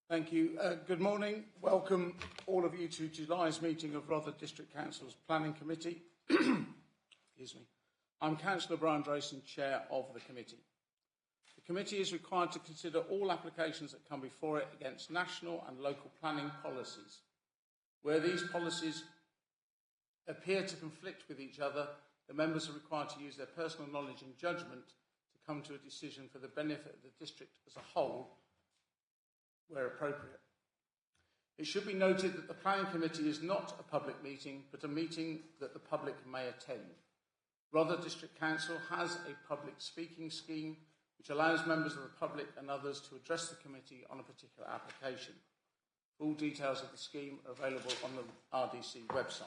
Thank you. Good morning. Welcome all of you to July's meeting of Rotherham District Council's Planning Committee. Excuse me. I'm Councillor Brian Drayson, Chair of the committee. The committee is required to consider all applications that come before it against national and local planning policies. Where these policies appear to conflict with each other, the members are required to use their personal knowledge and judgment to come to a decision for the benefit of the district as a whole, where appropriate. It should be noted that the Planning Committee is not a public meeting, but a meeting that the public may attend. Rotherham District Council has a public speaking scheme which allows members of the public and others to address the committee on a particular application. Full details of the scheme are available on the RDC website.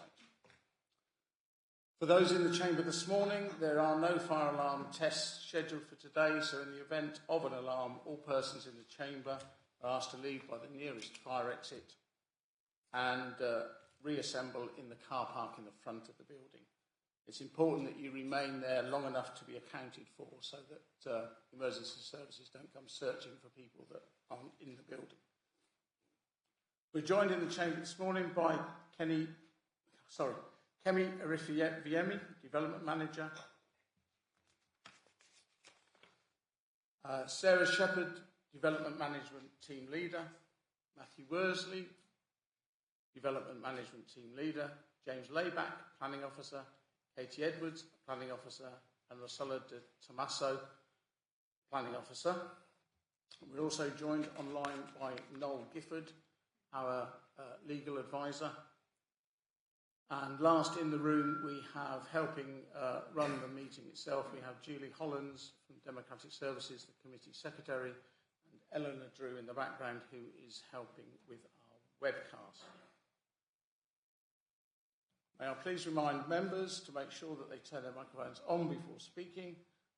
For those in the chamber this morning, there are no fire alarm tests scheduled for today, so in the event of an alarm, all persons in the chamber are asked to leave by the nearest fire exit and reassemble in the car park in the front of the building. It's important that you remain there long enough to be accounted for so that emergency services don't come searching for people that aren't in the building. We're joined in the chamber this morning by Kemi Arifiemi, Development Manager, Sarah Shepherd, Development Management Team Leader, Matthew Worsley, Development Management Team Leader, James Layback, Planning Officer, Katie Edwards, Planning Officer, and Rosella de Tomaso, Planning Officer. We're also joined online by Noel Gifford, our legal advisor. And last in the room, we have helping run the meeting itself, we have Julie Hollins from Democratic Services, the committee secretary, and Eleanor Drew in the background, who is helping with our webcast. May I please remind members to make sure that they turn their microphones on before speaking,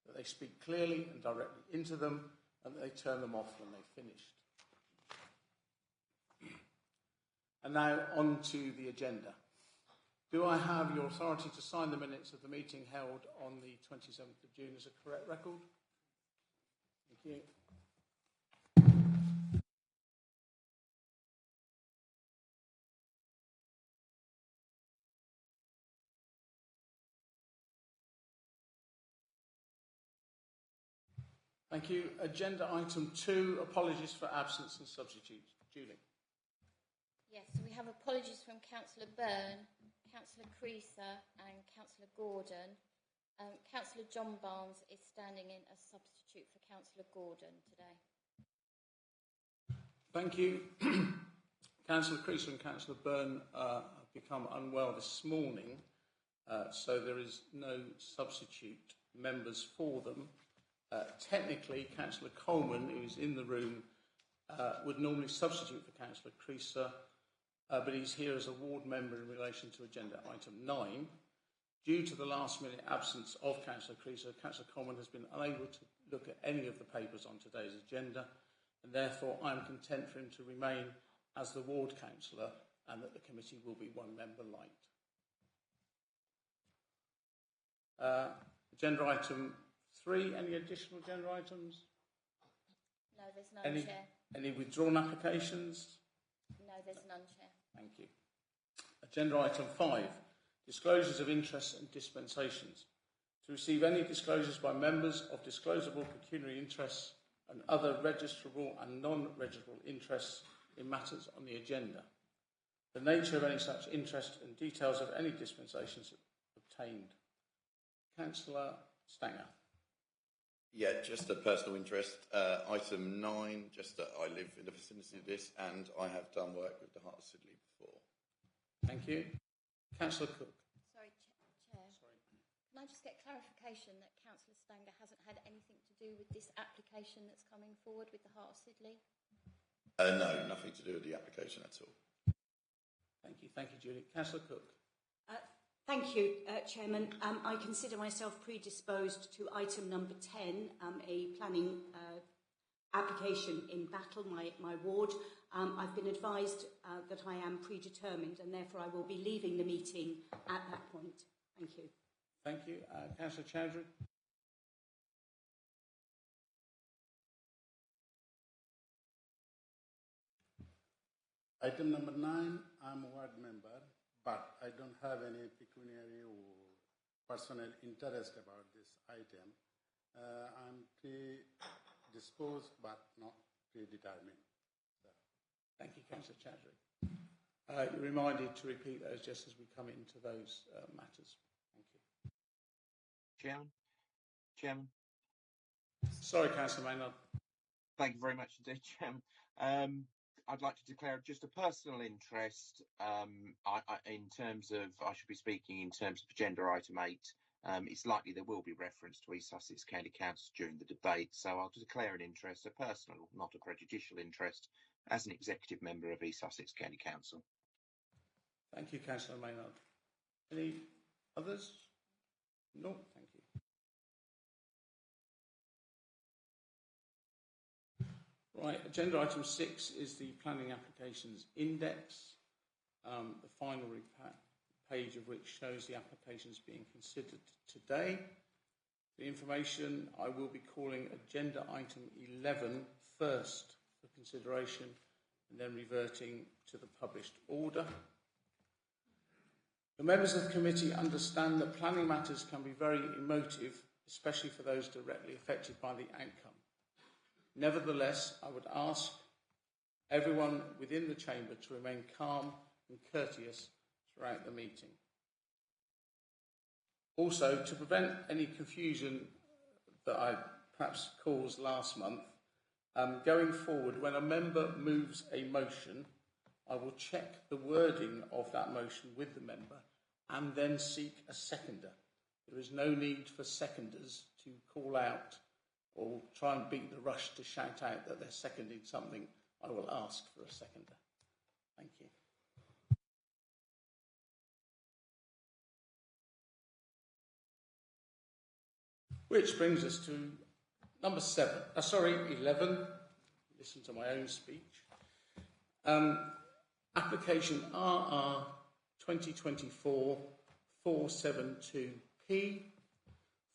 that they speak clearly and directly into them, and that they turn them off when they've finished. And now on to the agenda. Do I have your authority to sign the minutes of the meeting held on the 27th of June as a correct record? Thank you. Thank you. Agenda item 2, apologies for absence and substitutes. Julie. Yes, so we have apologies from Councillor Byrne, Councillor Creaser and Councillor Gordon. Councillor John Barnes is standing in as substitute for Councillor Gordon today. Thank you. Councillor Creaser and Councillor Byrne have become unwell this morning, so there is no substitute members for them. Technically, Councillor Coleman, who is in the room, would normally substitute for Councillor Creaser, but he's here as a ward member in relation to agenda item 9. Due to the last-minute absence of Councillor Creaser, Councillor Coleman has been unable to look at any of the papers on today's agenda, and therefore I am content for him to remain as the ward councillor and that the committee will be one member light. Agenda item 3, any additional agenda items? No, there's none, Chair. Any withdrawn applications? No, there's none, Chair. Thank you. Agenda item 5, disclosures of interests and dispensations. To receive any disclosures by members of disclosable pecuniary interests and other registrable and non-registrable interests in matters on the agenda. The nature of any such interest and details of any dispensations obtained. Councillor Stanger. Yeah, just a personal interest. Item 9, just that I live in the vicinity of this and I have done work with the Heart of Sidley before. Thank you. Councillor Cook. Sorry, Chair. Can I just get clarification that Councillor Stanger hasn't had anything to do with this application that's coming forward with the Heart of Sidley? No, nothing to do with the application at all. Thank you. Thank you, Julie. Councillor Cook. Thank you, Chairman. I consider myself predisposed to item number 10, a planning application in Battle, my ward. I've been advised that I am predetermined and therefore I will be leaving the meeting at that point. Thank you. Thank you. Councillor Chowdhury. Item number 9, I'm a ward member, but I don't have any pecuniary or personal interest about this item. I'm predisposed but not predetermined. Thank you, Councillor Chadwick. You're reminded to repeat those just as we come into those matters. Thank you. Chairman. Sorry, Councillor Maynard. Thank you very much indeed, Chairman. I'd like to declare just a personal interest in terms of, I should be speaking in terms of agenda item 8. It's likely there will be reference to East Sussex County Council during the debate, so I'll declare an interest, a personal, not a prejudicial interest, as an executive member of East Sussex County Council. Thank you, Councillor Maynard. Any others? No, thank you. Right, agenda item 6 is the planning applications index, the final page of which shows the applications being considered today. For information, I will be calling agenda item 11 first for consideration and then reverting to the published order. The members of the committee understand that planning matters can be very emotive, especially for those directly affected by the outcome. Nevertheless, I would ask everyone within the chamber to remain calm and courteous throughout the meeting. Also, to prevent any confusion that I perhaps caused last month, going forward, when a member moves a motion, I will check the wording of that motion with the member and then seek a seconder. There is no need for seconders to call out or try and beat the rush to shout out that they're seconding something. I will ask for a seconder. Thank you. Which brings us to number 11. Listen to my own speech. Application RR 2024-472P,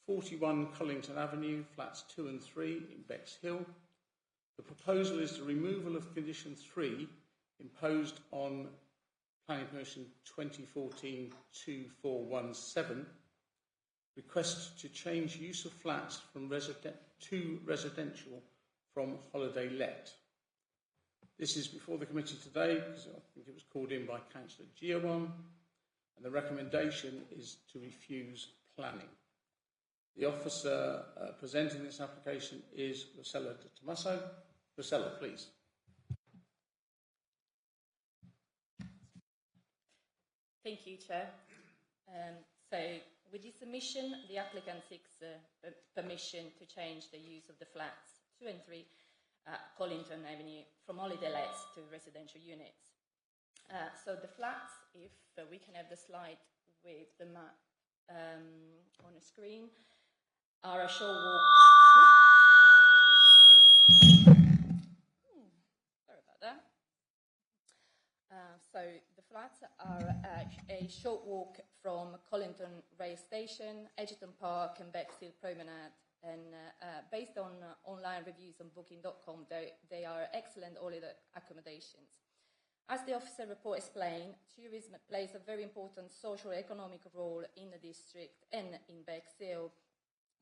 41 Collington Avenue, flats 2 and 3 in Bexhill. The proposal is the removal of condition 3 imposed on Planning Permission 2014-2417, request to change use of flats from to residential from holiday let. This is before the committee today because I think it was called in by Councillor Giawan, and the recommendation is to refuse planning. The officer presenting this application is Rosella de Tomaso. Rosella, please. Thank you, Chair. So, with this submission, the applicant seeks permission to change the use of the flats 2 and 3 Collington Avenue from holiday lets to residential units. So the flats, if we can have the slide with the map on the screen, are a short walk. Sorry about that. So the flats are a short walk from Collington Rail Station, Edgerton Park and Bexhill Promenade. And based on online reviews on booking.com, they are excellent holiday accommodations. As the officer report explained, tourism plays a very important social economic role in the district and in Bexhill.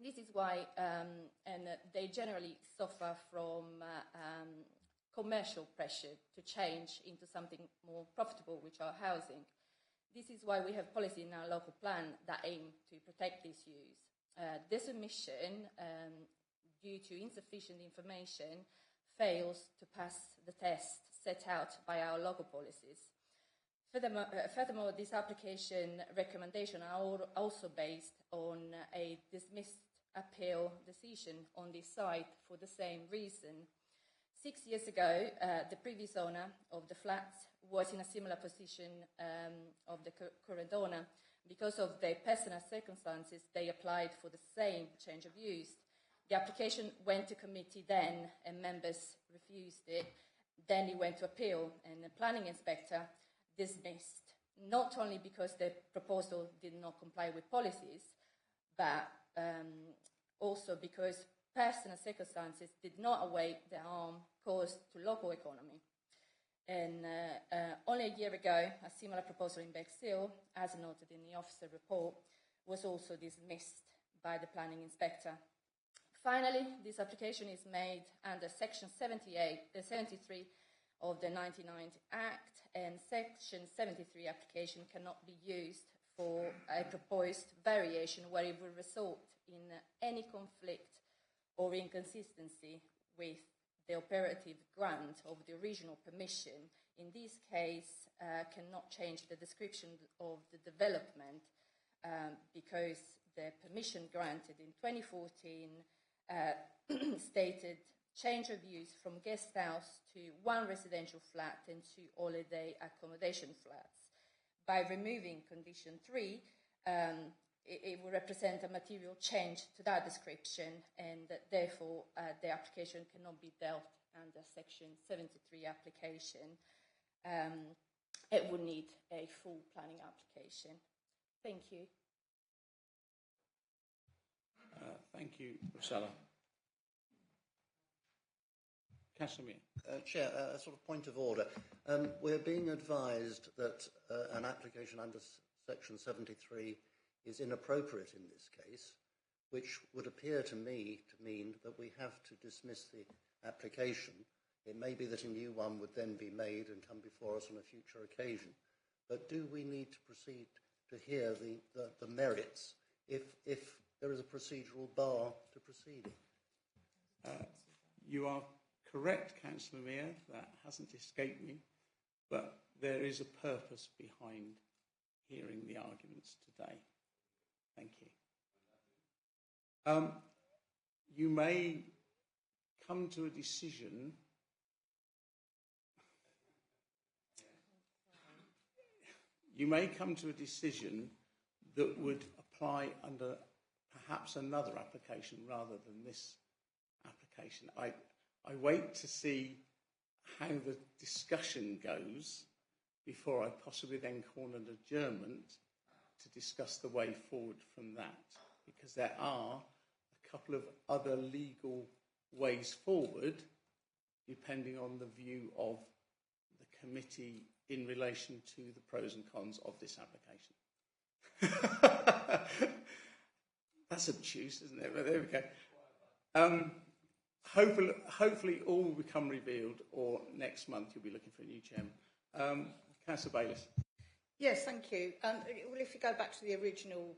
This is why, and they generally suffer from commercial pressure to change into something more profitable, which are housing. This is why we have policy in our local plan that aim to protect this use. This omission, due to insufficient information, fails to pass the test set out by our local policies. Furthermore, this application recommendation are also based on a dismissed appeal decision on this site for the same reason. 6 years ago, the previous owner of the flats was in a similar position of the current owner. Because of their personal circumstances, they applied for the same change of use. The application went to committee then, and members refused it. Then it went to appeal, and the planning inspector dismissed, not only because the proposal did not comply with policies, but also because personal circumstances did not outweigh the harm caused to local economy. And only a year ago, a similar proposal in Bexhill, as noted in the officer report, was also dismissed by the planning inspector. Finally, this application is made under Section 73 of the 1990 Act, and Section 73 application cannot be used for a proposed variation where it will result in any conflict or inconsistency with the operative grant of the original permission. In this case, cannot change the description of the development because the permission granted in 2014 stated change of use from guest house to 1 residential flat and 2 holiday accommodation flats. By removing condition 3, it will represent a material change to that description, and therefore the application cannot be dealt under Section 73 application. It would need a full planning application. Thank you. Thank you, Rosella. Councillor Mear. Chair, a sort of point of order. We're being advised that an application under Section 73 is inappropriate in this case, which would appear to me to mean that we have to dismiss the application. It may be that a new one would then be made and come before us on a future occasion. But do we need to proceed to hear the merits if there is a procedural bar to proceeding? You are correct, Councillor Mear, that hasn't escaped me, but there is a purpose behind hearing the arguments today. Thank you. You may come to a decision that would apply under perhaps another application rather than this application. I wait to see how the discussion goes before I possibly then call an adjournment to discuss the way forward from that, because there are a couple of other legal ways forward depending on the view of the committee in relation to the pros and cons of this application. That's obtuse, isn't it? But there we go. Hopefully all will become revealed, or next month you'll be looking for a new chairman. Councillor Bayliss. Yes, thank you. Well, if you go back to the original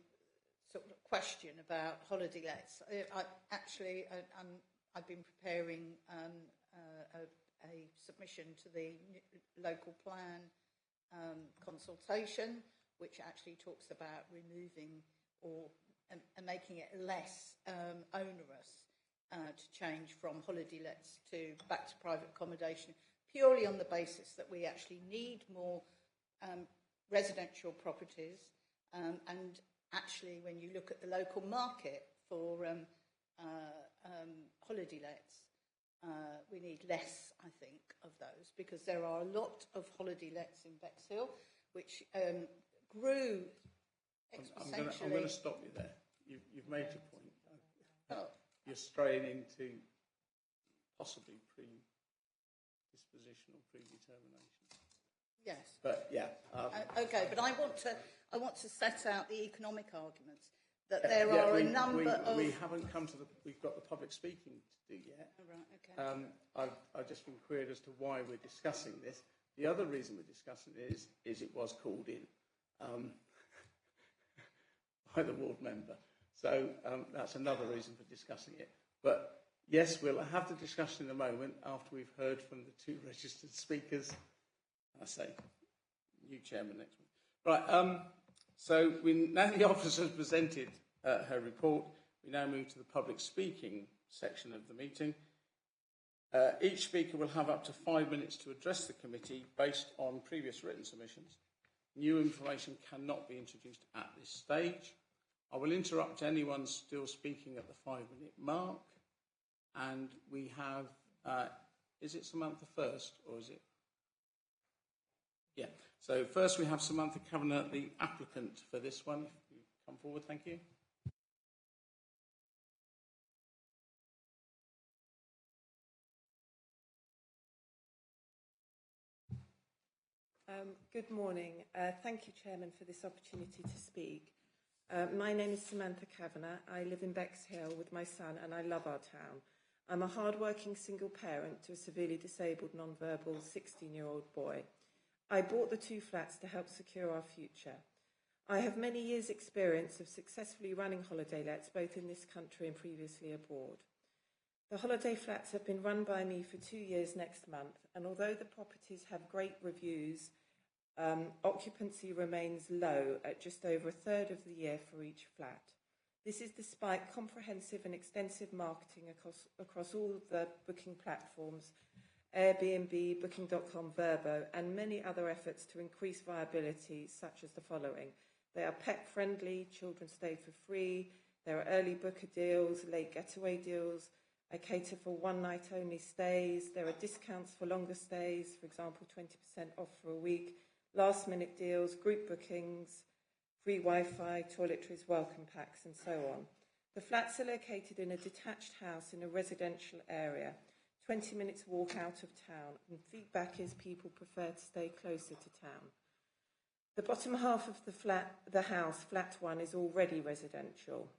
sort of question about holiday lets, I've been preparing a submission to the local plan consultation, which actually talks about removing and making it less onerous to change from holiday lets back to private accommodation, purely on the basis that we actually need more residential properties, and actually when you look at the local market for holiday lets, we need less, I think, of those, because there are a lot of holiday lets in Bexhill which grew exponentially. I'm going to stop you there. You've made your point. You're straying into possibly predisposition or predetermination. Yes. But yeah. Okay, but I want to set out the economic arguments that there are a number of. We haven't come to we've got the public speaking to do yet. Oh, right. Okay. I've just been queried as to why we're discussing this. The other reason we're discussing it is it was called in by the ward member. So that's another reason for discussing it. But yes, we'll have the discussion in a moment after we've heard from the 2 registered speakers. I say, new chairman next week. Right, so now the officer has presented her report, we now move to the public speaking section of the meeting. Each speaker will have up to 5 minutes to address the committee based on previous written submissions. New information cannot be introduced at this stage. I will interrupt anyone still speaking at the 5-minute mark. And we have, is it Samantha first, or is it? Yeah. So first we have Samantha Kavanagh, the applicant for this one. If you come forward, thank you. Good morning. Thank you, Chairman, for this opportunity to speak. My name is Samantha Kavanagh. I live in Bexhill with my son and I love our town. I'm a hard-working single parent to a severely disabled non-verbal 16-year-old boy. I bought the 2 flats to help secure our future. I have many years' experience of successfully running holiday lets both in this country and previously abroad. The holiday flats have been run by me for 2 years next month, and although the properties have great reviews, occupancy remains low at just over a third of the year for each flat. This is despite comprehensive and extensive marketing across all of the booking platforms, Airbnb, Booking.com, Vrbo, and many other efforts to increase viability, such as the following. They are pet-friendly, children stay for free, there are early booker deals, late getaway deals, I cater for one-night-only stays, there are discounts for longer stays, for example, 20% off for a week, last-minute deals, group bookings, free Wi-Fi, toiletries, welcome packs, and so on. The flats are located in a detached house in a residential area, 20 minutes walk out of town, and feedback is people prefer to stay closer to town. The bottom half of the house, flat 1, is already residential.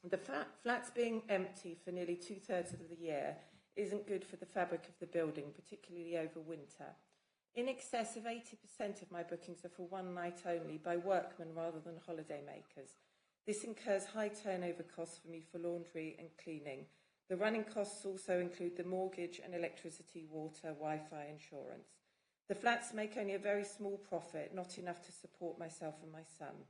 The flats being empty for nearly 2/3 of the year isn't good for the fabric of the building, particularly over winter. In excess of 80% of my bookings are for one night only by workmen rather than holiday makers. This incurs high turnover costs for me for laundry and cleaning. The running costs also include the mortgage and electricity, water, Wi-Fi, insurance. The flats make only a very small profit, not enough to support myself and my son.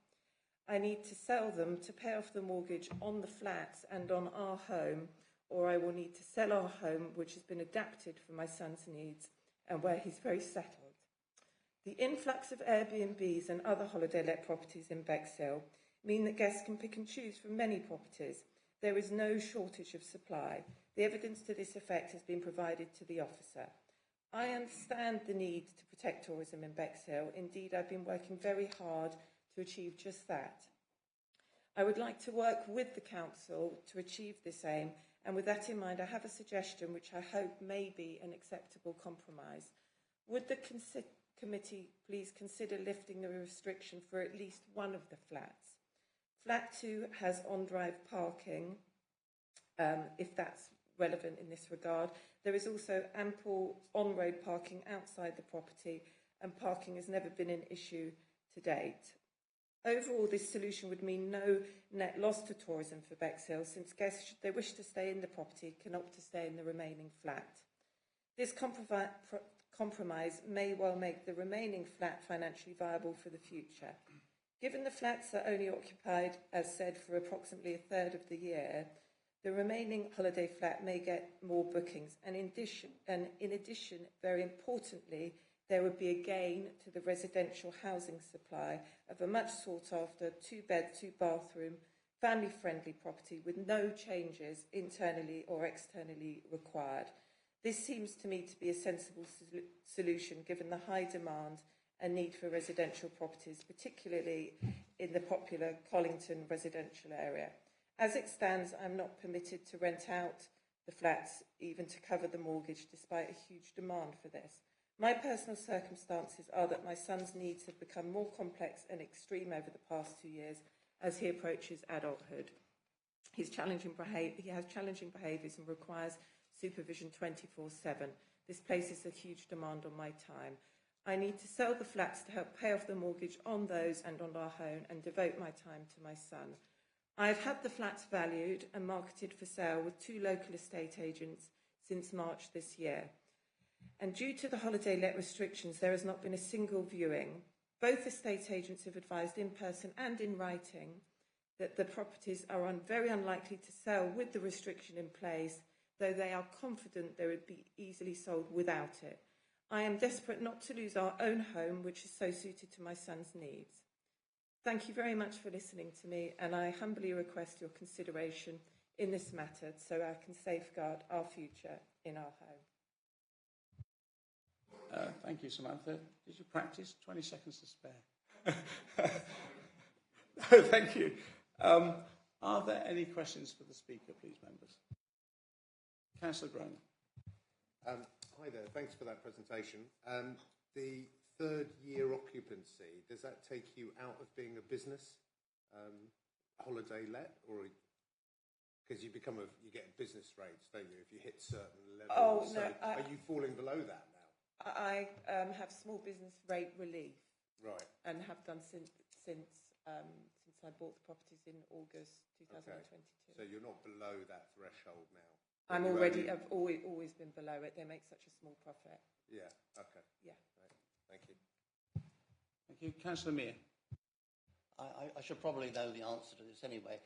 I need to sell them to pay off the mortgage on the flats and on our home, or I will need to sell our home, which has been adapted for my son's needs and where he's very settled. The influx of Airbnbs and other holiday let properties in Bexhill mean that guests can pick and choose from many properties. There is no shortage of supply. The evidence to this effect has been provided to the officer. I understand the need to protect tourism in Bexhill. Indeed, I've been working very hard to achieve just that. I would like to work with the council to achieve this aim, and with that in mind, I have a suggestion which I hope may be an acceptable compromise. Would the committee please consider lifting the restriction for at least one of the flats? Flat 2 has on-drive parking, if that's relevant in this regard. There is also ample on-road parking outside the property, and parking has never been an issue to date. Overall, this solution would mean no net loss to tourism for Bexhill, since guests, should they wish to stay in the property, can opt to stay in the remaining flat. This compromise may well make the remaining flat financially viable for the future. Given the flats are only occupied, as said, for approximately a third of the year, the remaining holiday flat may get more bookings, and in addition, very importantly, there would be a gain to the residential housing supply of a much sought-after 2-bed, 2-bathroom, family-friendly property with no changes internally or externally required. This seems to me to be a sensible solution given the high demand and need for residential properties, particularly in the popular Collington residential area. As it stands, I'm not permitted to rent out the flats even to cover the mortgage, despite a huge demand for this. My personal circumstances are that my son's needs have become more complex and extreme over the past 2 years as he approaches adulthood. He has challenging behaviours and requires supervision 24/7. This places a huge demand on my time. I need to sell the flats to help pay off the mortgage on those and on our home and devote my time to my son. I have had the flats valued and marketed for sale with 2 local estate agents since March this year. And due to the holiday let restrictions, there has not been a single viewing. Both estate agents have advised in person and in writing that the properties are very unlikely to sell with the restriction in place, though they are confident they would be easily sold without it. I am desperate not to lose our own home, which is so suited to my son's needs. Thank you very much for listening to me, and I humbly request your consideration in this matter so I can safeguard our future in our home. Thank you, Samantha. Did you practice? 20 seconds to spare. Thank you. Are there any questions for the speaker, please, members? Councillor Groner. Hi there. Thanks for that presentation. The third year occupancy, does that take you out of being a business holiday let, or because you get business rates, don't you, if you hit certain levels? Oh, so no. Are you falling below that now? I have small business rate relief. Right. And have done since I bought the properties in August 2022. Okay. So you're not below that threshold now? I've always been below it. They make such a small profit. Yeah, okay. Yeah. Right. Thank you. Thank you. Councillor Mear. I should probably know the answer to this anyway.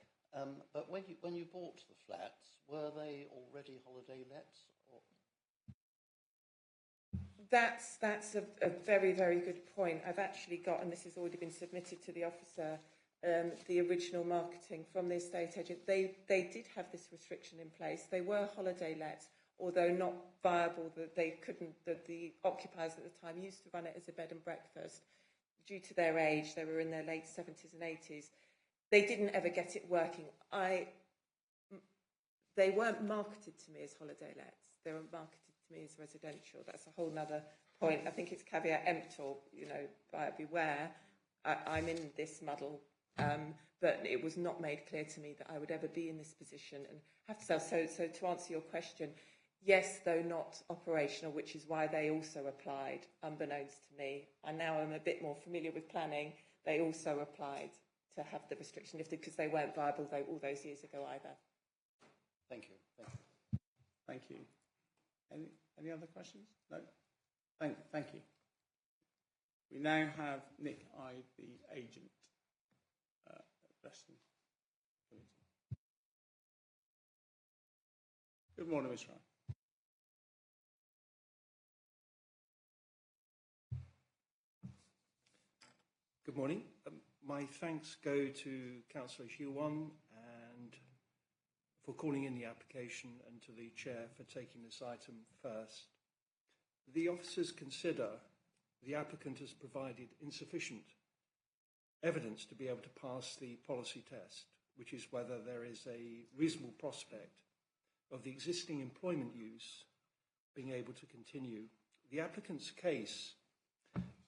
But when you bought the flats, were they already holiday lets? Or? That's a very, very good point. I've actually got, and this has already been submitted to the officer, the original marketing from the estate agent. They did have this restriction in place. They were holiday lets, although not viable. That they couldn't. That the occupiers at the time used to run it as a bed and breakfast. Due to their age, they were in their late 70s and 80s. They didn't ever get it working. They weren't marketed to me as holiday lets. They were marketed to me as residential. That's a whole other point. I think it's caveat emptor, buyer beware. I'm in this muddle, but it was not made clear to me that I would ever be in this position and have to sell. So to answer your question, yes, though not operational, which is why they also applied, unbeknownst to me. I now am a bit more familiar with planning. They also applied to have the restriction lifted because they weren't viable all those years ago either. Thank you. Thank you. Any other questions? No? Thank you. We now have Nick Ide, the agent, addressing the committee. Good morning, Ms. Ryan. Good morning. My thanks go to Councillor Xiuwan and for calling in the application and to the Chair for taking this item first. The officers consider the applicant has provided insufficient evidence to be able to pass the policy test, which is whether there is a reasonable prospect of the existing employment use being able to continue. The applicant's case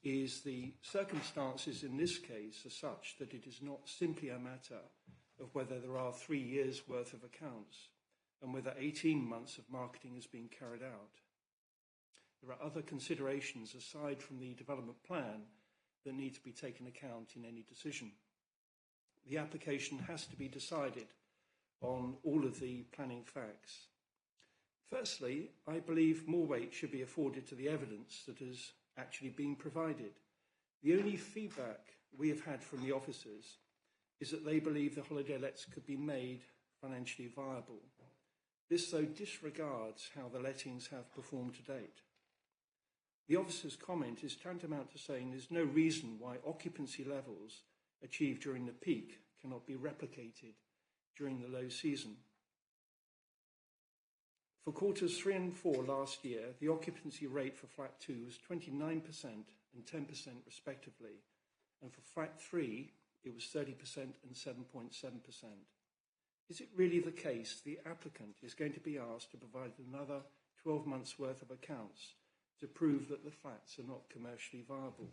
is the circumstances in this case are such that it is not simply a matter of whether there are 3 years' worth of accounts and whether 18 months of marketing is being carried out. There are other considerations aside from the development plan that need to be taken account in any decision. The application has to be decided on all of the planning facts. Firstly, I believe more weight should be afforded to the evidence that has actually been provided. The only feedback we have had from the officers is that they believe the holiday lets could be made financially viable. This, though, disregards how the lettings have performed to date. The officer's comment is tantamount to saying there's no reason why occupancy levels achieved during the peak cannot be replicated during the low season. For quarters 3 and 4 last year, the occupancy rate for flat 2 was 29% and 10% respectively, and for flat 3, it was 30% and 7.7%. Is it really the case the applicant is going to be asked to provide another 12 months' worth of accounts to prove that the flats are not commercially viable?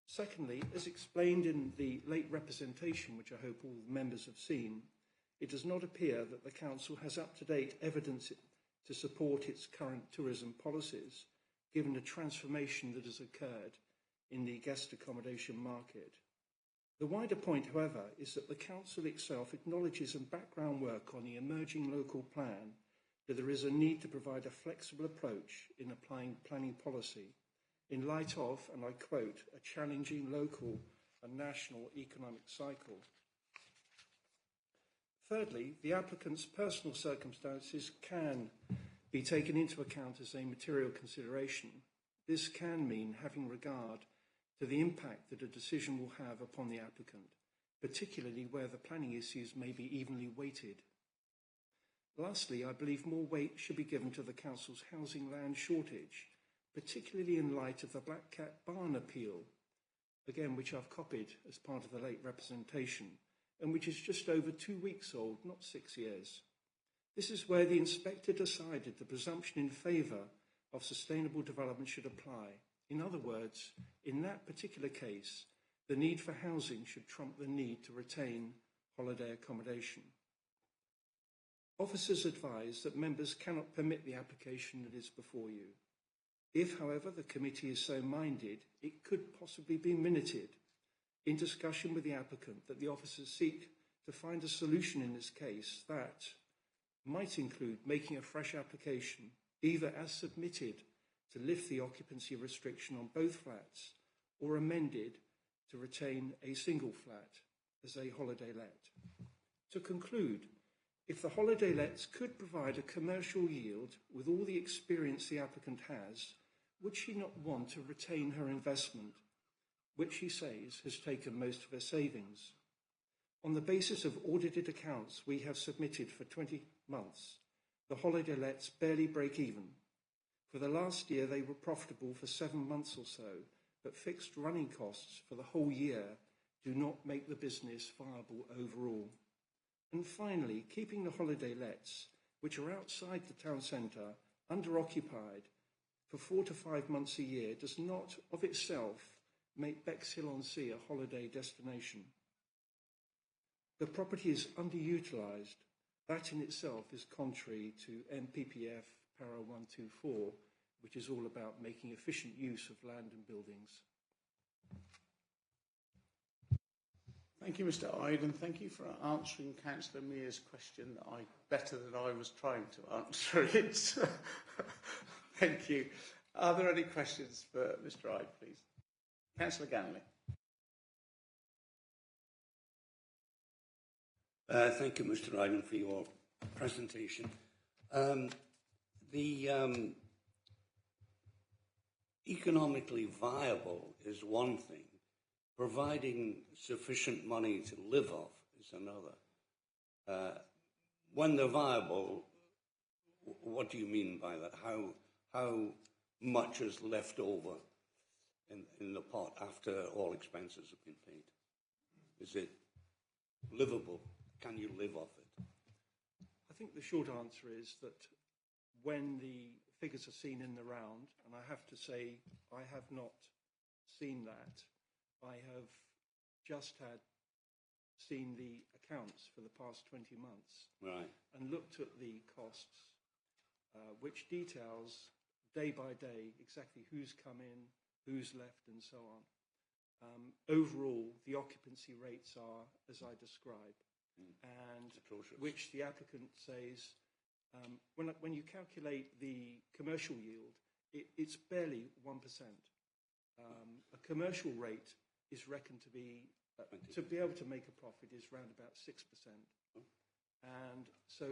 Secondly, as explained in the late representation, which I hope all members have seen, it does not appear that the Council has up-to-date evidence to support its current tourism policies, given the transformation that has occurred in the guest accommodation market. The wider point, however, is that the Council itself acknowledges in background work on the emerging local plan that there is a need to provide a flexible approach in applying planning policy in light of, and I quote, a challenging local and national economic cycle. Thirdly, the applicant's personal circumstances can be taken into account as a material consideration. This can mean having regard to the impact that a decision will have upon the applicant, particularly where the planning issues may be evenly weighted. Lastly, I believe more weight should be given to the Council's housing land shortage, particularly in light of the Black Cat Barn appeal, again which I've copied as part of the late representation, and which is just over 2 weeks old, not 6 years. This is where the inspector decided the presumption in favour of sustainable development should apply, In other words, in that particular case, the need for housing should trump the need to retain holiday accommodation. Officers advise that members cannot permit the application that is before you. If, however, the committee is so minded, it could possibly be minuted in discussion with the applicant that the officers seek to find a solution in this case that might include making a fresh application, either as submitted to lift the occupancy restriction on both flats or amended to retain a single flat as a holiday let. To conclude, if the holiday lets could provide a commercial yield with all the experience the applicant has, would she not want to retain her investment, which she says has taken most of her savings? On the basis of audited accounts we have submitted for 20 months, the holiday lets barely break even. For the last year, they were profitable for 7 months or so, but fixed running costs for the whole year do not make the business viable overall. And finally, keeping the holiday lets, which are outside the town centre, under-occupied for 4 to 5 months a year does not, of itself, make Bexhill-on-Sea a holiday destination. The property is underutilised. That in itself is contrary to NPPF Para 124, which is all about making efficient use of land and buildings. Thank you, Mr. Ide, and thank you for answering Councillor Mears' question better than I was trying to answer it. Thank you. Are there any questions for Mr. Ide, please? Councillor Ganley. Thank you, Mr. Ryden, for your presentation. Economically viable is one thing. Providing sufficient money to live off is another. When they're viable, what do you mean by that? How much is left over in the pot after all expenses have been paid? Is it livable? Can you live off it? I think the short answer is that when the figures are seen in the round, and I have to say I have not seen that, I have just seen the accounts for the past 20 months, right, and looked at the costs, which details day by day exactly who's come in, who's left, and so on. Overall, the occupancy rates are as I described, and which the applicant says, when you calculate the commercial yield, it's barely 1%. A commercial rate is reckoned to be able to make a profit is around about 6%. And so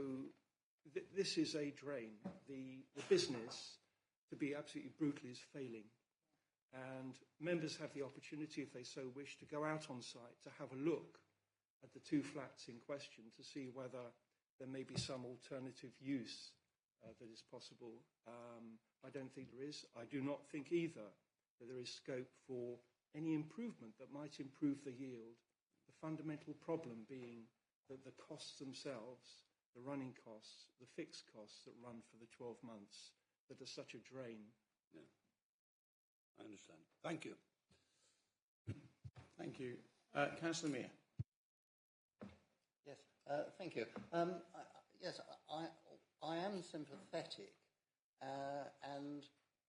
this is a drain. The business, to be absolutely brutal, is failing. And members have the opportunity, if they so wish, to go out on site to have a look at the 2 flats in question to see whether there may be some alternative use that is possible. I don't think there is. I do not think either that there is scope for any improvement that might improve the yield. The fundamental problem being that the costs themselves, the running costs, the fixed costs that run for the 12 months, that are such a drain. Yeah. I understand. Thank you. Thank you. Councillor Mears. Yes, thank you. Yes, I am sympathetic, and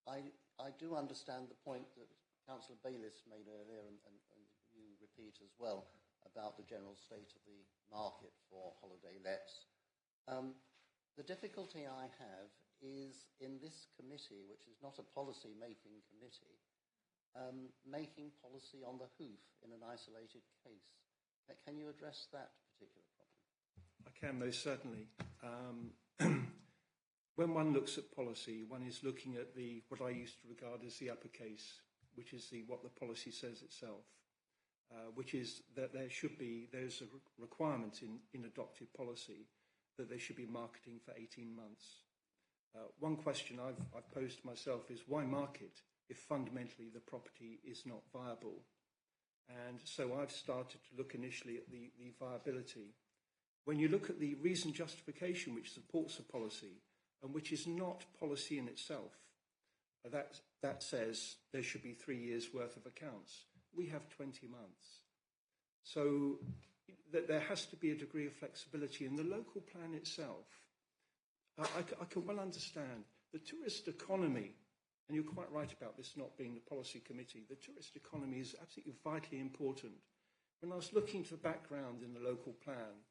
I do understand the point that Councillor Bayliss made earlier, and you repeat as well, about the general state of the market for holiday lets. The difficulty I have is in this committee, which is not a policy-making committee, making policy on the hoof in an isolated case. Can you address that particular problem? I can, most certainly. When one looks at policy, one is looking at what I used to regard as the upper case, which is what the policy says itself, which is that there's a requirement in adopted policy that there should be marketing for 18 months. One question I've posed to myself is, why market if fundamentally the property is not viable? And so I've started to look initially at the viability. When you look at the reason justification which supports a policy and which is not policy in itself, that says there should be 3 years' worth of accounts. We have 20 months. So there has to be a degree of flexibility in the local plan itself. I can well understand the tourist economy, and you're quite right about this not being the policy committee. The tourist economy is absolutely vitally important. When I was looking to the background in the local plan,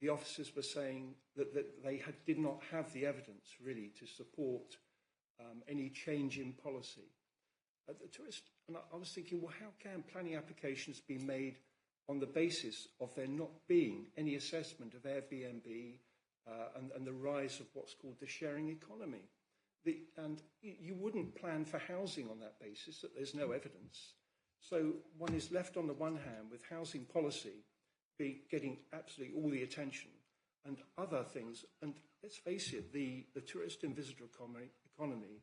the officers were saying that they did not have the evidence really to support any change in policy. And I was thinking, well, how can planning applications be made on the basis of there not being any assessment of Airbnb and the rise of what's called the sharing economy? And you wouldn't plan for housing on that basis, that there's no evidence. So one is left on the one hand with housing policy getting absolutely all the attention and other things. And let's face it, the tourist and visitor economy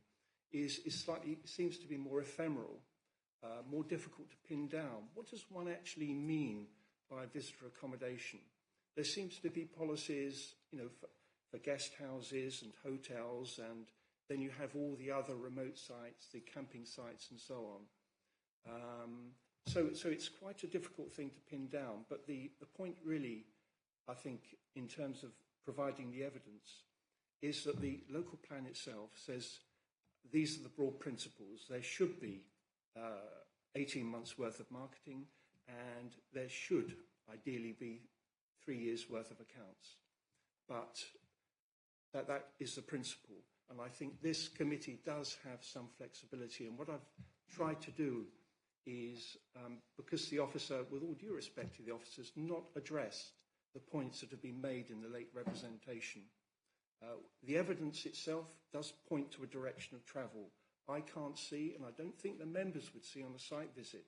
seems to be more ephemeral, more difficult to pin down. What does one actually mean by visitor accommodation? There seems to be policies, for guest houses and hotels, and then you have all the other remote sites, the camping sites and so on. So it's quite a difficult thing to pin down. But the point really, I think, in terms of providing the evidence, is that the local plan itself says these are the broad principles. There should be 18 months worth of marketing, and there should ideally be 3 years worth of accounts. But that is the principle. And I think this committee does have some flexibility. And what I've tried to do is, because the officer, with all due respect to the officers, not addressed the points that have been made in the late representation. The evidence itself does point to a direction of travel. I can't see, and I don't think the members would see on a site visit,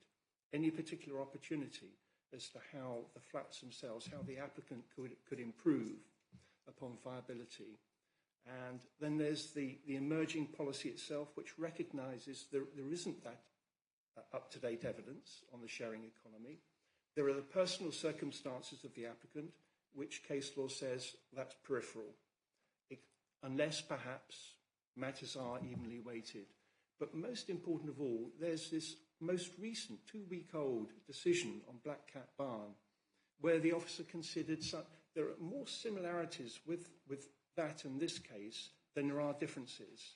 any particular opportunity as to how the flats themselves, how the applicant could improve upon viability. And then there's the emerging policy itself, which recognises there isn't that up-to-date evidence on the sharing economy. There are the personal circumstances of the applicant, which case law says that's peripheral, unless perhaps matters are evenly weighted. But most important of all, there's this most recent 2-week-old decision on Black Cat Barn, where the officer considered there are more similarities with that in this case than there are differences.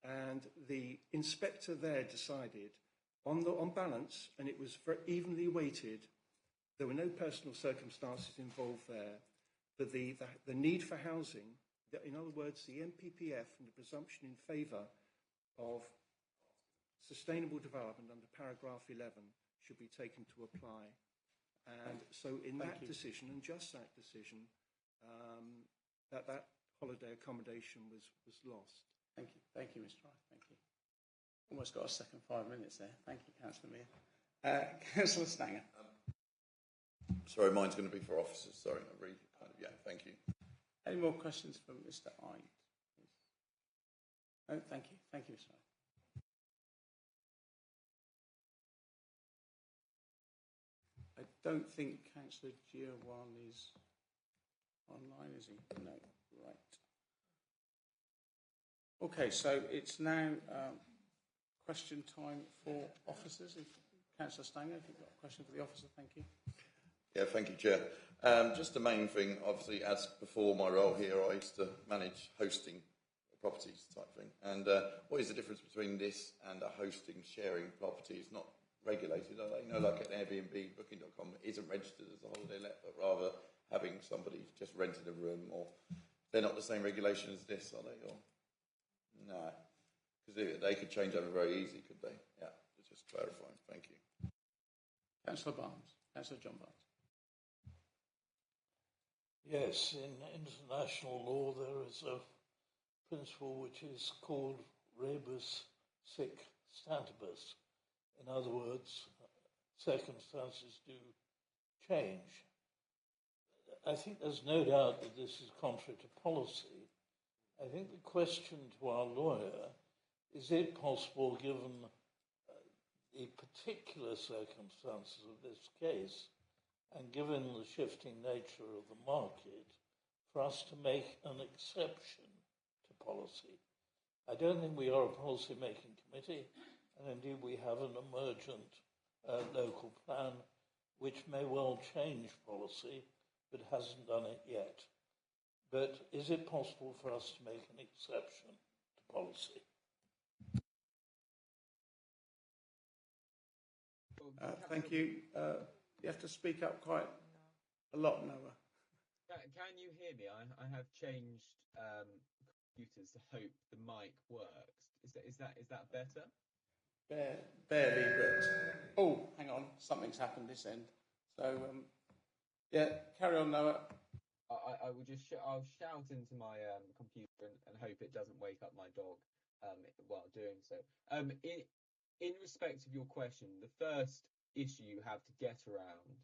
And the inspector there decided, on balance, and it was very evenly weighted, there were no personal circumstances involved there, but the need for housing, in other words, the NPPF and the presumption in favour of sustainable development under paragraph 11 should be taken to apply. And so in that decision, and just that decision, that holiday accommodation was lost. Thank you, Mr. Wright. Thank you. Almost got a second 5 minutes there. Thank you, Councillor Meir. Councillor Stanger. Sorry, mine's going to be for officers. Sorry, I read kind of. Yeah, thank you. Any more questions from Mr. Ide? No, thank you. Thank you, Mr. Ide. I don't think Councillor Giawan is online, is he? No, right. Okay, so it's now question time for officers. Councillor Stanger, if you've got a question for the officer, thank you. Yeah, thank you, Chair. Just the main thing, obviously, as before my role here, I used to manage hosting properties type thing. And what is the difference between this and a hosting sharing property? It's not regulated, are they? Like an Airbnb, Booking.com isn't registered as a holiday let, but rather having somebody just rented a room, or they're not the same regulation as this, are they? Or no, because they could change over very easy, could they? Yeah, just clarifying. Thank you. Councillor Barnes, Councillor John Barnes. Yes, in international law there is a principle which is called rebus sic stantibus. In other words, circumstances do change. I think there's no doubt that this is contrary to policy. I think the question to our lawyer, is it possible, given the particular circumstances of this case, and given the shifting nature of the market, for us to make an exception to policy? I don't think we are a policy-making committee, and indeed we have an emergent local plan which may well change policy, but hasn't done it yet. But is it possible for us to make an exception to policy? Thank you. You have to speak up quite a lot, Noah. Can you hear me? I have changed computers to hope the mic works. Is that better? Barely, but oh, hang on, something's happened this end. So yeah, carry on, Noah. I will just I'll shout into my computer and hope it doesn't wake up my dog while doing so. In respect of your question, the first issue you have to get around,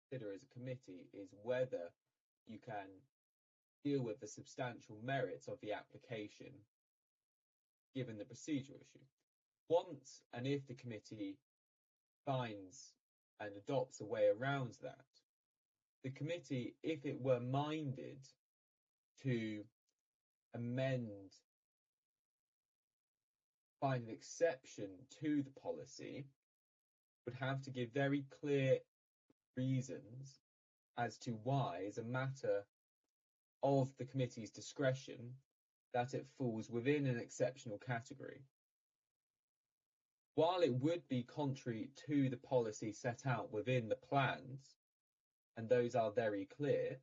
consider as a committee, is whether you can deal with the substantial merits of the application given the procedural issue. Once and if the committee finds and adopts a way around that, the committee, if it were minded to find an exception to the policy, would have to give very clear reasons as to why, as a matter of the committee's discretion, that it falls within an exceptional category. While it would be contrary to the policy set out within the plans, and those are very clear,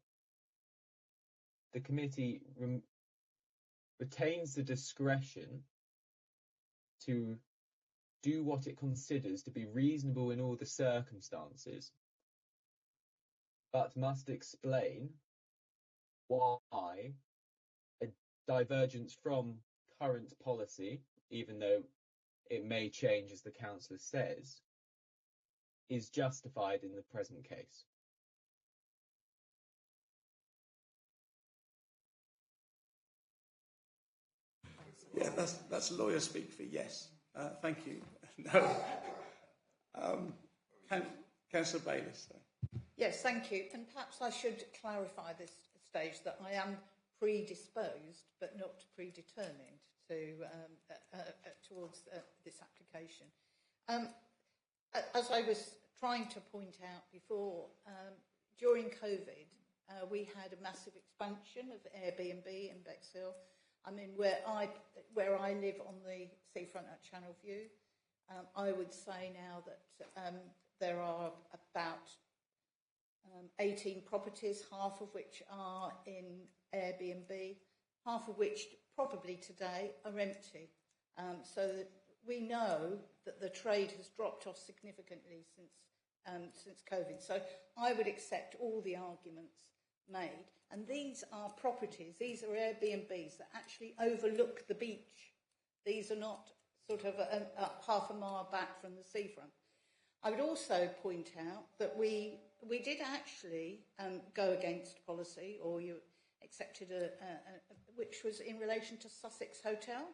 the committee retains the discretion to do what it considers to be reasonable in all the circumstances, but must explain why a divergence from current policy, even though it may change as the councillor says, is justified in the present case. Yeah, that's lawyer speak for yes. Thank you. No. Councillor Bayliss. Yes, thank you. And perhaps I should clarify this stage that I am predisposed but not predetermined towards this application. As I was trying to point out before, during COVID, we had a massive expansion of Airbnb in Bexhill. I mean, where I live on the seafront at Channel View, I would say now that there are about 18 properties, half of which are in Airbnb, half of which probably today are empty. So that we know that the trade has dropped off significantly since COVID. So I would accept all the arguments made. And these are properties, these are Airbnbs that actually overlook the beach. These are not sort of half a mile back from the seafront. I would also point out that we did actually go against policy, or you accepted which was in relation to Sussex Hotel,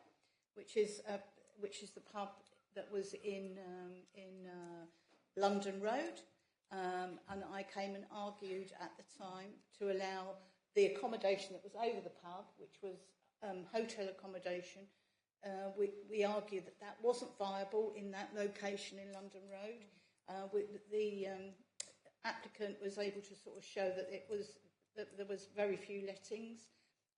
which is the pub that was in London Road. And I came and argued at the time to allow the accommodation that was over the pub, which was hotel accommodation. We argued that that wasn't viable in that location in London Road. The applicant was able to sort of show that there was very few lettings,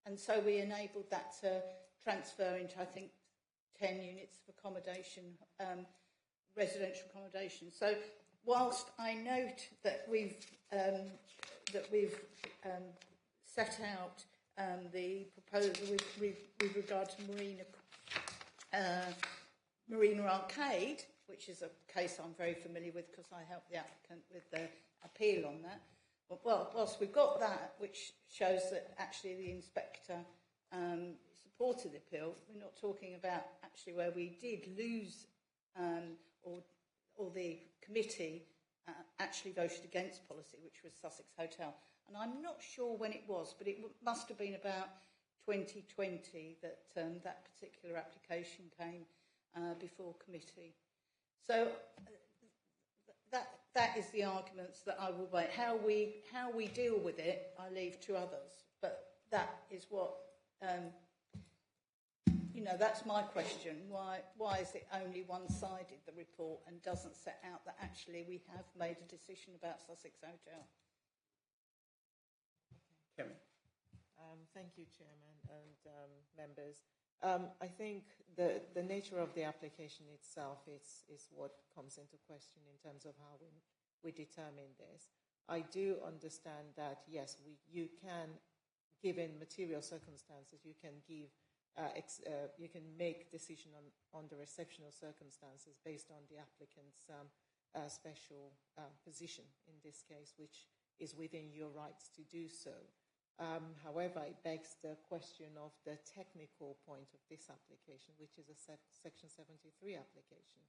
and so we enabled that to transfer into, I think, 10 units of accommodation, residential accommodation. So whilst I note that we've set out the proposal with regard to Marina Arcade, which is a case I'm very familiar with because I helped the applicant with the appeal on that. Well, whilst we've got that, which shows that actually the inspector supported the appeal, we're not talking about actually where we did lose or the committee actually voted against policy, which was Sussex Hotel. And I'm not sure when it was, but it must have been about 2020 that that particular application came before committee. So that is the arguments that I will make. How we deal with it, I leave to others. But that is what you know, that's my question. Why is it only one-sided, the report, and doesn't set out that actually we have made a decision about Sussex Hotel? Kemi. Thank you, Chairman and members. I think the nature of the application itself is what comes into question in terms of how we determine this. I do understand that, yes, you can, given material circumstances, you can give, you can make decision under exceptional circumstances based on the applicant's special position in this case, which is within your rights to do so. However, it begs the question of the technical point of this application, which is a Section 73 application,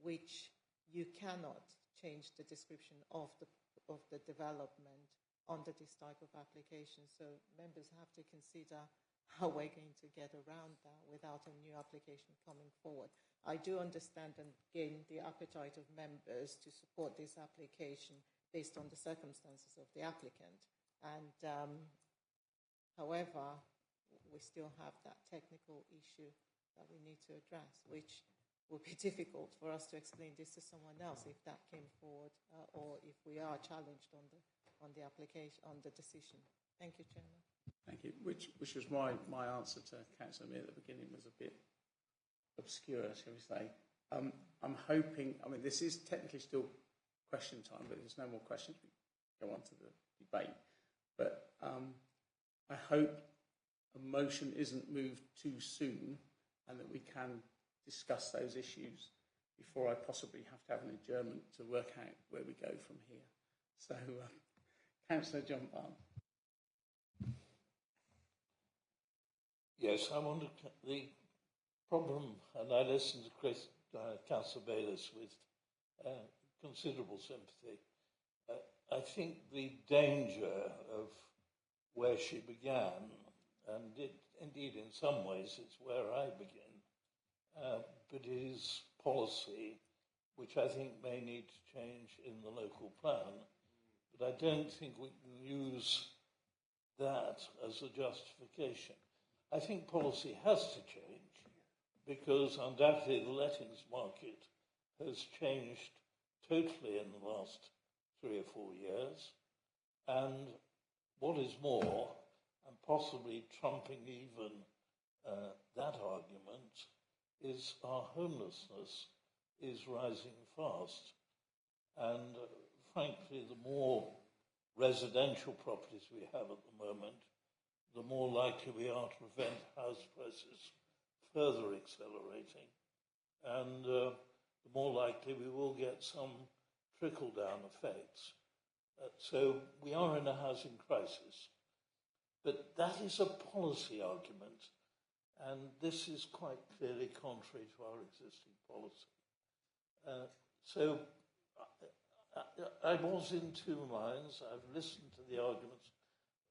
which you cannot change the description of the development under this type of application. So members have to consider how we're going to get around that without a new application coming forward. I do understand and gain the appetite of members to support this application based on the circumstances of the applicant. And however, we still have that technical issue that we need to address, which would be difficult for us to explain this to someone else if that came forward, or if we are challenged on the application, on the decision. Thank you, Chairman. Thank you. Which was why my answer to Councillor Mee at the beginning was a bit obscure, shall we say. I'm hoping, I mean, this is technically still question time, but there's no more questions. We go on to the debate. But I hope a motion isn't moved too soon and that we can discuss those issues before I possibly have to have an adjournment to work out where we go from here. So, Councillor John Barnes. Yes, I wonder the problem, and I listened to Councillor Bayliss with considerable sympathy. I think the danger of where she began, and indeed in some ways it's where I begin, but it is policy which I think may need to change in the local plan. But I don't think we can use that as a justification. I think policy has to change because undoubtedly the lettings market has changed totally in the last 3 or 4 years. And what is more, and possibly trumping even that argument, is our homelessness is rising fast. And frankly, the more residential properties we have at the moment, the more likely we are to prevent house prices further accelerating. And the more likely we will get some trickle-down effects. So we are in a housing crisis. But that is a policy argument, and this is quite clearly contrary to our existing policy. So I was in two minds. I've listened to the arguments.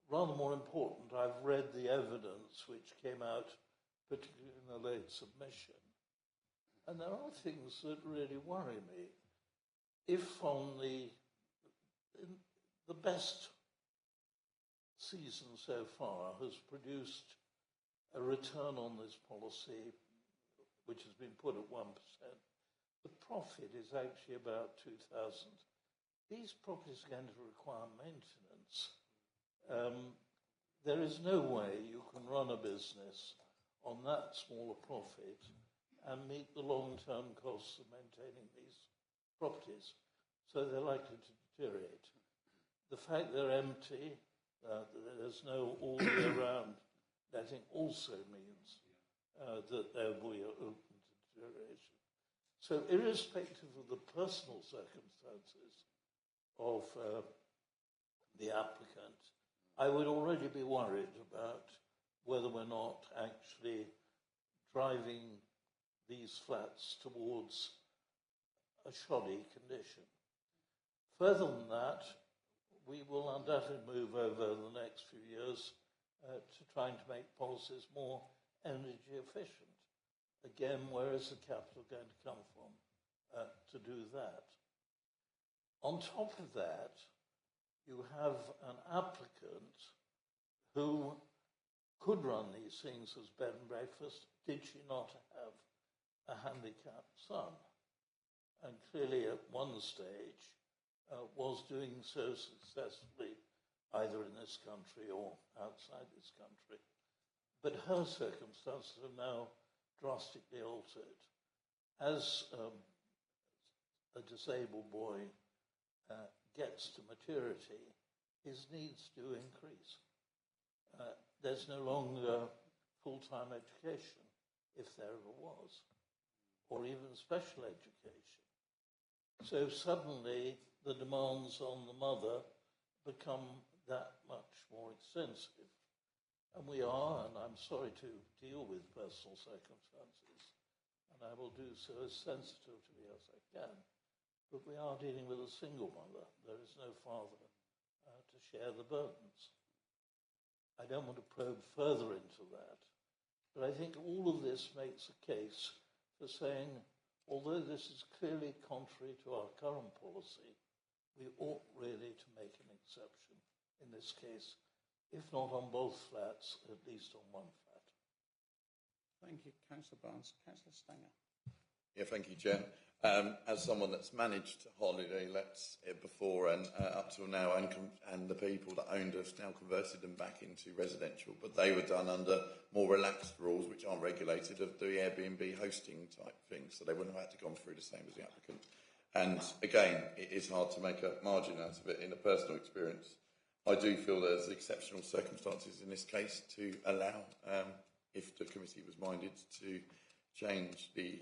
Rather more important, I've read the evidence which came out, particularly in the late submission. And there are things that really worry me. If on the best season so far has produced a return on this policy, which has been put at 1%, the profit is actually about 2,000. These properties are going to require maintenance. There is no way you can run a business on that small a profit and meet the long-term costs of maintaining these properties. So they're likely to deteriorate. The fact they're empty, that there's no all-year-round letting also means that they'll be open to deterioration. So irrespective of the personal circumstances of the applicant, I would already be worried about whether we're not actually driving these flats towards a shoddy condition. Further than that, we will undoubtedly move over the next few years to trying to make policies more energy efficient. Again, where is the capital going to come from to do that? On top of that, you have an applicant who could run these things as bed and breakfast did she not have a handicapped son? And clearly at one stage was doing so successfully, either in this country or outside this country. But her circumstances are now drastically altered. As a disabled boy gets to maturity, his needs do increase. There's no longer full-time education, if there ever was, or even special education. So suddenly the demands on the mother become that much more extensive. And we are, and I'm sorry to deal with personal circumstances, and I will do so as sensitively as I can, but we are dealing with a single mother. There is no father to share the burdens. I don't want to probe further into that, but I think all of this makes a case for saying, although this is clearly contrary to our current policy, we ought really to make an exception in this case, if not on both flats, at least on one flat. Thank you, Councillor Barnes. Councillor Stanger. Yeah, thank you, Chair. As someone that's managed holiday lets before and up till now, and the people that owned us now converted them back into residential, but they were done under more relaxed rules, which aren't regulated, of the Airbnb hosting type thing, so they wouldn't have had to go through the same as the applicant. And again, it is hard to make a margin out of it in a personal experience. I do feel there's exceptional circumstances in this case to allow, if the committee was minded, to change the,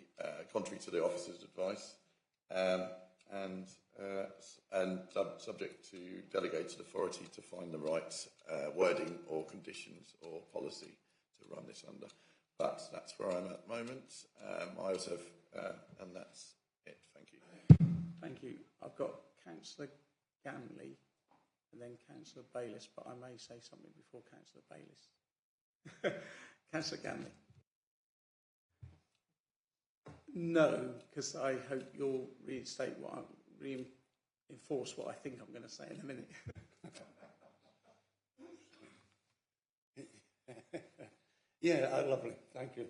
contrary to the officer's advice, and subject to delegated authority to find the right wording or conditions or policy to run this under. But that's where I'm at the moment. I also have, and that's it. Thank you. Thank you. I've got Councillor Ganley and then Councillor Bayliss, but I may say something before Councillor Bayliss. Councillor Ganley. No, because I hope you'll reinstate what reinforce what I think I'm going to say in a minute. Yeah, lovely. Thank you.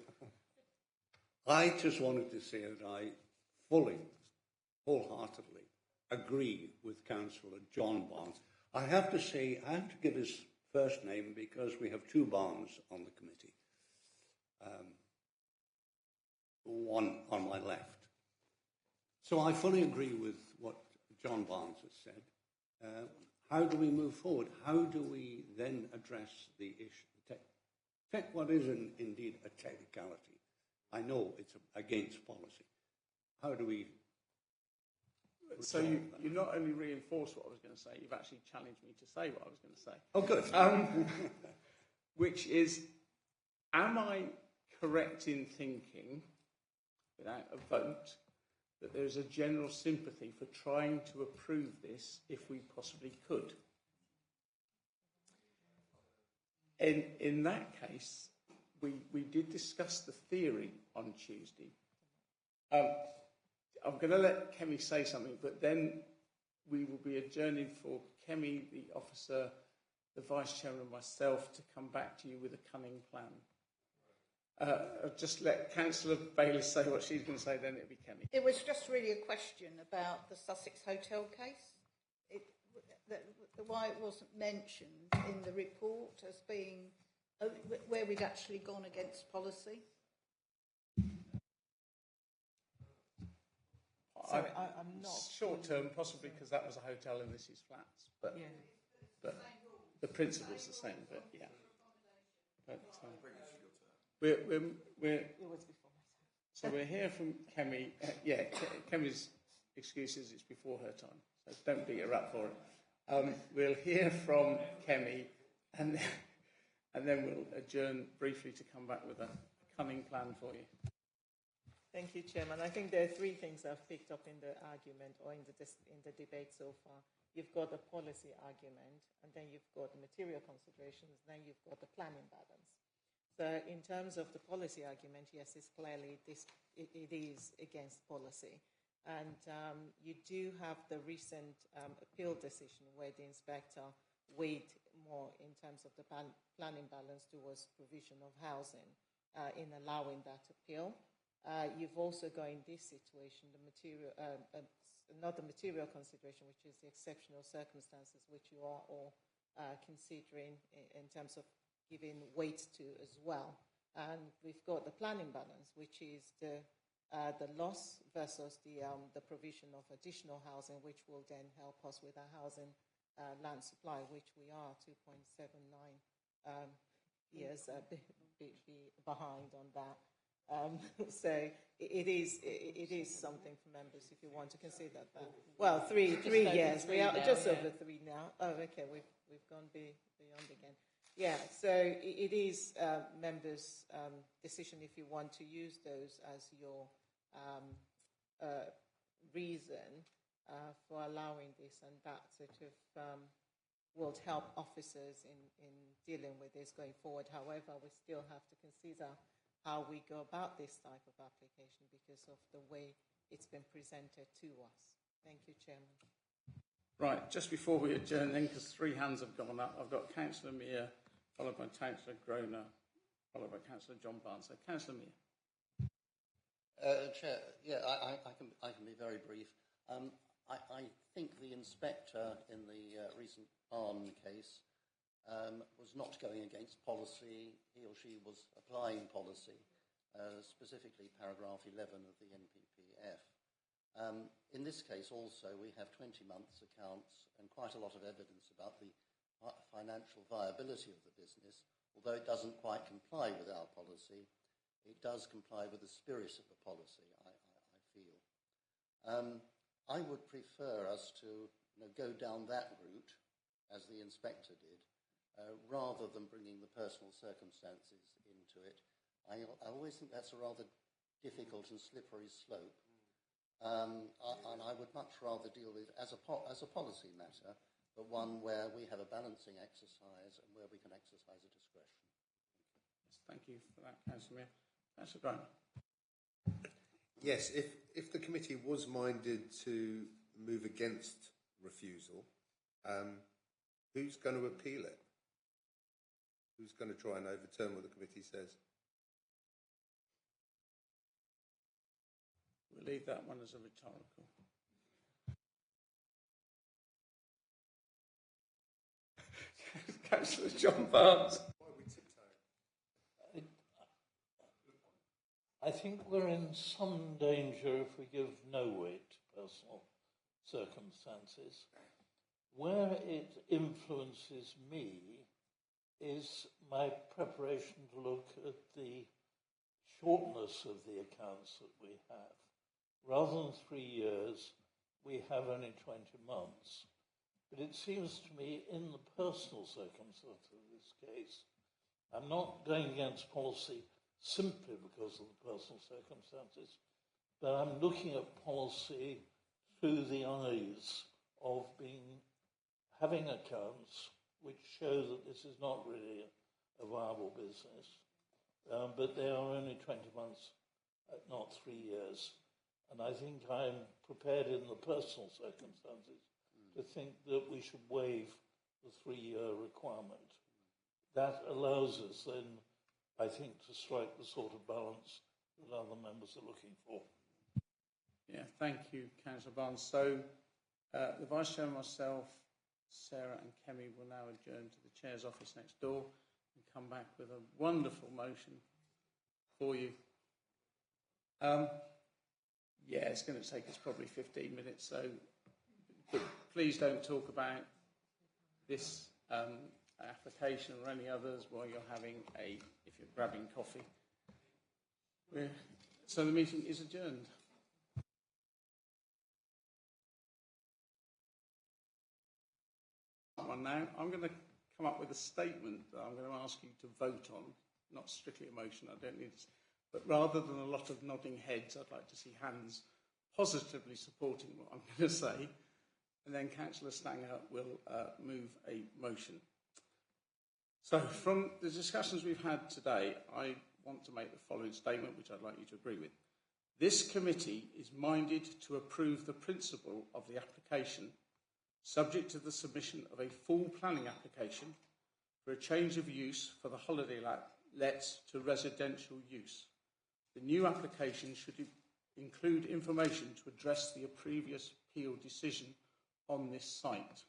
I just wanted to say that I fully, wholeheartedly agree with Councillor John Barnes. I have to say, I have to give his first name because we have two Barnes on the committee. One on my left. So I fully agree with what John Barnes has said. How do we move forward? How do we then address the issue? What is indeed a technicality? I know it's against policy. How do we... So you not only reinforced what I was going to say, you've actually challenged me to say what I was going to say. Oh, good. Which is, am I correct in thinking, without a vote, that there is a general sympathy for trying to approve this if we possibly could? In that case, we did discuss the theory on Tuesday. I'm going to let Kemi say something, but then we will be adjourning for Kemi, the officer, the vice chairman, and myself to come back to you with a cunning plan. I'll just let Councillor Bayliss say what she's going to say, then it'll be Kemi. It was just really a question about the Sussex Hotel case. Why it wasn't mentioned in the report as being where we'd actually gone against policy. Sorry, I'm not. Short term, possibly because that was a hotel and this is flats, but the principle's the same. But yeah, but we're It was before my time. so we're here from Kemi. Kemi's excuses it's before her time, so don't beat her up for it. We'll hear from Kemi, and then we'll adjourn briefly to come back with a cunning plan for you. Thank you, Chairman. I think there are three things I've picked up in the argument or in the debate so far. You've got the policy argument, and then you've got the material considerations, then you've got the planning balance. So in terms of the policy argument, yes, it's clearly it is against policy. And you do have the recent appeal decision where the inspector weighed more in terms of the planning balance towards provision of housing in allowing that appeal. You've also got in this situation the material, another material consideration, which is the exceptional circumstances which you are all considering in terms of giving weight to as well. And we've got the planning balance, which is the loss versus the provision of additional housing, which will then help us with our housing land supply, which we are 2.79 years behind on that. So it is something for members if you want to consider that. Well, three years. We are just over 3 now. Oh, okay. We've gone beyond again. Yeah. So it is members' decision if you want to use those as your reason for allowing this, and that sort of will help officers in dealing with this going forward. However, we still have to consider how we go about this type of application because of the way it's been presented to us. Thank you, Chairman. Right, just before we adjourn then, because 3 hands have gone up, I've got Councillor Mear, followed by Councillor Groner, followed by Councillor John Barnes. So, Councillor Mear. Chair, yeah, I can be very brief. I think the inspector in the recent Barn case was not going against policy. He or she was applying policy, specifically paragraph 11 of the NPPF. In this case also, we have 20 months accounts and quite a lot of evidence about the financial viability of the business. Although it doesn't quite comply with our policy, it does comply with the spirit of the policy, I feel. I would prefer us to go down that route, as the inspector did, rather than bringing the personal circumstances into it. I always think that's a rather difficult and slippery slope. And I would much rather deal with it as a policy matter, but one where we have a balancing exercise and where we can exercise a discretion. Thank you for that, Councillor Mear. Councillor Groner. Yes, if the committee was minded to move against refusal, who's going to appeal it? Who's going to try and overturn what the committee says? We'll leave that one as a rhetorical. Councillor John Barnes. I think we're in some danger if we give no weight to personal circumstances. Where it influences me is my preparation to look at the shortness of the accounts that we have. Rather than 3 years, we have only 20 months. But it seems to me, in the personal circumstances of this case, I'm not going against policy simply because of the personal circumstances, but I'm looking at policy through the eyes of having accounts which show that this is not really a viable business, but they are only 20 months, not 3 years. And I think I'm prepared in the personal circumstances to think that we should waive the 3-year requirement. That allows us then, I think, to strike the sort of balance that other members are looking for. Yeah, thank you, Councillor Barnes. So the Vice Chair and myself, Sarah and Kemi will now adjourn to the Chair's office next door and come back with a wonderful motion for you. Yeah, it's going to take us probably 15 minutes, so please don't talk about this application or any others while you're if you're grabbing coffee. So the meeting is adjourned. Now, I'm going to come up with a statement that I'm going to ask you to vote on, not strictly a motion, I don't need this, but rather than a lot of nodding heads, I'd like to see hands positively supporting what I'm going to say, and then Councillor Stanger will move a motion. So from the discussions we've had today, I want to make the following statement, which I'd like you to agree with. This committee is minded to approve the principle of the application subject to the submission of a full planning application for a change of use for the holiday lets to residential use. The new application should include information to address the previous appeal decision on this site.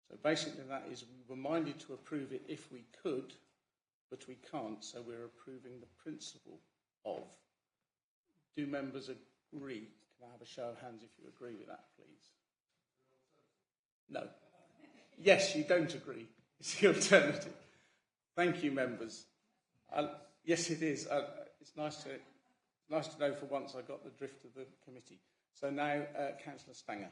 So basically that is, we were minded to approve it if we could, but we can't, so we're approving the principle of. Do members agree? Can I have a show of hands if you agree with that, please? No. Yes, you don't agree. It's the alternative. Thank you, members. Yes, it is. It's nice to know for once I got the drift of the committee. So now, Councillor Stanger.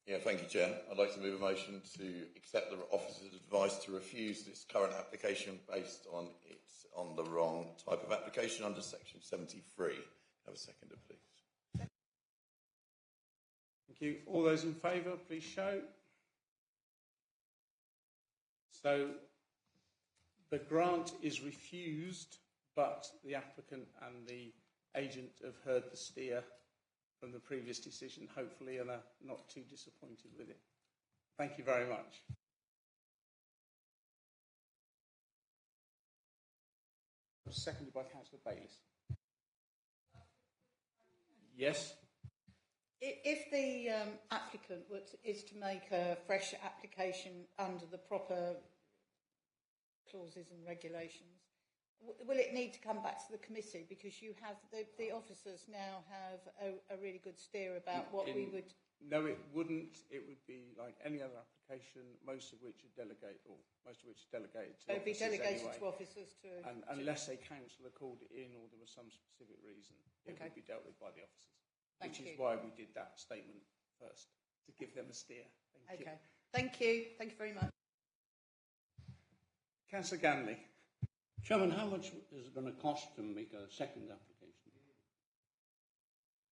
Yeah, thank you, Chair. I'd like to move a motion to accept the officer's advice to refuse this current application based on it's on the wrong type of application under section 73. Have a seconder, please. Thank you. All those in favour, please show. So the grant is refused, but the applicant and the agent have heard the steer from the previous decision, hopefully, and are not too disappointed with it. Thank you very much. Seconded by Councillor Bayliss. Yes. If the applicant is to make a fresh application under the proper clauses and regulations, will it need to come back to the committee? Because you have the officers now have a really good steer about what we would. No, it wouldn't. It would be like any other application, most of which are delegated to officers. It would be delegated anyway. to officers unless a councillor called it in or there was some specific reason, it would be dealt with by the officers. Which is why we did that statement first, to give them a steer. Thank you. Thank you. Thank you very much. Councillor Ganley. Chairman, how much is it going to cost to make a second application?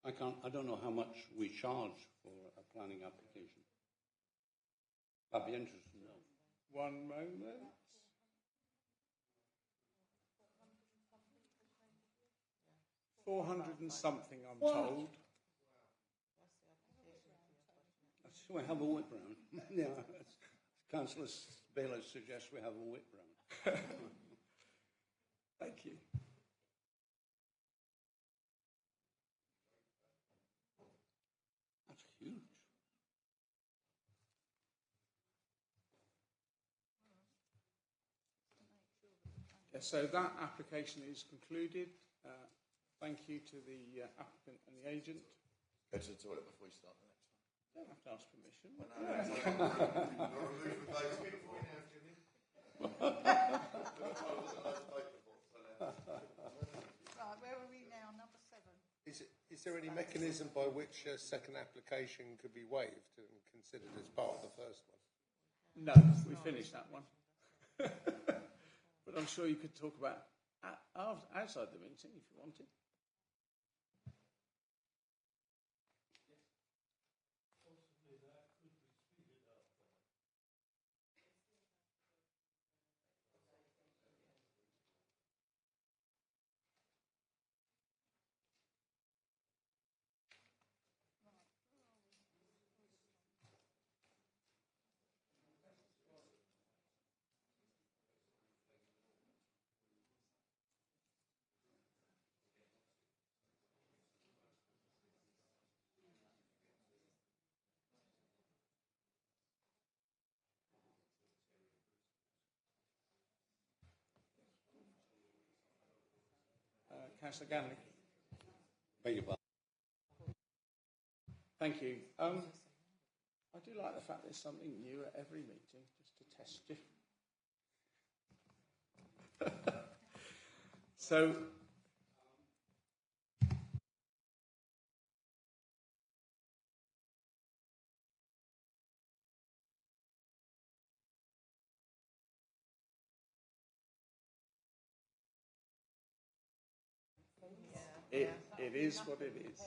I don't know how much we charge for a planning application. I'd be interested to know. One moment. $400 and something, I'm told. So we have a whip round. Yeah, Councillor Bayliss suggests we have a whip round. Thank you. That's huge. Yeah, so that application is concluded. Thank you to the applicant and the agent. Go to the toilet before you start the next one. Don't have to ask permission. Right, where are we now? Number 7. Is there any mechanism by which a second application could be waived and considered as part of the first one? No, we finished that one. But I'm sure you could talk about outside the meeting if you wanted. Councillor Ganley. Beg your pardon. Thank you. I do like the fact there's something new at every meeting, just to test you. So, it is what it is.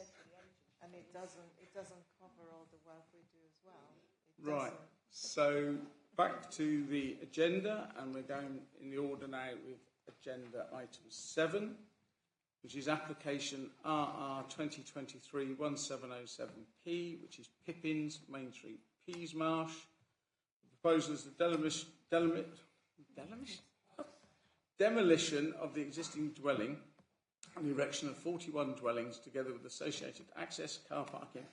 And it doesn't cover all the work we do as well. Right. So back to the agenda, and we're going in the order now with agenda item 7, which is application RR 2023-1707P, which is Pippins, Main Street, Peasmarsh. The proposal is the demolition of the existing dwelling and the erection of 41 dwellings together with associated access, car parking,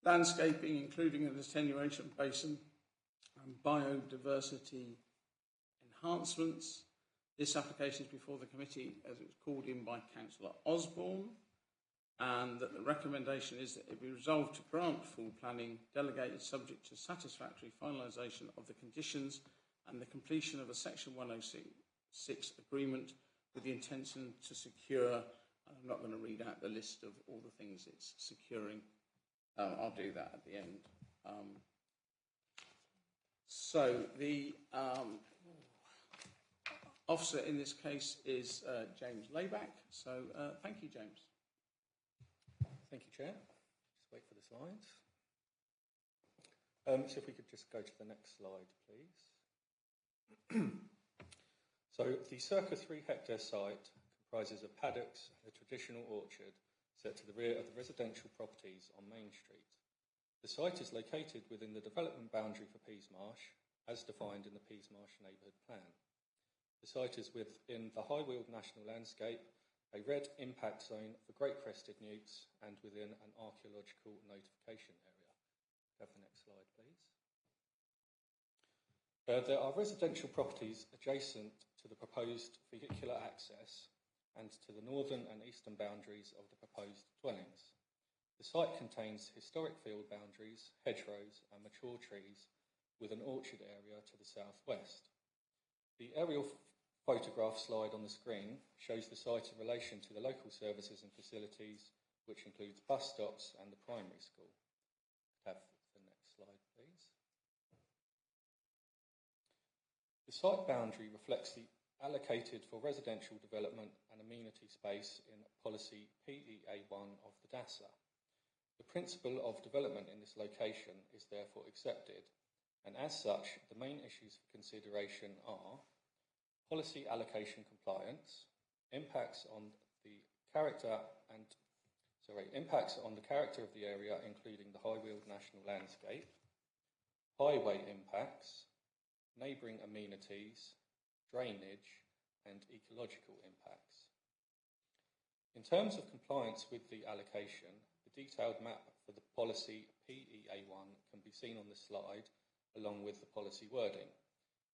landscaping, including an attenuation basin and biodiversity enhancements. This application is before the committee as it was called in by Councillor Osborne, and that the recommendation is that it be resolved to grant full planning delegated subject to satisfactory finalisation of the conditions and the completion of a Section 106 agreement with the intention to secure, I'm not going to read out the list of all the things it's securing, I'll do that at the end. So the officer in this case is James Layback. So thank you, James. Thank you, Chair. Just wait for the slides. So if we could just go to the next slide, please. So the circa 3 hectare site comprises of paddocks and a traditional orchard set to the rear of the residential properties on Main Street. The site is located within the development boundary for Peasmarsh, as defined in the Peasmarsh Neighbourhood Plan. The site is within the High Weald National Landscape, a red impact zone for great crested newts, and within an archaeological notification area. Have the next slide, please. There are residential properties adjacent to the proposed vehicular access and to the northern and eastern boundaries of the proposed dwellings. The site contains historic field boundaries, hedgerows and mature trees with an orchard area to the southwest. The aerial photograph slide on the screen shows the site in relation to the local services and facilities, which includes bus stops and the primary school. Have the next slide, please. The site boundary reflects the allocated for residential development and amenity space in policy PEA1 of the DASA. The principle of development in this location is therefore accepted, and as such, the main issues for consideration are policy allocation compliance, impacts on the character of the area, including the High Weald National Landscape, highway impacts, neighbouring amenities, drainage, and ecological impacts. In terms of compliance with the allocation, the detailed map for the policy PEA1 can be seen on the slide, along with the policy wording.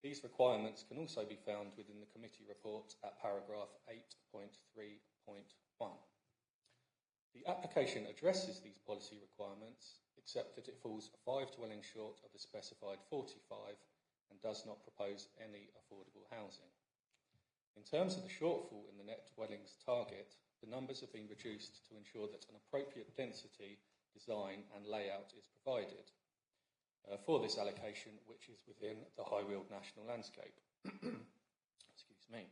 These requirements can also be found within the committee report at paragraph 8.3.1. The application addresses these policy requirements, except that it falls 5 dwellings short of the specified 45 and does not propose any affordable housing. In terms of the shortfall in the net dwellings target, the numbers have been reduced to ensure that an appropriate density, design and layout is provided for this allocation, which is within the High Weald National Landscape. Excuse me.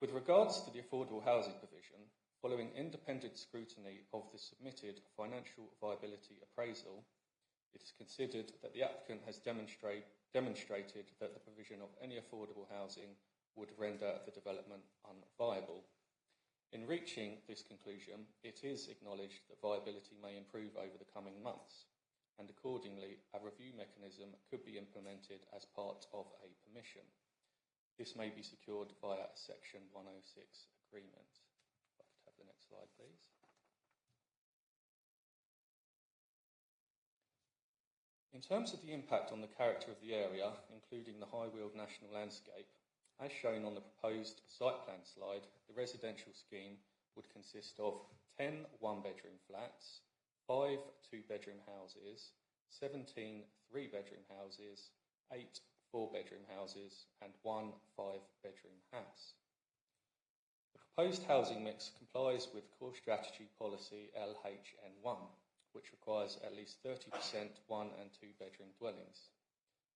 With regards to the affordable housing provision, following independent scrutiny of the submitted financial viability appraisal, it is considered that the applicant has demonstrated that the provision of any affordable housing would render the development unviable. In reaching this conclusion, it is acknowledged that viability may improve over the coming months, and accordingly, a review mechanism could be implemented as part of a permission. This may be secured via a Section 106 agreement. If I could have the next slide, please. In terms of the impact on the character of the area, including the High Weald National Landscape, as shown on the proposed site plan slide, the residential scheme would consist of 10 one-bedroom flats, 5 two-bedroom houses, 17 three-bedroom houses, 8 four-bedroom houses, and 1 five-bedroom house. The proposed housing mix complies with Core Strategy Policy LHN1, which requires at least 30% one- and two-bedroom dwellings.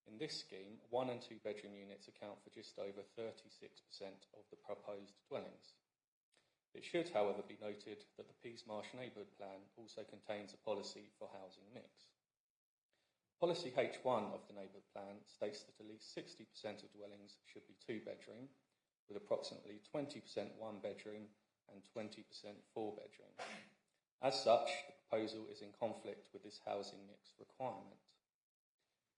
In this scheme, one- and two-bedroom units account for just over 36% of the proposed dwellings. It should, however, be noted that the Peasmarsh Neighbourhood Plan also contains a policy for housing mix. Policy H1 of the Neighbourhood Plan states that at least 60% of dwellings should be two-bedroom, with approximately 20% one-bedroom and 20% four-bedroom. As such, the proposal is in conflict with this housing mix requirement.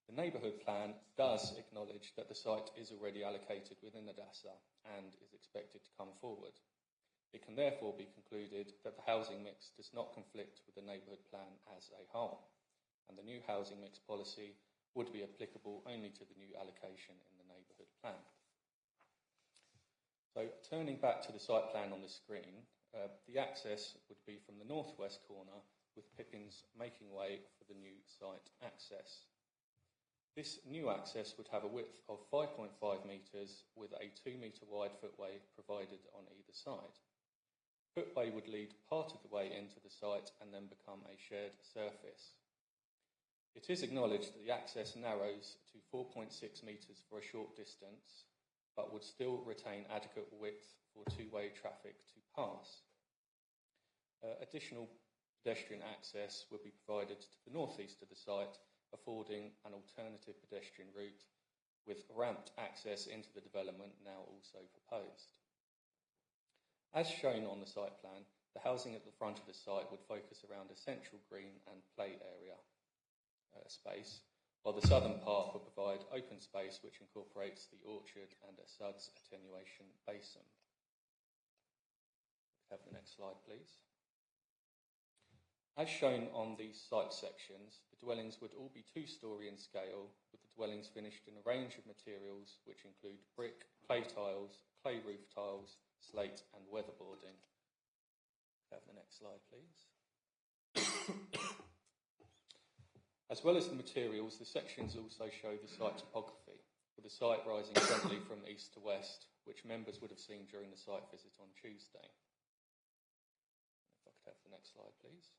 The neighbourhood plan does acknowledge that the site is already allocated within the DASA and is expected to come forward. It can therefore be concluded that the housing mix does not conflict with the neighbourhood plan as a whole, and the new housing mix policy would be applicable only to the new allocation in the neighbourhood plan. So turning back to the site plan on the screen, the access would be from the northwest corner, with Pippins making way for the new site access. This new access would have a width of 5.5 metres with a 2 metre wide footway provided on either side. Footway would lead part of the way into the site and then become a shared surface. It is acknowledged that the access narrows to 4.6 metres for a short distance, but would still retain adequate width for two-way traffic to pass. Additional pedestrian access would be provided to the northeast of the site, affording an alternative pedestrian route with ramped access into the development now also proposed. As shown on the site plan, the housing at the front of the site would focus around a central green and play area space, while the southern part would provide open space which incorporates the orchard and a suds attenuation basin. Have the next slide, please. As shown on these site sections, the dwellings would all be two-storey in scale, with the dwellings finished in a range of materials which include brick, clay tiles, clay roof tiles, slate and weatherboarding. Have the next slide, please. As well as the materials, the sections also show the site topography, with the site rising gently from east to west, which members would have seen during the site visit on Tuesday. If I could have the next slide, please.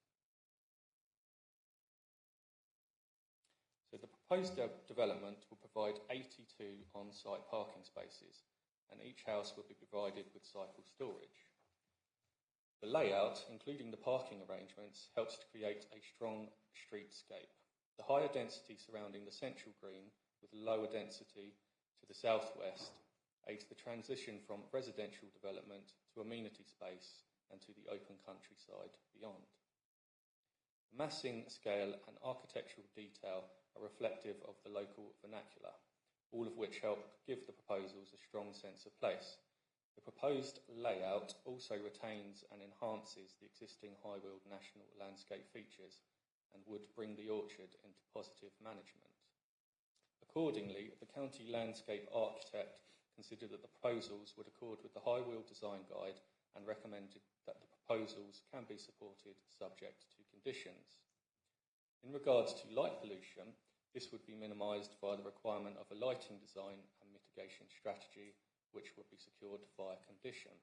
So the proposed development will provide 82 on-site parking spaces, and each house will be provided with cycle storage. The layout, including the parking arrangements, helps to create a strong streetscape. The higher density surrounding the central green, with lower density to the southwest, aids the transition from residential development to amenity space and to the open countryside beyond. The massing, scale and architectural detail are reflective of the local vernacular, all of which help give the proposals a strong sense of place. The proposed layout also retains and enhances the existing Highweald National landscape features and would bring the orchard into positive management. Accordingly, the county landscape architect considered that the proposals would accord with the Highweald Design Guide and recommended that the proposals can be supported subject to conditions. In regards to light pollution, this would be minimised via the requirement of a lighting design and mitigation strategy, which would be secured via condition.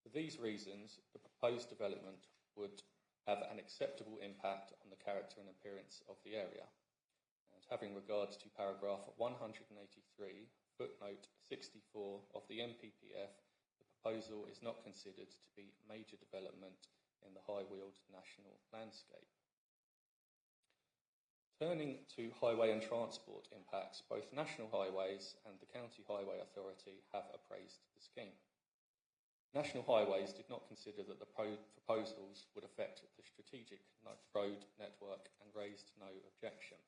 For these reasons, the proposed development would have an acceptable impact on the character and appearance of the area. And having regards to paragraph 183, footnote 64 of the NPPF, the proposal is not considered to be major development in the Highweald National landscape. Turning to highway and transport impacts, both National Highways and the County Highway Authority have appraised the scheme. National Highways did not consider that the proposals would affect the strategic road network and raised no objection.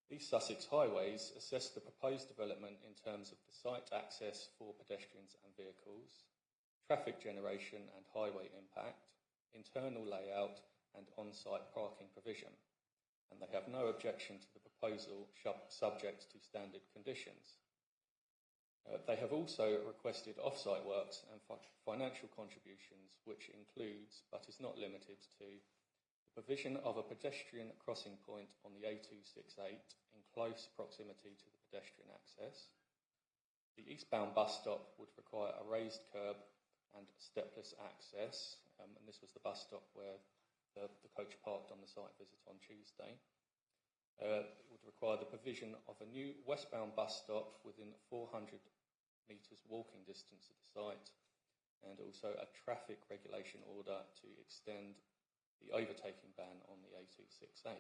East Sussex Highways assessed the proposed development in terms of the site access for pedestrians and vehicles, traffic generation and highway impact, internal layout and on-site parking provision, and they have no objection to the proposal subject to standard conditions. They have also requested off-site works and financial contributions, which includes, but is not limited to, the provision of a pedestrian crossing point on the A268 in close proximity to the pedestrian access. The eastbound bus stop would require a raised curb and stepless access, and this was the bus stop where the coach parked on the site visit on Tuesday. It would require the provision of a new westbound bus stop within 400 metres walking distance of the site, and also a traffic regulation order to extend the overtaking ban on the A268.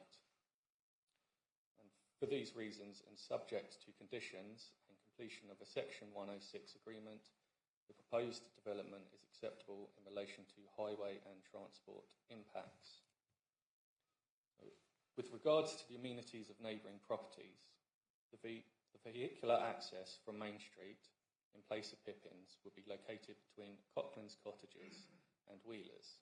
And for these reasons, and subject to conditions and completion of a Section 106 agreement, the proposed development is acceptable in relation to highway and transport impacts. So, With regards to the amenities of neighbouring properties, the vehicular access from Main Street in place of Pippins would be located between Cocklands Cottages and Wheelers.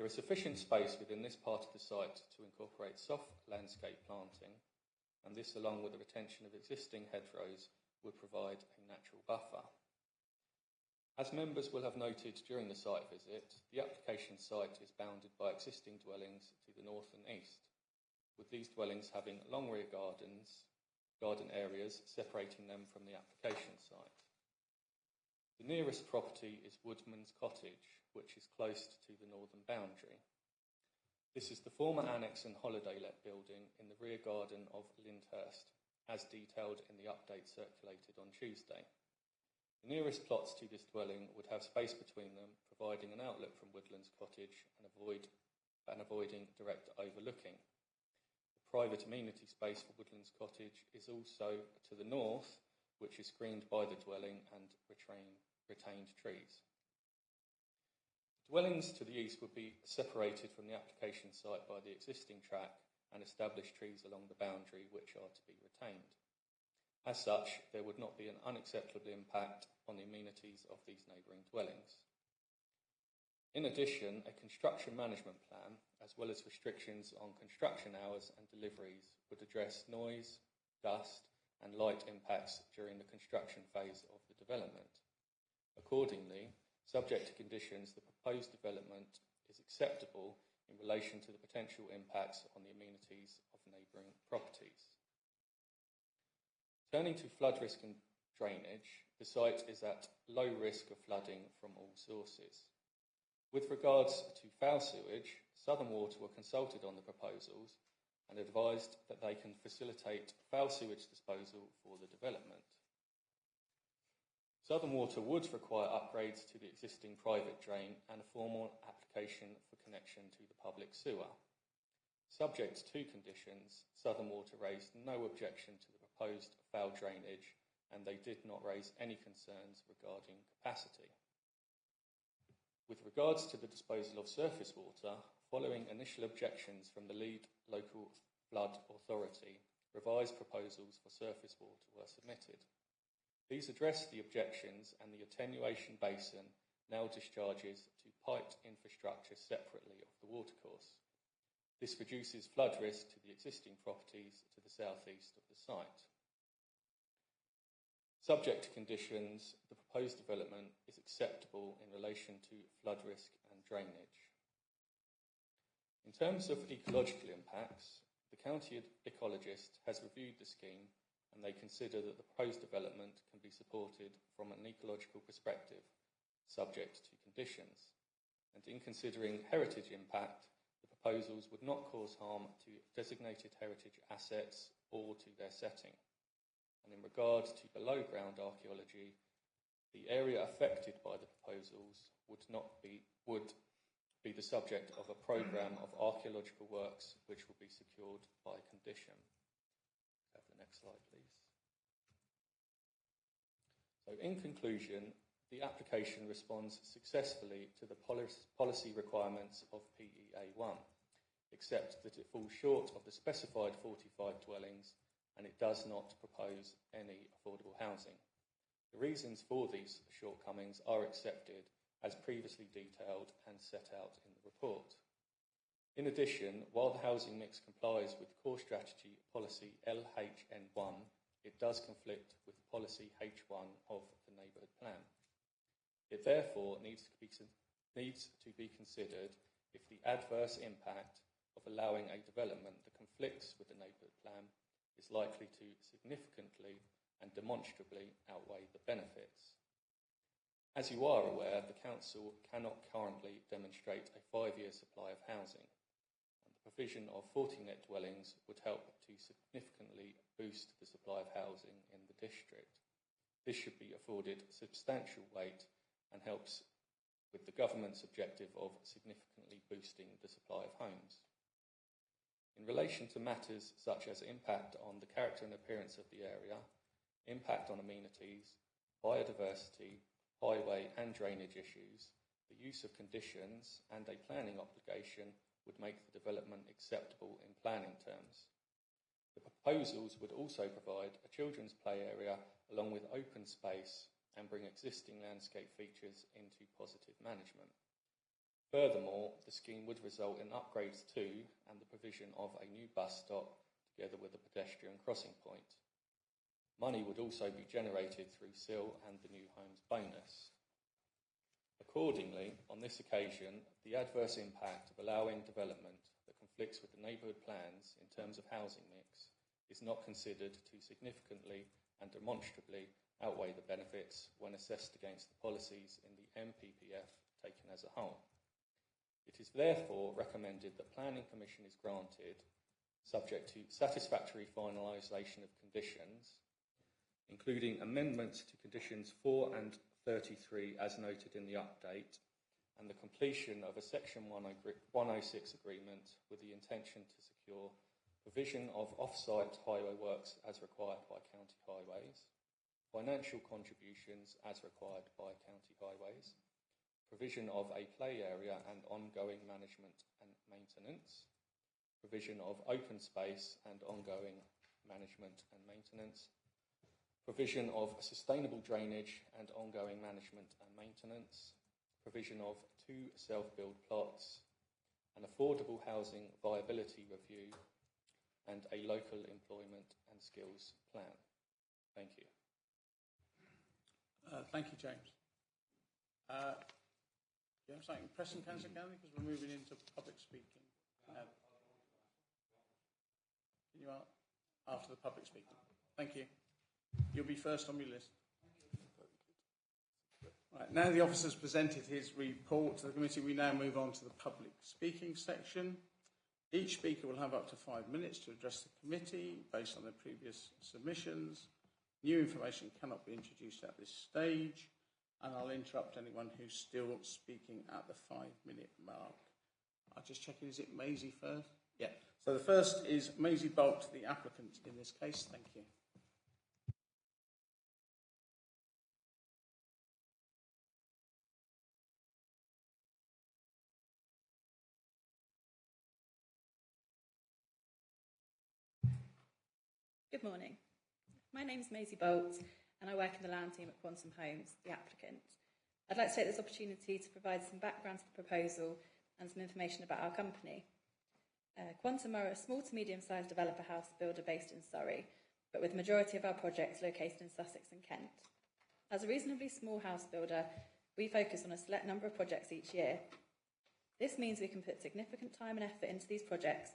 There is sufficient space within this part of the site to incorporate soft landscape planting, and this, along with the retention of existing hedgerows, would provide a natural buffer. As members will have noted during the site visit, the application site is bounded by existing dwellings to the north and east, with these dwellings having long rear garden areas separating them from the application site. The nearest property is Woodman's Cottage, which is close to the northern boundary. This is the former annex and holiday let building in the rear garden of Lyndhurst, as detailed in the update circulated on Tuesday. The nearest plots to this dwelling would have space between them, providing an outlet from Woodlands Cottage and avoiding direct overlooking. The private amenity space for Woodlands Cottage is also to the north, which is screened by the dwelling and retained trees. Dwellings to the east would be separated from the application site by the existing track and established trees along the boundary, which are to be retained. As such, there would not be an unacceptable impact on the amenities of these neighbouring dwellings. In addition, a construction management plan, as well as restrictions on construction hours and deliveries, would address noise, dust and light impacts during the construction phase of the development. Accordingly, subject to conditions, the proposed development is acceptable in relation to the potential impacts on the amenities of neighbouring properties. Turning to flood risk and drainage, the site is at low risk of flooding from all sources. With regards to foul sewage, Southern Water were consulted on the proposals and advised that they can facilitate foul sewage disposal for the development. Southern Water would require upgrades to the existing private drain and a formal application for connection to the public sewer. Subject to conditions, Southern Water raised no objection to the proposed foul drainage, and they did not raise any concerns regarding capacity. With regards to the disposal of surface water, following initial objections from the lead local flood authority, revised proposals for surface water were submitted. These address the objections, and the attenuation basin now discharges to piped infrastructure separately of the watercourse. This reduces flood risk to the existing properties to the southeast of the site. Subject to conditions, the proposed development is acceptable in relation to flood risk and drainage. In terms of ecological impacts, the county ecologist has reviewed the scheme, and they consider that the proposed development can be supported from an ecological perspective, subject to conditions. And in considering heritage impact, the proposals would not cause harm to designated heritage assets or to their setting. And in regard to below ground archaeology, the area affected by the proposals would be the subject of a programme of archaeological works which will be secured by condition. Have the next slide, please. So in conclusion, the application responds successfully to the policy requirements of PEA1, except that it falls short of the specified 45 dwellings, and it does not propose any affordable housing. The reasons for these shortcomings are accepted as previously detailed and set out in the report. In addition, while the housing mix complies with core strategy policy LHN1, it does conflict with policy H1 of the neighbourhood plan. It therefore needs to be considered if the adverse impact of allowing a development that conflicts with the neighbourhood plan is likely to significantly and demonstrably outweigh the benefits. As you are aware, the Council cannot currently demonstrate a 5-year supply of housing, and the provision of 40 net dwellings would help to significantly boost the supply of housing in the district. This should be afforded substantial weight and helps with the government's objective of significantly boosting the supply of homes. In relation to matters such as impact on the character and appearance of the area, impact on amenities, biodiversity, highway and drainage issues, the use of conditions and a planning obligation would make the development acceptable in planning terms. The proposals would also provide a children's play area along with open space and bring existing landscape features into positive management. Furthermore, the scheme would result in upgrades to and the provision of a new bus stop together with a pedestrian crossing point. Money would also be generated through SIL and the New Homes bonus. Accordingly, on this occasion, the adverse impact of allowing development that conflicts with the neighbourhood plans in terms of housing mix is not considered to significantly and demonstrably outweigh the benefits when assessed against the policies in the NPPF taken as a whole. It is therefore recommended that Planning Permission is granted, subject to satisfactory finalisation of conditions, including amendments to conditions 4 and 33 as noted in the update, and the completion of a Section 106 agreement with the intention to secure provision of off-site highway works as required by county highways, financial contributions as required by county highways, provision of a play area and ongoing management and maintenance, provision of open space and ongoing management and maintenance, provision of sustainable drainage and ongoing management and maintenance, provision of 2 self-build plots, an affordable housing viability review, and a local employment and skills plan. Thank you. Thank you, James. Do you have something pressing, Councillor Ganley, because we're moving into public speaking? Can you after the public speaking? Thank you. You'll be first on my list. Right, now the officer's presented his report to the committee, we now move on to the public speaking section. Each speaker will have up to 5 minutes to address the committee based on their previous submissions. New information cannot be introduced at this stage, and I'll interrupt anyone who's still speaking at the 5-minute mark. I'll just check in, is it Maisie first? Yeah. So the first is Maisie Bolt, the applicant in this case. Thank you. Good morning. My name is Maisie Bolt and I work in the land team at Quantum Homes, the applicant. I'd like to take this opportunity to provide some background to the proposal and some information about our company. Quantum are a small to medium-sized developer house builder based in Surrey, but with the majority of our projects located in Sussex and Kent. As a reasonably small house builder, we focus on a select number of projects each year. This means we can put significant time and effort into these projects,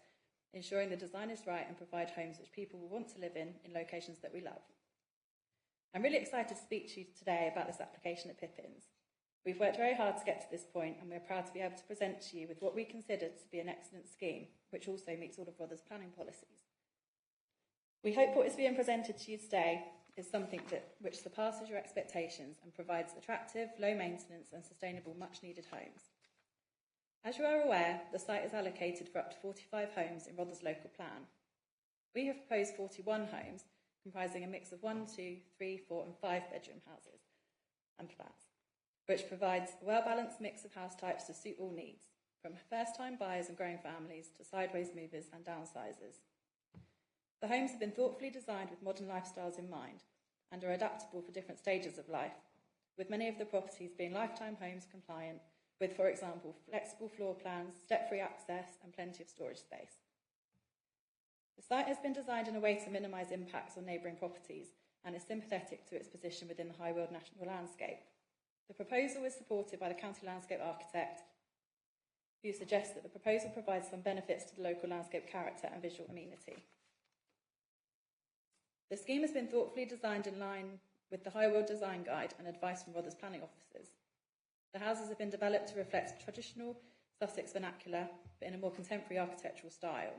ensuring the design is right and provide homes which people will want to live in locations that we love. I'm really excited to speak to you today about this application at Pippins. We've worked very hard to get to this point and we're proud to be able to present to you with what we consider to be an excellent scheme, which also meets all of Rother's planning policies. We hope what is being presented to you today is something which surpasses your expectations and provides attractive, low maintenance and sustainable much needed homes. As you are aware, the site is allocated for up to 45 homes in Rother's local plan. We have proposed 41 homes, comprising a mix of 1, 2, 3, 4 and 5 bedroom houses and flats, which provides a well-balanced mix of house types to suit all needs, from first-time buyers and growing families to sideways movers and downsizers. The homes have been thoughtfully designed with modern lifestyles in mind and are adaptable for different stages of life, with many of the properties being lifetime homes compliant with, for example, flexible floor plans, step-free access and plenty of storage space. The site has been designed in a way to minimise impacts on neighbouring properties and is sympathetic to its position within the High Weald National Landscape. The proposal is supported by the County Landscape Architect, who suggests that the proposal provides some benefits to the local landscape character and visual amenity. The scheme has been thoughtfully designed in line with the High Weald Design Guide and advice from Rother's planning officers. The houses have been developed to reflect traditional Sussex vernacular, but in a more contemporary architectural style.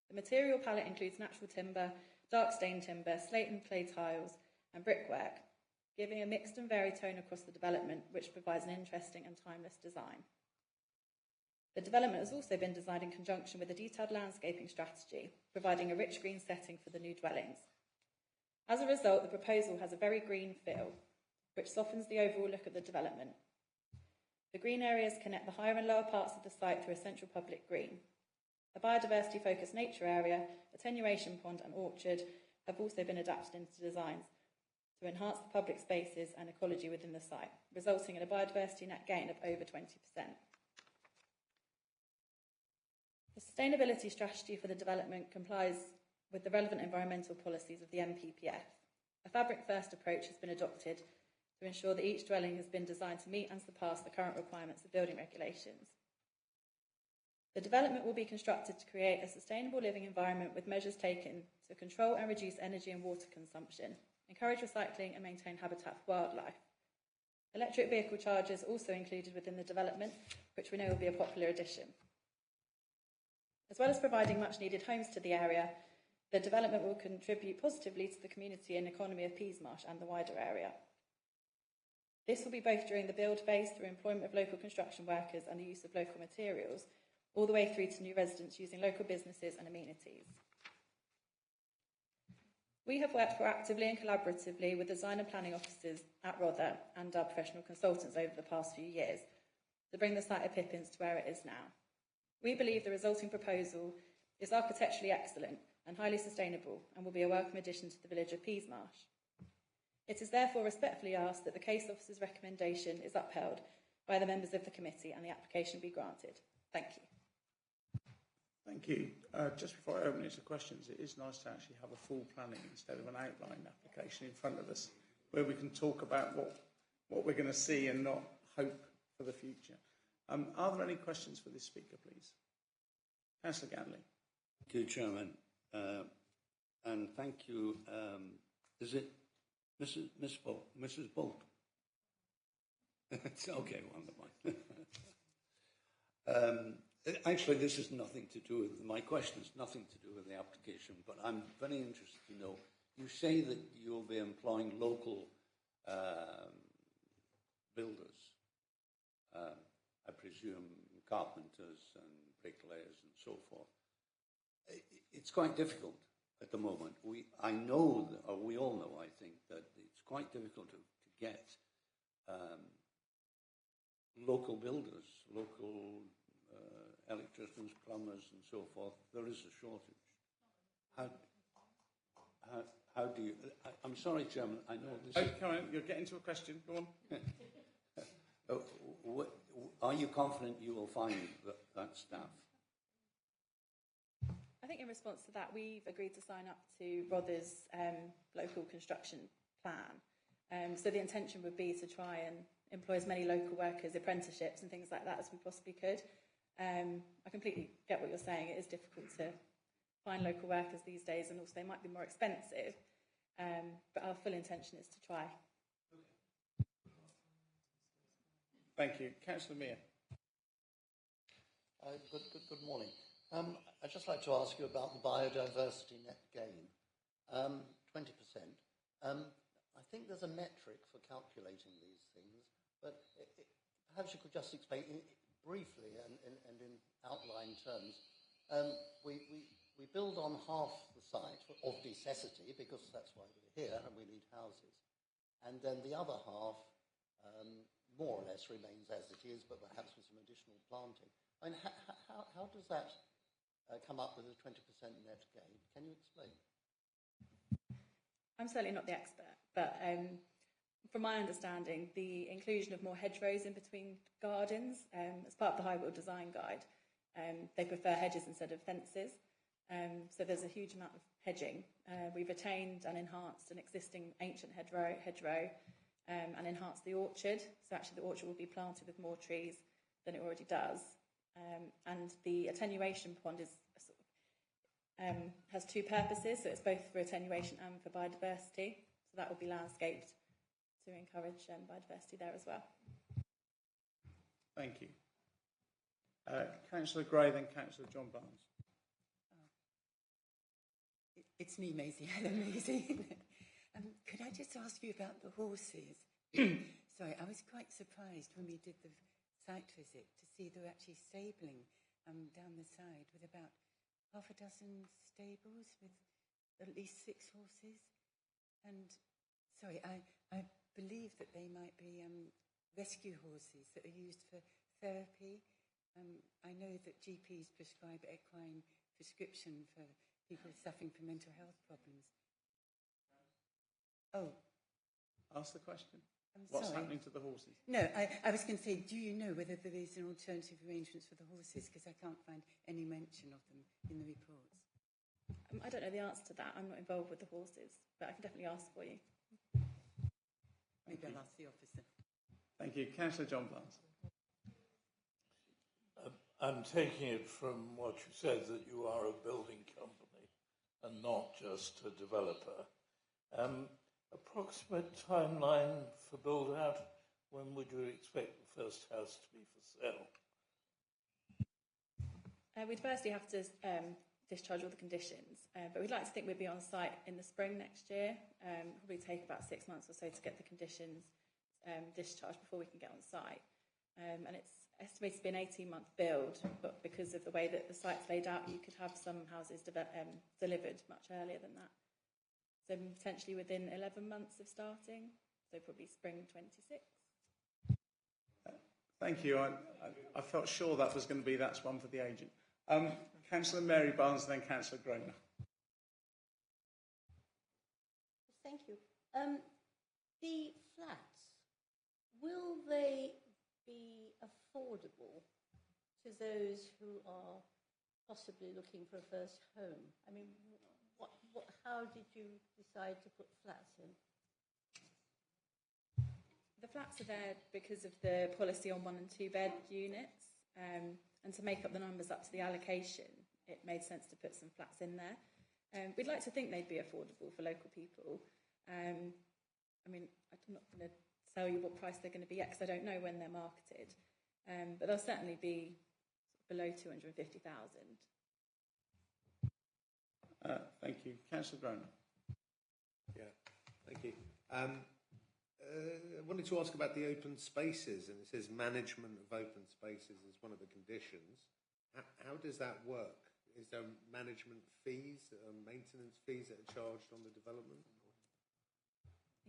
The material palette includes natural timber, dark stained timber, slate and clay tiles, and brickwork, giving a mixed and varied tone across the development, which provides an interesting and timeless design. The development has also been designed in conjunction with a detailed landscaping strategy, providing a rich green setting for the new dwellings. As a result, the proposal has a very green feel, which softens the overall look of the development. The green areas connect the higher and lower parts of the site through a central public green. A biodiversity-focused nature area, attenuation pond and orchard have also been adapted into designs to enhance the public spaces and ecology within the site, resulting in a biodiversity net gain of over 20%. The sustainability strategy for the development complies with the relevant environmental policies of the NPPF. A fabric-first approach has been adopted to ensure that each dwelling has been designed to meet and surpass the current requirements of building regulations. The development will be constructed to create a sustainable living environment with measures taken to control and reduce energy and water consumption, encourage recycling and maintain habitat for wildlife. Electric vehicle chargers also included within the development, which we know will be a popular addition. As well as providing much needed homes to the area, the development will contribute positively to the community and economy of Peasmarsh and the wider area. This will be both during the build phase through employment of local construction workers and the use of local materials, all the way through to new residents using local businesses and amenities. We have worked proactively and collaboratively with design and planning officers at Rother and our professional consultants over the past few years to bring the site of Pippins to where it is now. We believe the resulting proposal is architecturally excellent and highly sustainable and will be a welcome addition to the village of Peasmarsh. It is therefore respectfully asked that the case officer's recommendation is upheld by the members of the committee and the application be granted. Thank you. Thank you. Just before I open it to questions, it is nice to actually have a full planning instead of an outline application in front of us, where we can talk about what we're going to see and not hope for the future. Are there any questions for this speaker, please? Councillor Ganley. Thank you, Chairman. And thank you. Is it Mrs. Bolt? It's okay, one of mine. Actually, this has nothing to do with my question. Has nothing to do with the application, but I'm very interested to know. You say that you'll be employing local builders. I presume carpenters and bricklayers and so forth. It's quite difficult at the moment. I know, or we all know, I think, that it's quite difficult to get local builders, local electricians, plumbers, and so forth. There is a shortage. How do you? I'm sorry, Chairman. I know this. Oh, come on, you're getting to a question. Go on. Are you confident you will find that staff? I think in response to that, we've agreed to sign up to Rother's local construction plan. So the intention would be to try and employ as many local workers, apprenticeships and things like that as we possibly could. I completely get what you're saying. It is difficult to find local workers these days, and also they might be more expensive. But our full intention is to try. Thank you. Councillor Mear. Good morning. I'd just like to ask you about the biodiversity net gain. 20%. I think there's a metric for calculating these things, but perhaps you could just explain briefly and in outline terms. We build on half the site of necessity, because that's why we're here and we need houses. And then the other half more or less remains as it is, but perhaps with some additional planting. I mean, how does that come up with a 20% net gain? Can you explain? I'm certainly not the expert, but from my understanding, the inclusion of more hedgerows in between gardens as part of the Highfield Design Guide, they prefer hedges instead of fences. So there's a huge amount of hedging. We've retained and enhanced an existing ancient hedgerow and enhanced the orchard. So actually the orchard will be planted with more trees than it already does. And the attenuation pond is has two purposes. So it's both for attenuation and for biodiversity. So that will be landscaped to encourage biodiversity there as well. Thank you. Councillor Gray, then Councillor John Barnes. It's me, Maisie. Hello, Maisie. Could I just ask you about the horses? Sorry, I was quite surprised when we did the site visit to see they're actually stabling down the side with about half a dozen stables with at least 6 horses. And sorry, I believe that they might be rescue horses that are used for therapy. I know that GPs prescribe equine prescription for people suffering from mental health problems. Oh. Ask the question. What's happening to the horses? No, I was going to say, do you know whether there is an alternative arrangements for the horses? Because I can't find any mention of them in the reports. I don't know the answer to that. I'm not involved with the horses, but I can definitely ask for you. Maybe I'll ask the officer. Thank you. Councillor John Barnes. I'm taking it from what you said that you are a building company and not just a developer. Approximate timeline for build out, when would you expect the first house to be for sale? We'd firstly have to discharge all the conditions, but we'd like to think we'd be on site in the spring next year. Probably take about 6 months or so to get the conditions discharged before we can get on site. And it's estimated to be an 18-month build, but because of the way that the site's laid out, you could have some houses delivered much earlier than that. So potentially within 11 months of starting, so probably spring 26. Thank you. I felt sure that was going to be that's one for the agent. Councillor Mary Barnes, then Councillor Groner. Thank you. The flats, will they be affordable to those who are possibly looking for a first home? I mean, how did you decide to put flats in? The flats are there because of the policy on 1 and 2 bed units, and to make up the numbers up to the allocation, it made sense to put some flats in there. We'd like to think they'd be affordable for local people. I mean, I'm not going to tell you what price they're going to be yet because I don't know when they're marketed, but they'll certainly be below 250,000. Thank you. Councillor Groner. Yeah, thank you. I wanted to ask about the open spaces, and it says management of open spaces is one of the conditions. How does that work? Is there management fees, maintenance fees that are charged on the development?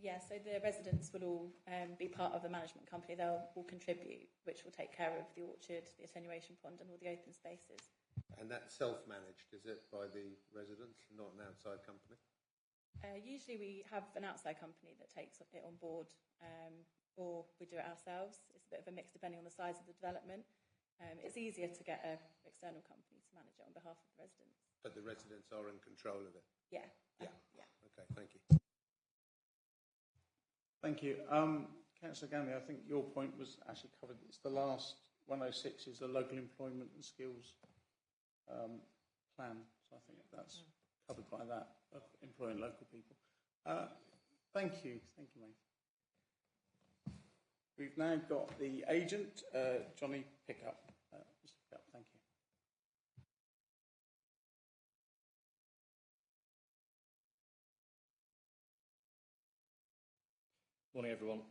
Yeah, so the residents will all be part of the management company. They'll all contribute, which will take care of the orchard, the attenuation pond and all the open spaces. And that's self-managed, is it, by the residents, not an outside company? Usually we have an outside company that takes it on board, or we do it ourselves. It's a bit of a mix depending on the size of the development. It's easier to get an external company to manage it on behalf of the residents. But the residents are in control of it? Yeah. Yeah. Okay, thank you. Thank you. Councillor Ganley, I think your point was actually covered. It's the last 106 is the local employment and skills plan. So I think that's covered by that, of employing local people. Thank you. Thank you, mate. We've now got the agent, Johnny Pickup. Mr. Pickup, thank you. Morning, everyone.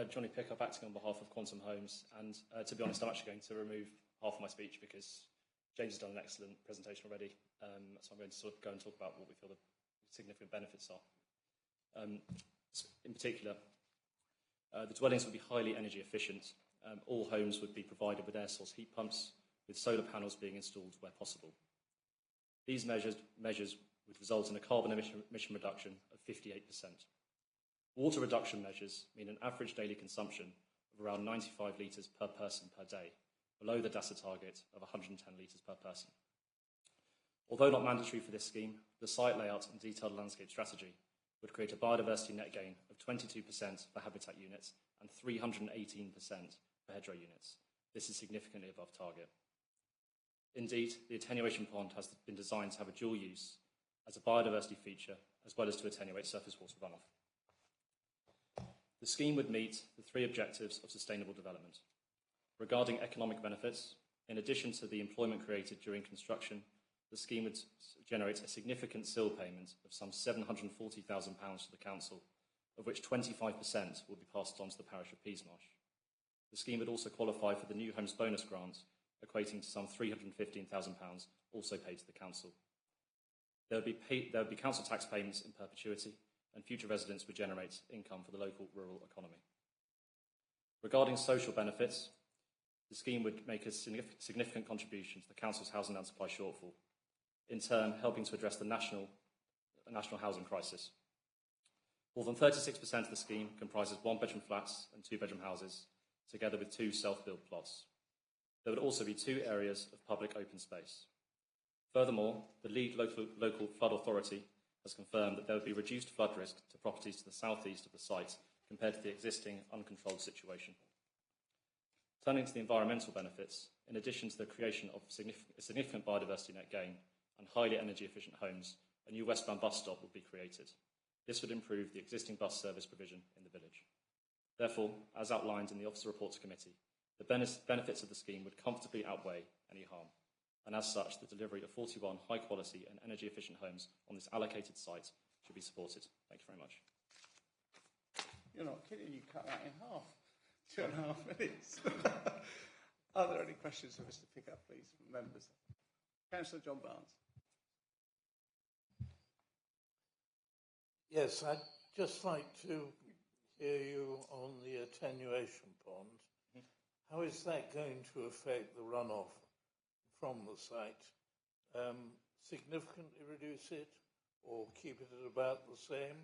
Johnny Pickup, acting on behalf of Quantum Homes. And to be honest, I'm actually going to remove half of my speech because James has done an excellent presentation already. So I'm going to sort of go and talk about what we feel the significant benefits are. In particular, the dwellings would be highly energy efficient. All homes would be provided with air source heat pumps, with solar panels being installed where possible. These measures would result in a carbon emission reduction of 58%. Water reduction measures mean an average daily consumption of around 95 litres per person per day, below the DASA target of 110 litres per person. Although not mandatory for this scheme, the site layout and detailed landscape strategy would create a biodiversity net gain of 22% for habitat units and 318% for hedgerow units. This is significantly above target. Indeed, the attenuation pond has been designed to have a dual use as a biodiversity feature as well as to attenuate surface water runoff. The scheme would meet the 3 objectives of sustainable development. Regarding economic benefits, in addition to the employment created during construction, the scheme would generate a significant CIL payment of some £740,000 to the council, of which 25% will be passed on to the parish of Peasmarsh. The scheme would also qualify for the New Homes Bonus Grant, equating to some £315,000, also paid to the council. There would be council tax payments in perpetuity, and future residents would generate income for the local rural economy. Regarding social benefits, the scheme would make a significant contribution to the Council's housing and supply shortfall, in turn helping to address the national housing crisis. More than 36% of the scheme comprises one-bedroom flats and two-bedroom houses, together with 2 self-built plots. There would also be 2 areas of public open space. Furthermore, the lead local flood authority has confirmed that there would be reduced flood risk to properties to the southeast of the site compared to the existing uncontrolled situation. Turning to the environmental benefits, in addition to the creation of a significant biodiversity net gain and highly energy efficient homes, a new westbound bus stop will be created. This would improve the existing bus service provision in the village. Therefore, as outlined in the Officer Reports Committee, the benefits of the scheme would comfortably outweigh any harm, and as such, the delivery of 41 high-quality and energy-efficient homes on this allocated site should be supported. Thank you very much. You're not kidding, you cut that in half. 2.5 minutes. Are there any questions for Mr. Pickup, please, from members? Councillor John Barnes. Yes, I'd just like to hear you on the attenuation pond. How is that going to affect the runoff from the site? Significantly reduce it or keep it at about the same?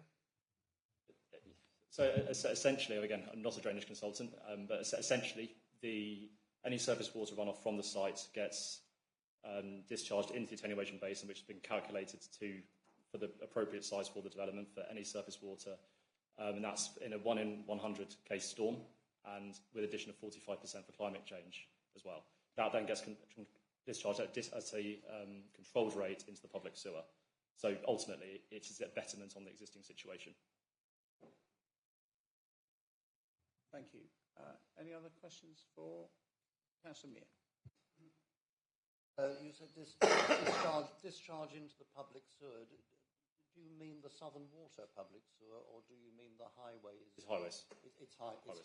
So essentially, again, I'm not a drainage consultant, but essentially any surface water runoff from the site gets discharged into the attenuation basin, which has been calculated for the appropriate size for the development for any surface water, and that's in a 1 in 100 case storm, and with addition of 45% for climate change as well. That then gets discharged at a controlled rate into the public sewer. So ultimately, it is a betterment on the existing situation. Thank you. Any other questions for Councillor Mear? You said discharge into the public sewer. Do you mean the Southern Water public sewer, or do you mean the highways? It's highways. It's highways.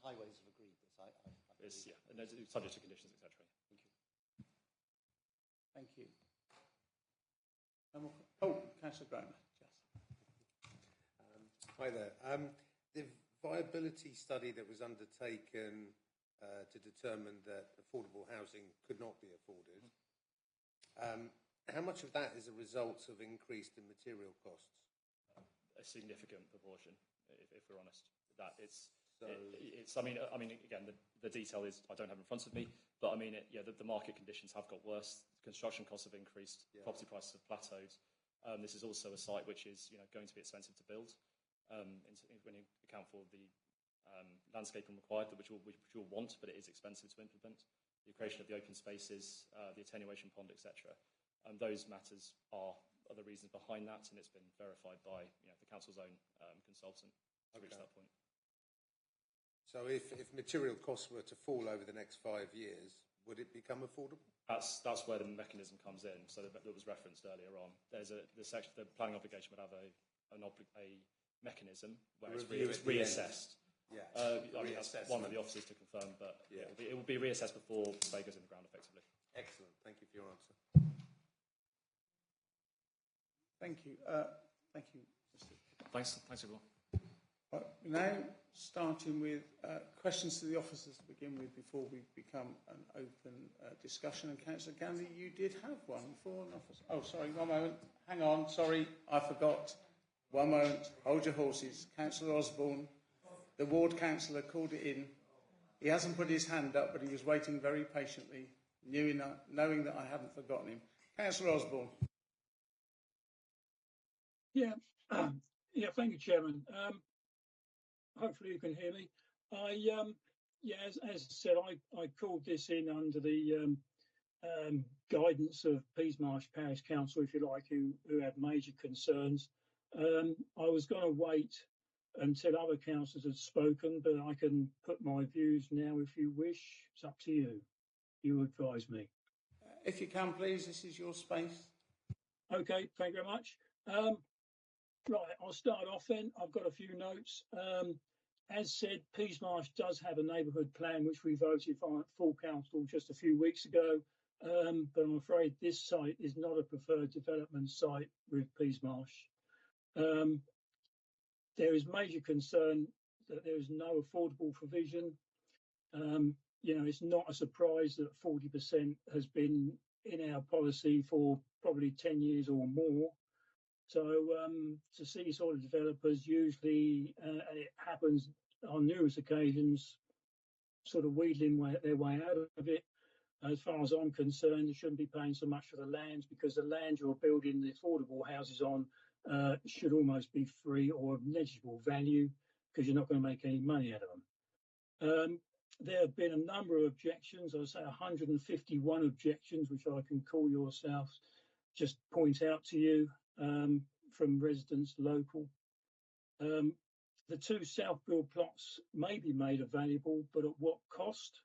Highways have agreed this. It's, yeah, and it's subject to conditions, etc. Thank you. Councillor Graham. Hi there. The viability study that was undertaken to determine that affordable housing could not be afforded, how much of that is a result of increased in material costs? A significant proportion, if we're honest. That it's. I mean, again, the detail is I don't have it in front of me, but I mean, the market conditions have got worse. Construction costs have increased. Yeah. Property prices have plateaued. This is also a site which is going to be expensive to build. When you account for the landscaping required, which you'll want, but it is expensive to implement. The creation of the open spaces, the attenuation pond, etc. Those matters are the reasons behind that, and it's been verified by the council's own consultant to reach that point. So if material costs were to fall over the next 5 years, would it become affordable? That's where the mechanism comes in. So that was referenced earlier on. There's the planning obligation would have a mechanism where it's reassessed. Yeah. I mean, that's one of the officers to confirm, but yeah. It will be reassessed before the goes in the ground, effectively. Excellent. Thank you for your answer. Thank you. Thank you, Mr. Thanks, everyone. Now, starting with questions to the officers to begin with before we become an open discussion. And Councillor Gandy, you did have one for an officer. Oh, sorry, one moment. Hang on, sorry, I forgot. One moment. Hold your horses. Councillor Osborne, the ward councillor called it in. He hasn't put his hand up, but he was waiting very patiently, knowing that I hadn't forgotten him. Councillor Osborne. Yeah, thank you, Chairman. Hopefully you can hear me. As I said, I called this in under the guidance of Peasmarsh Parish Council, if you like, who had major concerns. I was going to wait until other councillors had spoken, but I can put my views now if you wish. It's up to you. You advise me. If you can, please, this is your space. Okay, thank you very much. Right, I'll start off then. I've got a few notes. As said, Peasmarsh does have a neighbourhood plan which we voted for at full council just a few weeks ago, but I'm afraid this site is not a preferred development site with Peasmarsh. There is major concern that there is no affordable provision. You know, it's not a surprise that 40% has been in our policy for probably 10 years or more. So to see sort of developers usually, and it happens on numerous occasions, sort of wheedling their way out of it. As far as I'm concerned, they shouldn't be paying so much for the land, because the land you're building the affordable houses on should almost be free or of negligible value, because you're not going to make any money out of them. There have been a number of objections, I'd say 151 objections, which I can call yourself, just point out to you, from residents local. The two self-build plots may be made available, but at what cost?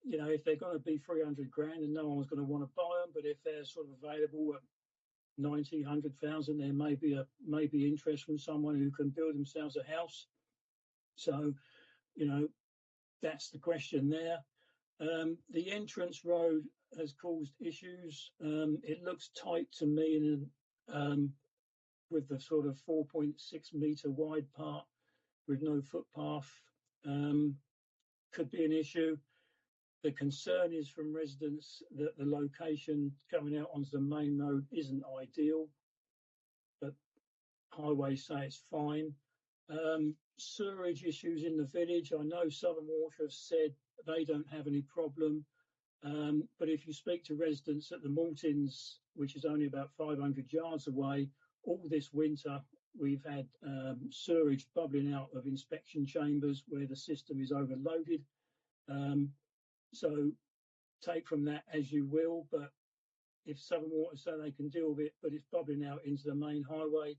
You know, if they're going to be 300 grand, and no one's going to want to buy them, but if they're sort of available at 90, 100,000, there may be interest from someone who can build themselves a house. So, you know, that's the question there. The entrance road has caused issues. It looks tight to me with the sort of 4.6 metre wide part with no footpath. Could be an issue. The concern is from residents that the location coming out onto the main road isn't ideal, but highways say it's fine. Sewerage issues in the village. I know Southern Water have said they don't have any problem, but if you speak to residents at the Maltins, which is only about 500 yards away, all this winter we've had sewerage bubbling out of inspection chambers where the system is overloaded. So take from that as you will, but if Southern Water say they can deal with it, but it's bubbling out into the main highway,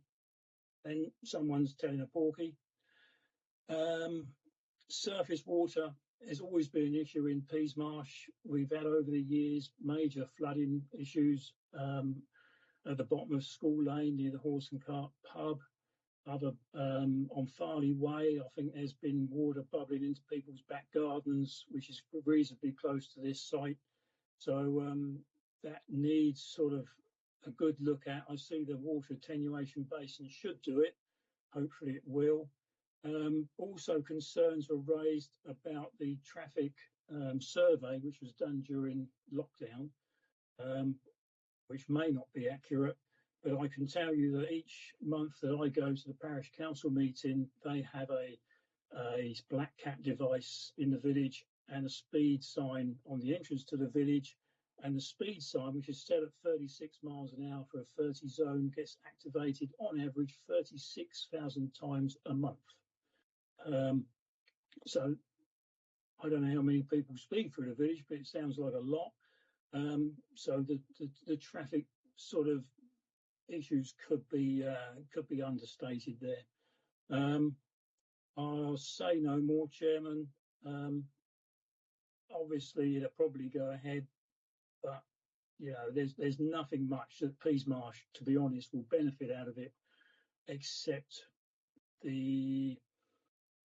then someone's telling a porky. Surface water has always been an issue in Peasmarsh. We've had over the years major flooding issues at the bottom of School Lane near the Horse and Cart pub. On Farley Way, I think there's been water bubbling into people's back gardens, which is reasonably close to this site. So that needs sort of a good look at. I see the water attenuation basin should do it. Hopefully it will. Also, concerns were raised about the traffic survey, which was done during lockdown, which may not be accurate. But I can tell you that each month that I go to the parish council meeting, they have a black cat device in the village and a speed sign on the entrance to the village. And the speed sign, which is set at 36 miles an hour for a 30 zone, gets activated on average 36,000 times a month. So I don't know how many people speed through the village, but it sounds like a lot. So the traffic sort of issues could be understated there. I'll say no more, Chairman. Obviously, it'll probably go ahead, but you know, there's nothing much that Peasmarsh, to be honest, will benefit out of it, except the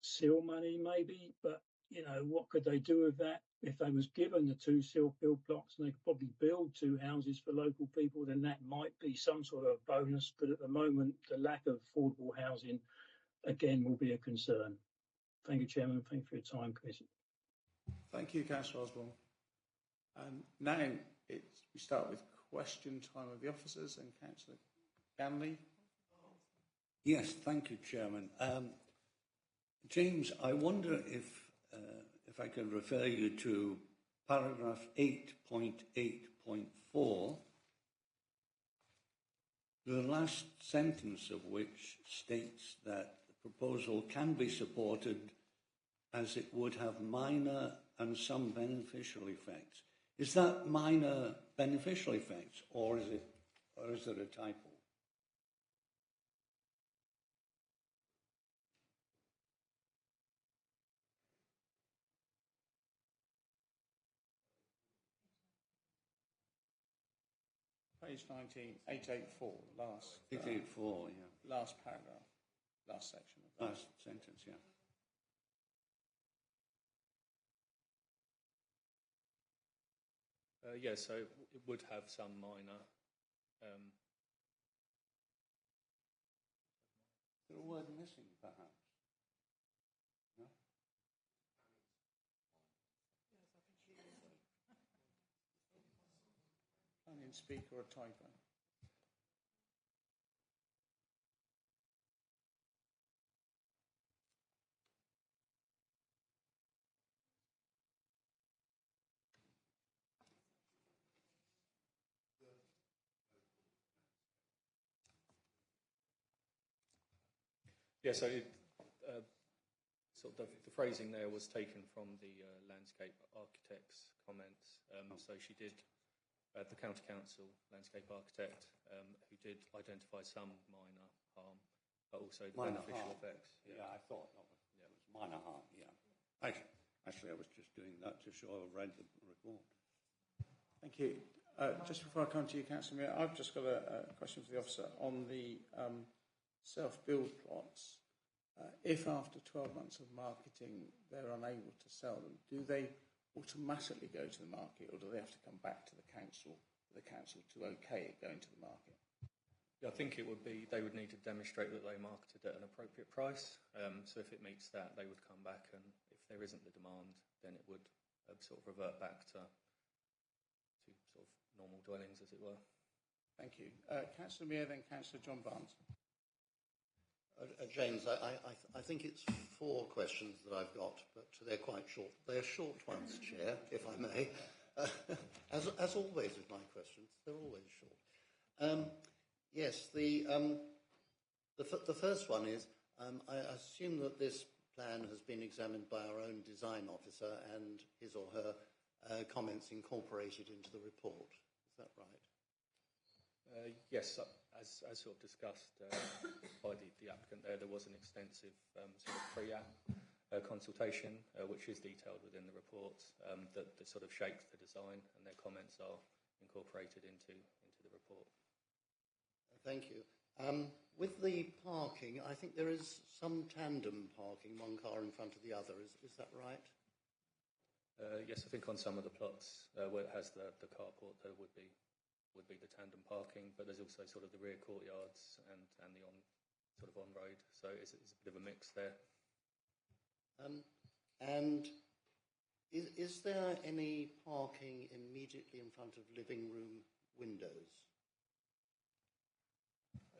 seal money, maybe. But you know, what could they do with that? If they was given the two self-build blocks and they could probably build two houses for local people, then that might be some sort of bonus. But at the moment, the lack of affordable housing, again, will be a concern. Thank you, Chairman. Thank you for your time, Commissioner. Thank you, Councillor Osborne. Now we start with question time of the officers, and Councillor Ganley. Yes, thank you, Chairman. James, I wonder if I could refer you to paragraph 8.8.4, the last sentence of which states that the proposal can be supported as it would have minor and some beneficial effects. Is that minor beneficial effects, or is it a typo? Page 19, 884, last. 884, yeah. Last paragraph, last section. Last sentence, yeah. Yeah, so it would have some minor. Is there a word missing, perhaps? speak or a typo? Yeah, so sort of the phrasing there was taken from the landscape architect's comments. So she did, the county council landscape architect, who did identify some minor harm, but also the minor beneficial harm. effects. Yeah, I thought that was, it was minor harm, yeah. Actually, I was just doing that to show I read the report. Thank you. Just before I come to you, Councillor Mayor, I've just got a question for the officer on the self-build plots. If after 12 months of marketing they're unable to sell them, do they automatically go to the market, or do they have to come back to the council for the council to okay it going to the market? Yeah, I think it would be, they would need to demonstrate that they marketed at an appropriate price. So if it meets that, they would come back, and if there isn't the demand, then it would sort of revert back to sort of normal dwellings, as it were. Thank you. Councillor Mayor, then Councillor John Barnes. James, I think it's 4 questions that I've got, but they're quite short. They're short ones, Chair, if I may. As always with my questions, they're always short. Yes, the first one is, I assume that this plan has been examined by our own design officer and his or her comments incorporated into the report. Is that right? Yes, as sort of discussed by the applicant there was an extensive sort of pre-app consultation, which is detailed within the report, that sort of shapes the design, and their comments are incorporated into the report. Thank you. With the parking, I think there is some tandem parking, one car in front of the other. Is that right? Yes, I think on some of the plots where it has the carport, there would be the tandem parking, but there's also sort of the rear courtyards and the on road, so it's a bit of a mix there. And is there any parking immediately in front of living room windows?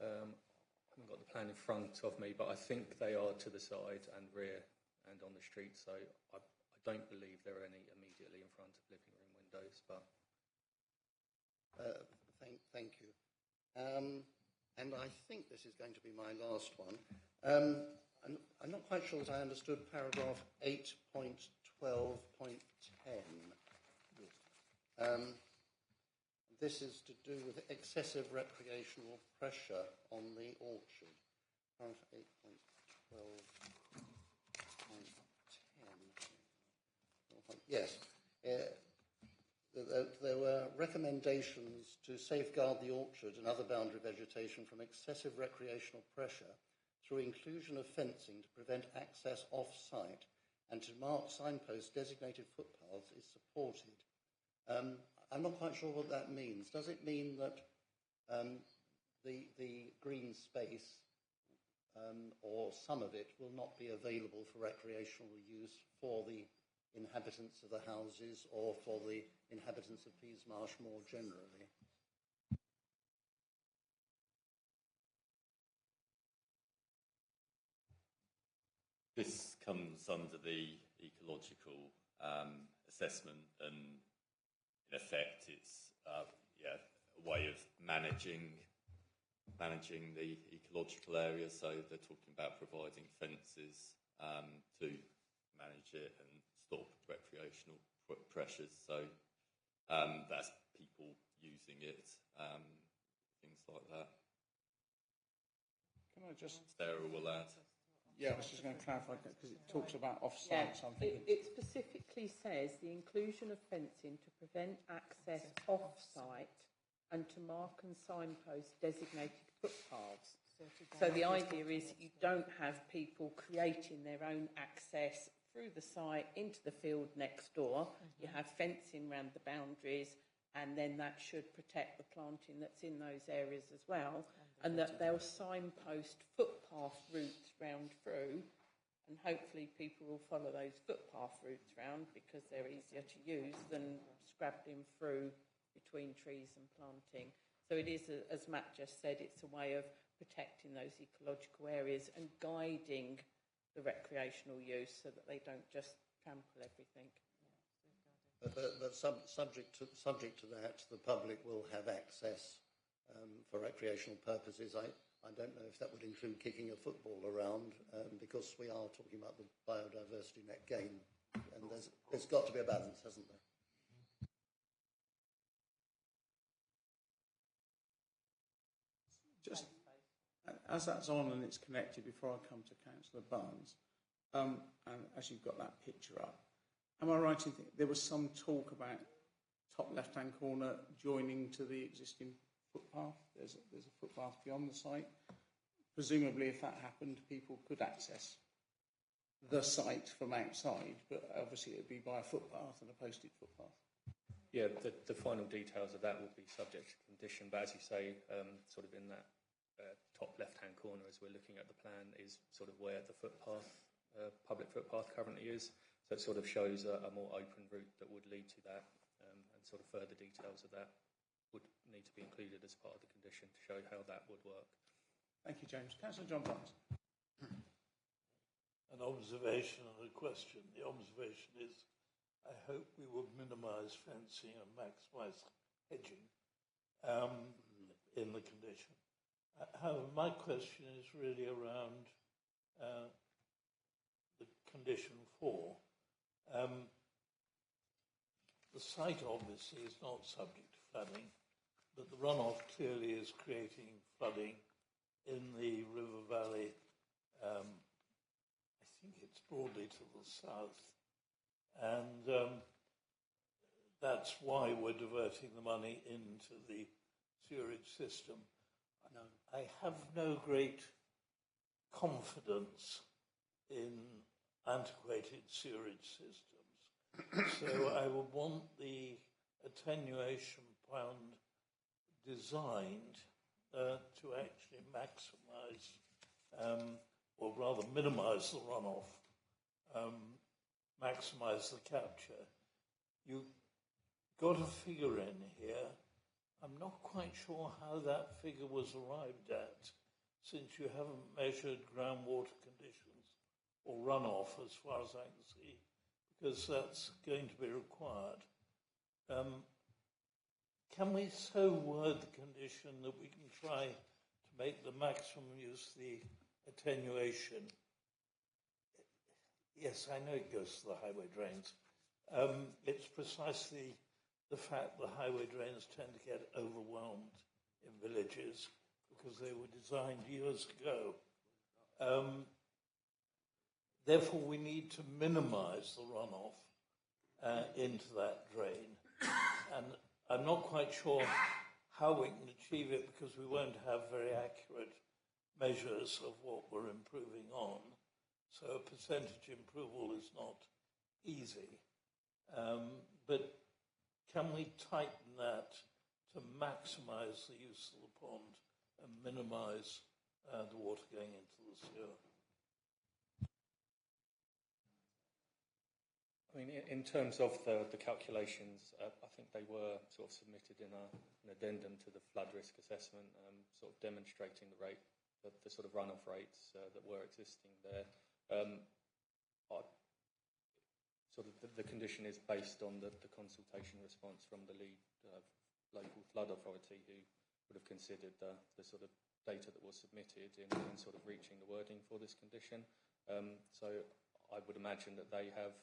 I haven't got the plan in front of me, but I think they are to the side and rear and on the street, so I don't believe there are any immediately in front of living room windows, but thank you. And I think this is going to be my last one. I'm not quite sure that I understood paragraph 8.12.10. This is to do with excessive recreational pressure on the orchard. Paragraph 8.12.10. Yes. There were recommendations to safeguard the orchard and other boundary vegetation from excessive recreational pressure through inclusion of fencing to prevent access off-site and to mark signposts designated footpaths is supported. I'm not quite sure what that means. Does it mean that the green space or some of it will not be available for recreational use for the inhabitants of the houses or for the inhabitants of Peasmarsh more generally? This comes under the ecological assessment, and in effect it's a way of managing the ecological area. So they're talking about providing fences to manage it and stop recreational pressures. So that's people using it, things like that. Can I just... Sarah will add. Yeah, I was just going to clarify because it talks about off-site. It specifically says the inclusion of fencing to prevent access off-site and to mark and signpost designated footpaths. So the idea is that you don't have people creating their own access through the site into the field next door. You have fencing around the boundaries, and then that should protect the planting that's in those areas as well, and that they'll signpost footpath routes round through, and hopefully people will follow those footpath routes round because they're easier to use than scrabbling through between trees and planting. So it is, as Matt just said, it's a way of protecting those ecological areas and guiding the recreational use so that they don't just trample everything. But subject to that, the public will have access for recreational purposes. I don't know if that would include kicking a football around, because we are talking about the biodiversity net gain, and there's got to be a balance, hasn't there? Just as that's on and it's connected, before I come to Councillor Barnes, and as you've got that picture up, am I right in thinking there was some talk about top left-hand corner joining to the existing footpath? There's a footpath beyond the site. Presumably, if that happened, people could access the site from outside, but obviously it would be by a footpath and a posted footpath. Yeah, the final details of that will be subject to condition, but as you say, sort of in that top left-hand corner as we're looking at the plan is sort of where the footpath, public footpath currently is. So it sort of shows a more open route that would lead to that, and sort of further details of that would need to be included as part of the condition to show how that would work. Thank you, James. Councillor John Barnes. An observation and a question. The observation is, I hope we will minimise fencing and maximise hedging in the condition. However, my question is really around the condition 4. The site obviously is not subject to flooding, but the runoff clearly is creating flooding in the river valley. I think it's broadly to the south, and that's why we're diverting the money into the sewerage system. No. I have no great confidence in antiquated sewerage systems, so I would want the attenuation plan designed to actually maximise, or rather minimise the runoff, maximise the capture. You got a figure in here. I'm not quite sure how that figure was arrived at, since you haven't measured groundwater conditions or runoff as far as I can see, because that's going to be required. Can we so word the condition that we can try to make the maximum use of the attenuation? Yes, I know it goes to the highway drains. It's precisely the fact the highway drains tend to get overwhelmed in villages because they were designed years ago. Therefore, we need to minimise the runoff into that drain. And I'm not quite sure how we can achieve it because we won't have very accurate measures of what we're improving on. So a percentage approval is not easy. But can we tighten that to maximise the use of the pond and minimise the water going into the sewer? I mean, in terms of the calculations, I think they were sort of submitted in an addendum to the flood risk assessment, sort of demonstrating the rate, the sort of runoff rates that were existing there. Sort of the condition is based on the consultation response from the lead local flood authority, who would have considered the sort of data that was submitted in sort of reaching the wording for this condition. So I would imagine that they have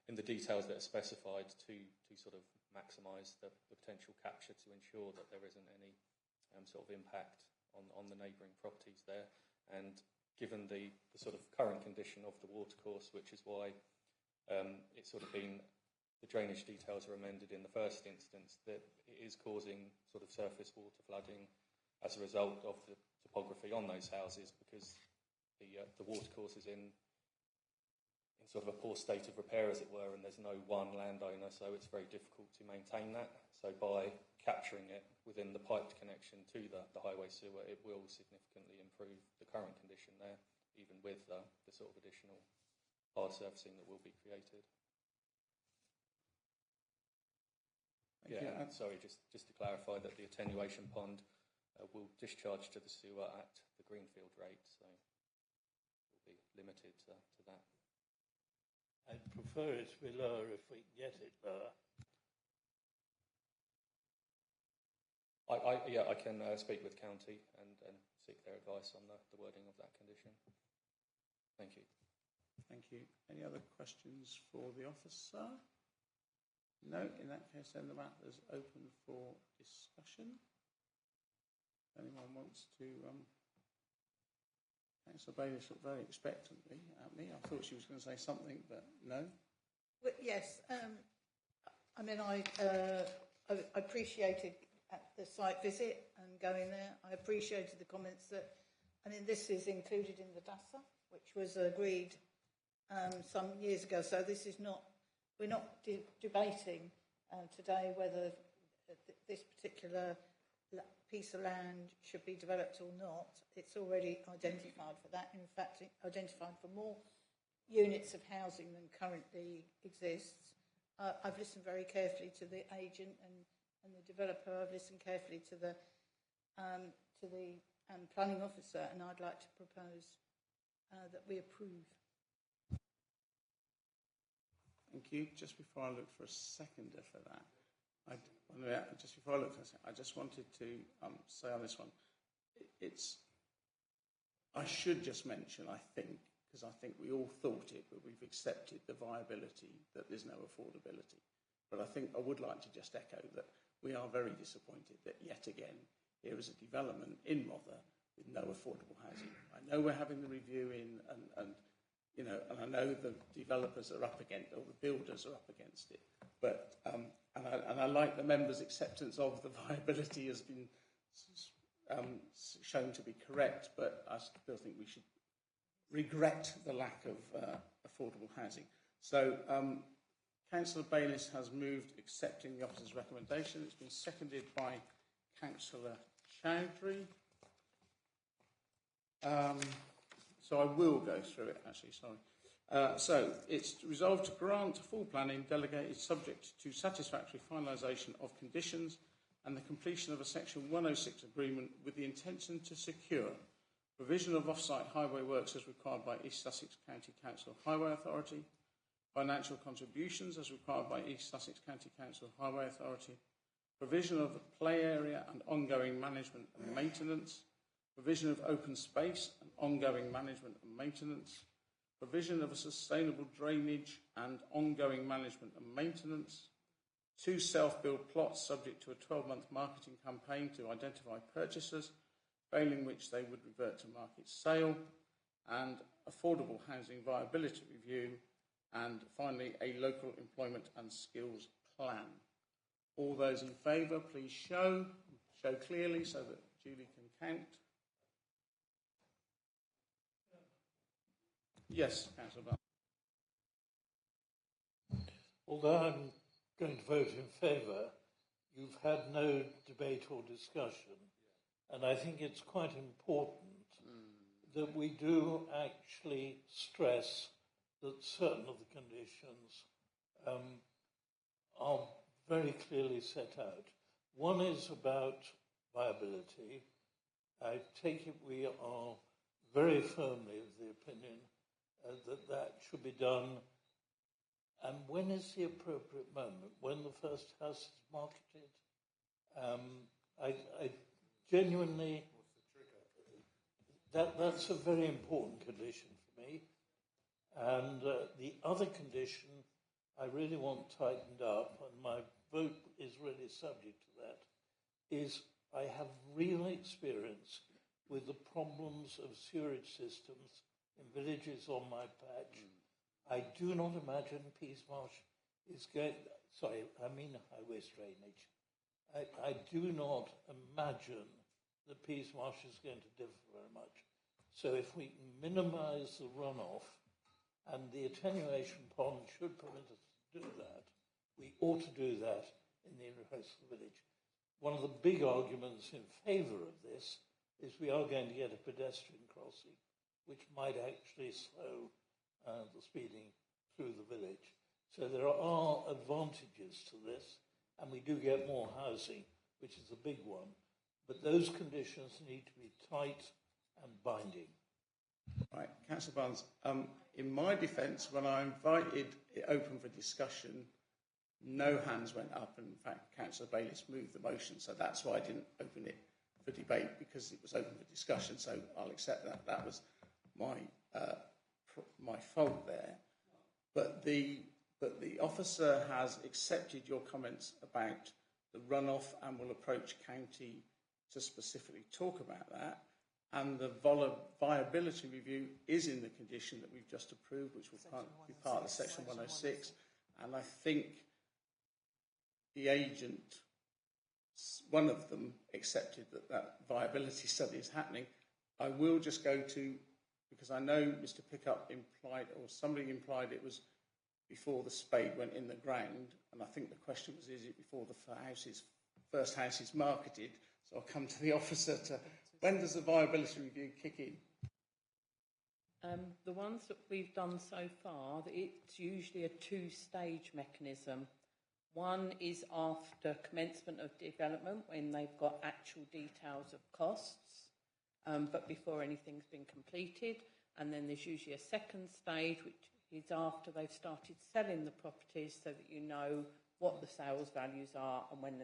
in the details that are specified to sort of maximise the potential capture to ensure that there isn't any sort of impact on the neighbouring properties there. And given the sort of current condition of the watercourse, which is why it's sort of been, the drainage details are amended in the first instance, that it is causing sort of surface water flooding as a result of the topography on those houses, because the watercourse is in sort of a poor state of repair, as it were, and there's no one landowner, so it's very difficult to maintain that. So by capturing it within the piped connection to the highway sewer, it will significantly improve the current condition there, even with the sort of additional hard surfacing that will be created. Yeah, sorry, just to clarify that the attenuation pond will discharge to the sewer at the Greenfield rate, so we'll be limited to that. I'd prefer it to be lower if we can get it lower. I can speak with County and seek their advice on the wording of that condition. Thank you. Thank you. Any other questions for the officer? No. In that case, then the matter is open for discussion. If anyone wants to... Councillor Bayliss looked very expectantly at me. I thought she was going to say something, but no. Well, yes. I mean, I appreciated the site visit and going there. I appreciated the comments that, I mean, this is included in the DASA, which was agreed some years ago. So this is not, we're not debating today whether this particular piece of land should be developed or not. It's already identified for that. In fact, it identified for more units of housing than currently exists. I've listened very carefully to the agent and the developer. I've listened carefully to the planning officer, and I'd like to propose that we approve. Thank you. Just before I look for a seconder for that, I just wanted to say on this one, I should just mention, I think, because I think we all thought it, but we've accepted the viability that there's no affordability. But I think I would like to just echo that we are very disappointed that yet again here is a development in Rother with no affordable housing. I know we're having the review in, and I know the developers are up against, or the builders are up against it. But and I like the members' acceptance of the viability has been shown to be correct, but I still think we should regret the lack of affordable housing. So Councillor Bayliss has moved accepting the officer's recommendation. It's been seconded by Councillor Chowdhury. So I will go through it, actually, sorry. So it's resolved to grant full planning delegated subject to satisfactory finalisation of conditions and the completion of a Section 106 agreement with the intention to secure provision of off-site highway works as required by East Sussex County Council Highway Authority, financial contributions as required by East Sussex County Council Highway Authority, provision of the play area and ongoing management and maintenance, provision of open space and ongoing management and maintenance, provision of a sustainable drainage and ongoing management and maintenance, 2 self-build plots subject to a 12-month marketing campaign to identify purchasers, failing which they would revert to market sale, and affordable housing viability review, and finally a local employment and skills plan. All those in favour, please show clearly so that Julie can count. Yes, Councillor Bell. Although I'm going to vote in favour, you've had no debate or discussion, and I think it's quite important that we do actually stress that certain of the conditions are very clearly set out. One is about viability. I take it we are very firmly of the opinion that should be done. And when is the appropriate moment? When the first house is marketed? I genuinely... That's a very important condition for me. And the other condition I really want tightened up, and my vote is really subject to that, is I have real experience with the problems of sewerage systems in villages on my patch. I do not imagine Peasmarsh is going... Sorry, I mean high waste drainage. I do not imagine that Peasmarsh is going to differ very much. So if we can minimise the runoff, and the attenuation pond should permit us to do that, we ought to do that in the interest of the village. One of the big arguments in favour of this is we are going to get a pedestrian crossing, which might actually slow the speeding through the village. So there are advantages to this, and we do get more housing, which is a big one. But those conditions need to be tight and binding. Right, Councillor Barnes, in my defence, when I invited it open for discussion, no hands went up, and in fact, Councillor Bayliss moved the motion, so that's why I didn't open it for debate, because it was open for discussion, so I'll accept that. That was my fault there. But the officer has accepted your comments about the runoff and will approach county to specifically talk about that. And the viability review is in the condition that we've just approved, which will be part of the Section 106. And I think the agent, one of them, accepted that viability study is happening. I will just go to, because I know Mr. Pickup implied, or somebody implied it was before the spade went in the ground, and I think the question was, is it before the first house is marketed? So I'll come to the officer to, when does the viability review kick in? The ones that we've done so far, it's usually a two-stage mechanism. One is after commencement of development, when they've got actual details of costs, but before anything's been completed. And then there's usually a second stage, which is after they've started selling the properties, so that you know what the sales values are and when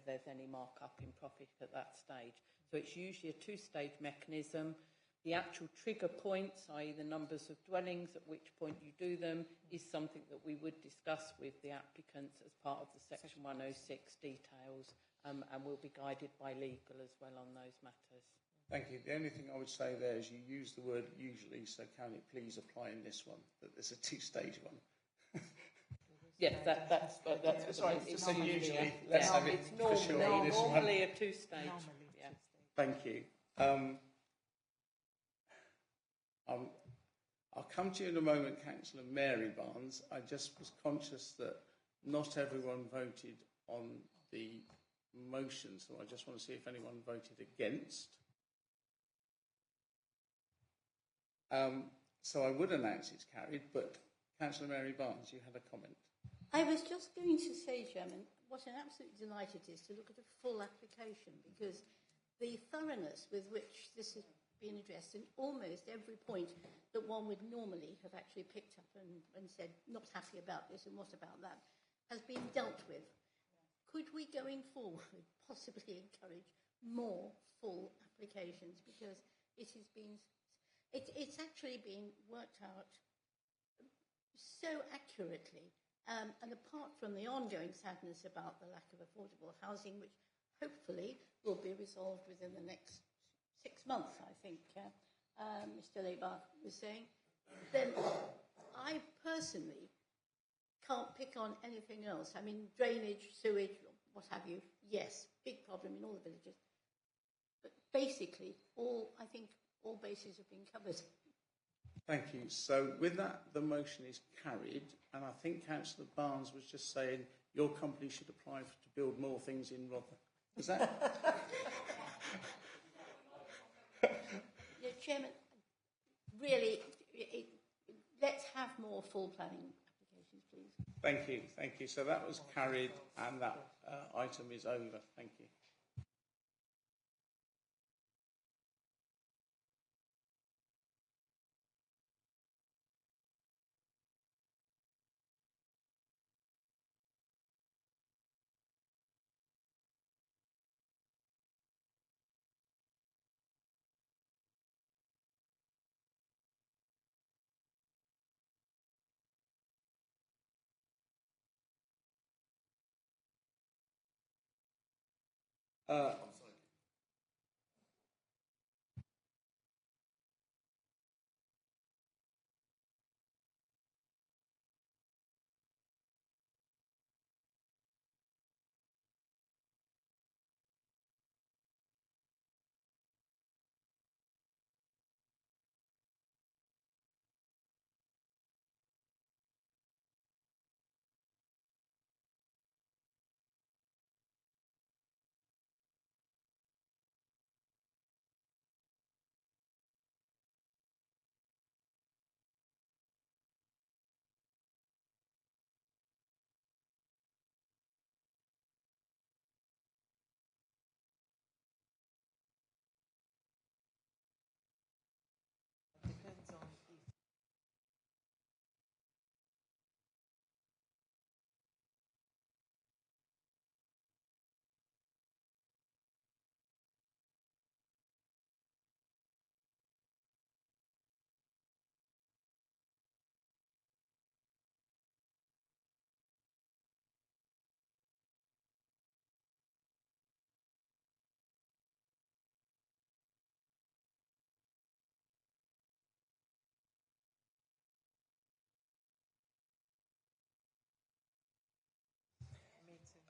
there's any markup in profit at that stage. So it's usually a two-stage mechanism. The actual trigger points, i.e. the numbers of dwellings, at which point you do them, is something that we would discuss with the applicants as part of the Section 106 details, and we'll be guided by legal as well on those matters. Thank you. The only thing I would say there is you use the word usually, so can it please apply in this one, that there's a two-stage one? Yes, that's sorry, it's usually. Let's have it for sure. Normally a two-stage. Yeah. Thank you. I'll come to you in a moment, Councillor Mary Barnes. I just was conscious that not everyone voted on the motion, so I just want to see if anyone voted against. So I would announce it's carried, but Councillor Mary Barnes, you had a comment. I was just going to say, Chairman, what an absolute delight it is to look at a full application, because the thoroughness with which this has been addressed, and almost every point that one would normally have actually picked up and said, not happy about this and what about that, has been dealt with. Could we, going forward, possibly encourage more full applications, because it has been, it's actually been worked out so accurately. And apart from the ongoing sadness about the lack of affordable housing, which hopefully will be resolved within the next 6 months, I think Mr. Lebach was saying, then I personally can't pick on anything else. I mean, drainage, sewage, what have you, yes, big problem in all the villages. But basically, I think all bases have been covered. Thank you. So with that, the motion is carried, and I think Councillor Barnes was just saying your company should apply to build more things in Rotherham. Is that? Yeah, Chairman, really, let's have more full planning applications, please. Thank you. Thank you. So that was carried, and that item is over. Thank you.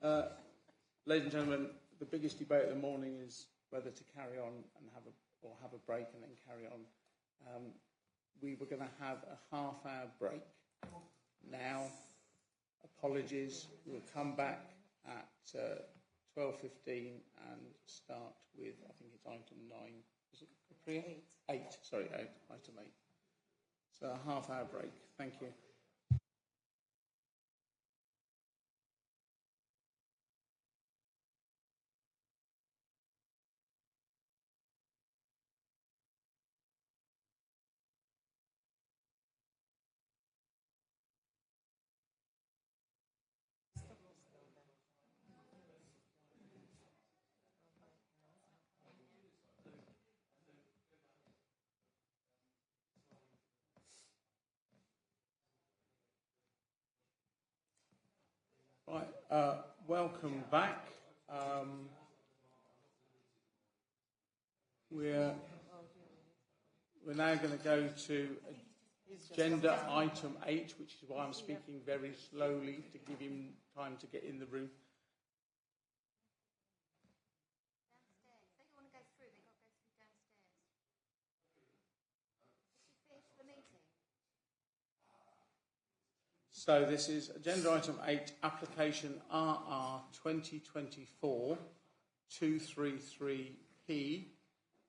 Ladies and gentlemen, the biggest debate of the morning is whether to carry on and have a break and then carry on. We were going to have a half-hour break. Now, apologies. We'll come back at 12:15 and start with, I think it's item 9. Is it Capria? 8. Sorry, item 8. So a half-hour break. Thank you. Right, welcome back. We're now going to go to agenda item 8, which is why I'm speaking very slowly to give him time to get in the room. So this is agenda item 8, application RR 2024-233P.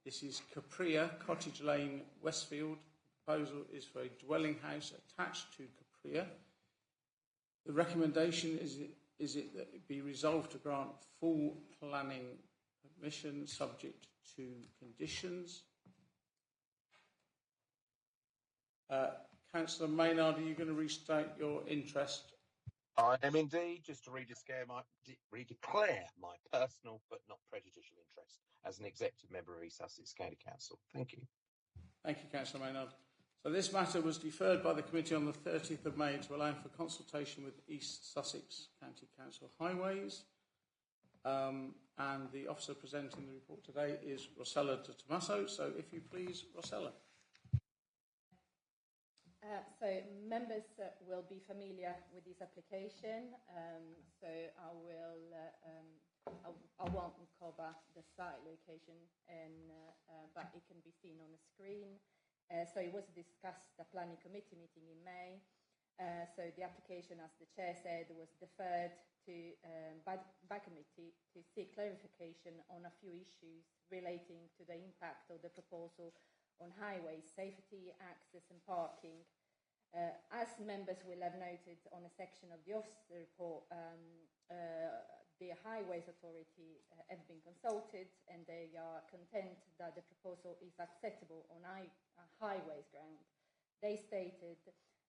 This is Capria, Cottage Lane, Westfield. The proposal is for a dwelling house attached to Capria. The recommendation is that it be resolved to grant full planning permission subject to conditions. Councillor Maynard, are you going to restate your interest? I am indeed, just to redeclare my personal but not prejudicial interest as an executive member of East Sussex County Council. Thank you. Thank you, Councillor Maynard. So this matter was deferred by the committee on the 30th of May to allow for consultation with East Sussex County Council Highways. And the officer presenting the report today is Rossella De Tomaso. So if you please, Rossella. So members will be familiar with this application, so I won't cover the site location, but it can be seen on the screen. So it was discussed at the planning committee meeting in May. So the application, as the chair said, was deferred by committee to seek clarification on a few issues relating to the impact of the proposal on highway safety, access and parking. As members will have noted on a section of the officer report, the Highways Authority have been consulted and they are content that the proposal is acceptable on highways ground. They stated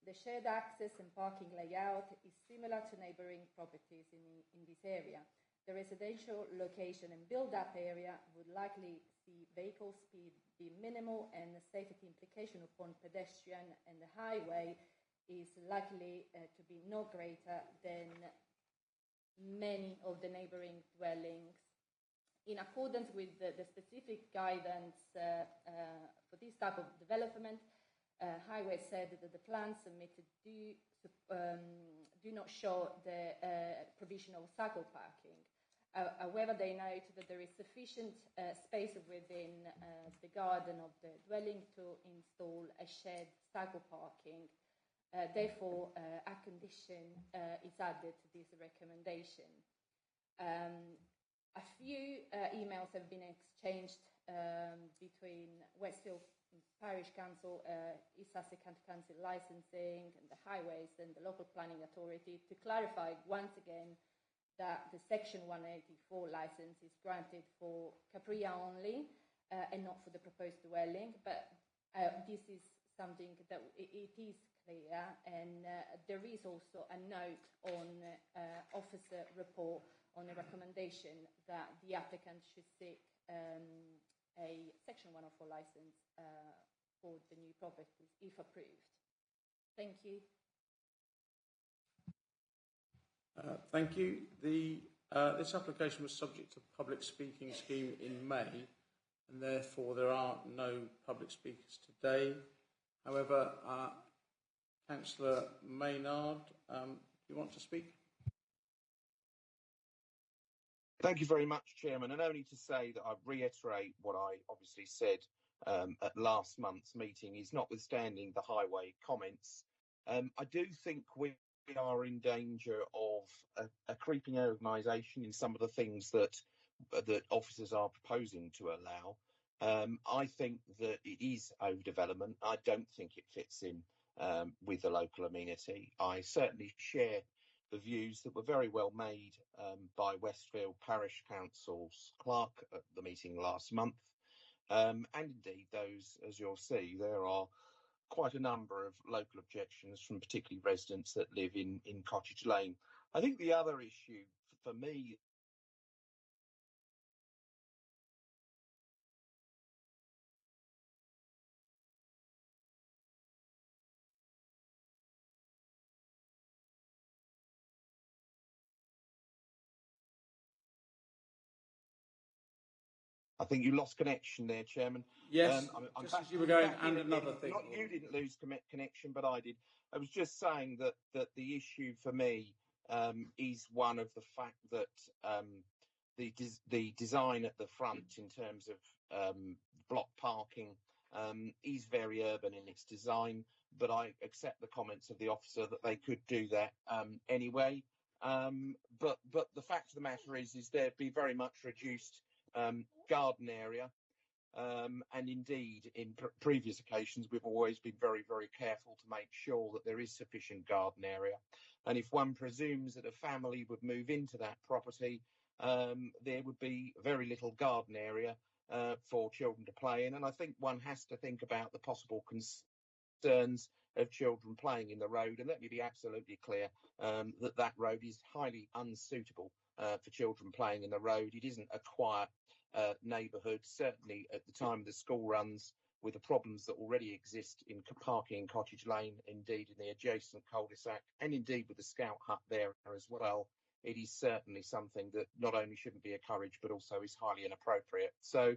the shared access and parking layout is similar to neighbouring properties in this area. The residential location and build-up area would likely see vehicle speed be minimal and the safety implication upon pedestrian and the highway is likely to be no greater than many of the neighbouring dwellings. In accordance with the specific guidance for this type of development, Highway said that the plans submitted do not show the provision of cycle parking. However, they note that there is sufficient space within the garden of the dwelling to install a shared cycle parking. Therefore, a condition is added to this recommendation. A few emails have been exchanged between Westfield Parish Council, East Sussex County Council Licensing, and the Highways and the Local Planning Authority to clarify once again that the Section 184 licence is granted for Capria only and not for the proposed dwelling. But this is something that it is clear, and there is also a note on officer report on a recommendation that the applicant should seek a Section 104 licence for the new properties if approved. Thank you. Thank you. This application was subject to public speaking scheme in May, and therefore there are no public speakers today. However, Councillor Maynard, do you want to speak? Thank you very much, Chairman. And only to say that I reiterate what I obviously said at last month's meeting, is notwithstanding the highway comments, I do think we are in danger of a creeping urbanisation in some of the things that officers are proposing to allow. I think that it is overdevelopment. I don't think it fits in with the local amenity. I certainly share the views that were very well made by Westfield Parish Council's clerk at the meeting last month. And indeed, those, as you'll see, there are quite a number of local objections from particularly residents that live in Cottage Lane. I think the other issue for me I think you lost connection there, Chairman. Yes, I'm just back, as you were going, back and in another again. thing. Not you didn't lose connection, but I did. I was just saying that the issue for me is one of the fact that the design at the front in terms of block parking is very urban in its design, but I accept the comments of the officer that they could do that anyway. But the fact of the matter is there'd be very much reduced garden area, and indeed in previous occasions we've always been very, very careful to make sure that there is sufficient garden area, and if one presumes that a family would move into that property, there would be very little garden area for children to play in, and I think one has to think about the possible concerns of children playing in the road. And let me be absolutely clear that road is highly unsuitable for children playing in the road. It isn't a quiet neighbourhood, certainly at the time of the school runs, with the problems that already exist in parking in Cottage Lane, indeed in the adjacent cul-de-sac, and indeed with the Scout Hut there as well. It is certainly something that not only shouldn't be encouraged, but also is highly inappropriate. So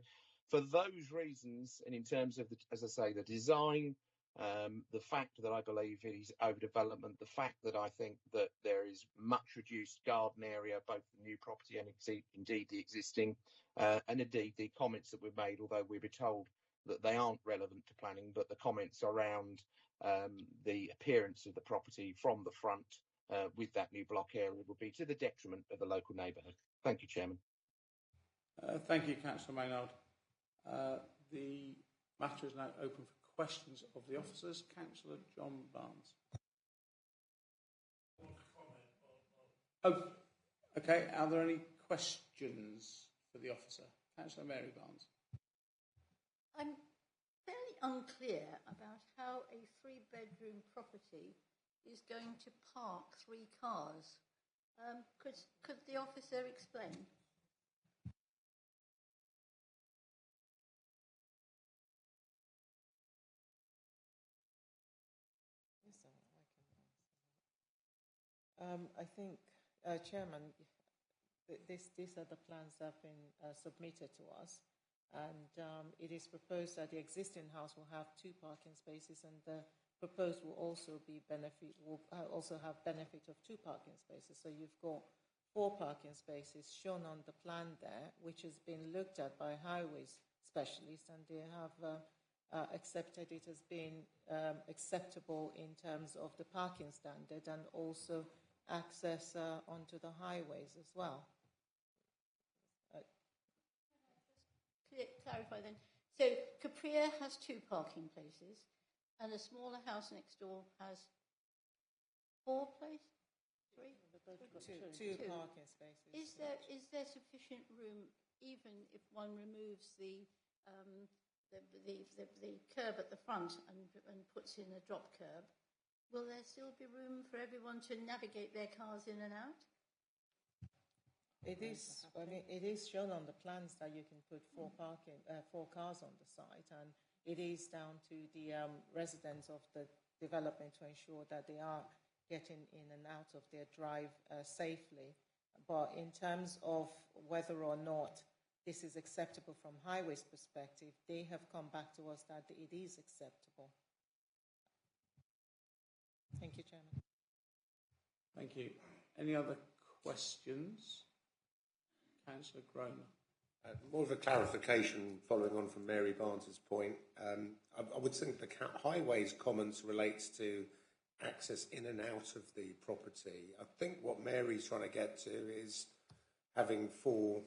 for those reasons, and in terms of, as I say, the design, the fact that I believe it is overdevelopment, the fact that I think that there is much reduced garden area, both the new property and indeed the existing, and indeed the comments that we've made, although we've been told that they aren't relevant to planning, but the comments around the appearance of the property from the front with that new block area would be to the detriment of the local neighbourhood. Thank you, Chairman. Thank you, Councillor Maynard. The matter is now open for questions of the officers. Councillor John Barnes. Oh, okay. Are there any questions for the officer? Councillor Mary Barnes. I'm fairly unclear about how a three-bedroom property is going to park 3 cars. Could the officer explain? I think, Chairman, these are the plans that have been submitted to us, and it is proposed that the existing house will have 2 parking spaces, and the proposed will also also have benefit of 2 parking spaces. So you've got 4 parking spaces shown on the plan there, which has been looked at by highways specialists, and they have accepted it as being acceptable in terms of the parking standard and also access onto the highways as well. Clarify then. So Capria has 2 parking places, and a smaller house next door has 4 places? 3? 2 parking spaces. Is there sufficient room, even if one removes the curb at the front and puts in a drop curb? Will there still be room for everyone to navigate their cars in and out? It is. I mean, it is shown on the plans that you can put 4 cars on the site, and it is down to the residents of the development to ensure that they are getting in and out of their drive safely. But in terms of whether or not this is acceptable from highways perspective, they have come back to us that it is acceptable. Thank you, Chairman. Thank you. Any other questions? Councillor Gromer. More of a clarification following on from Mary Barnes's point. I would think the highways comments relates to access in and out of the property. I think what Mary's trying to get to is having 4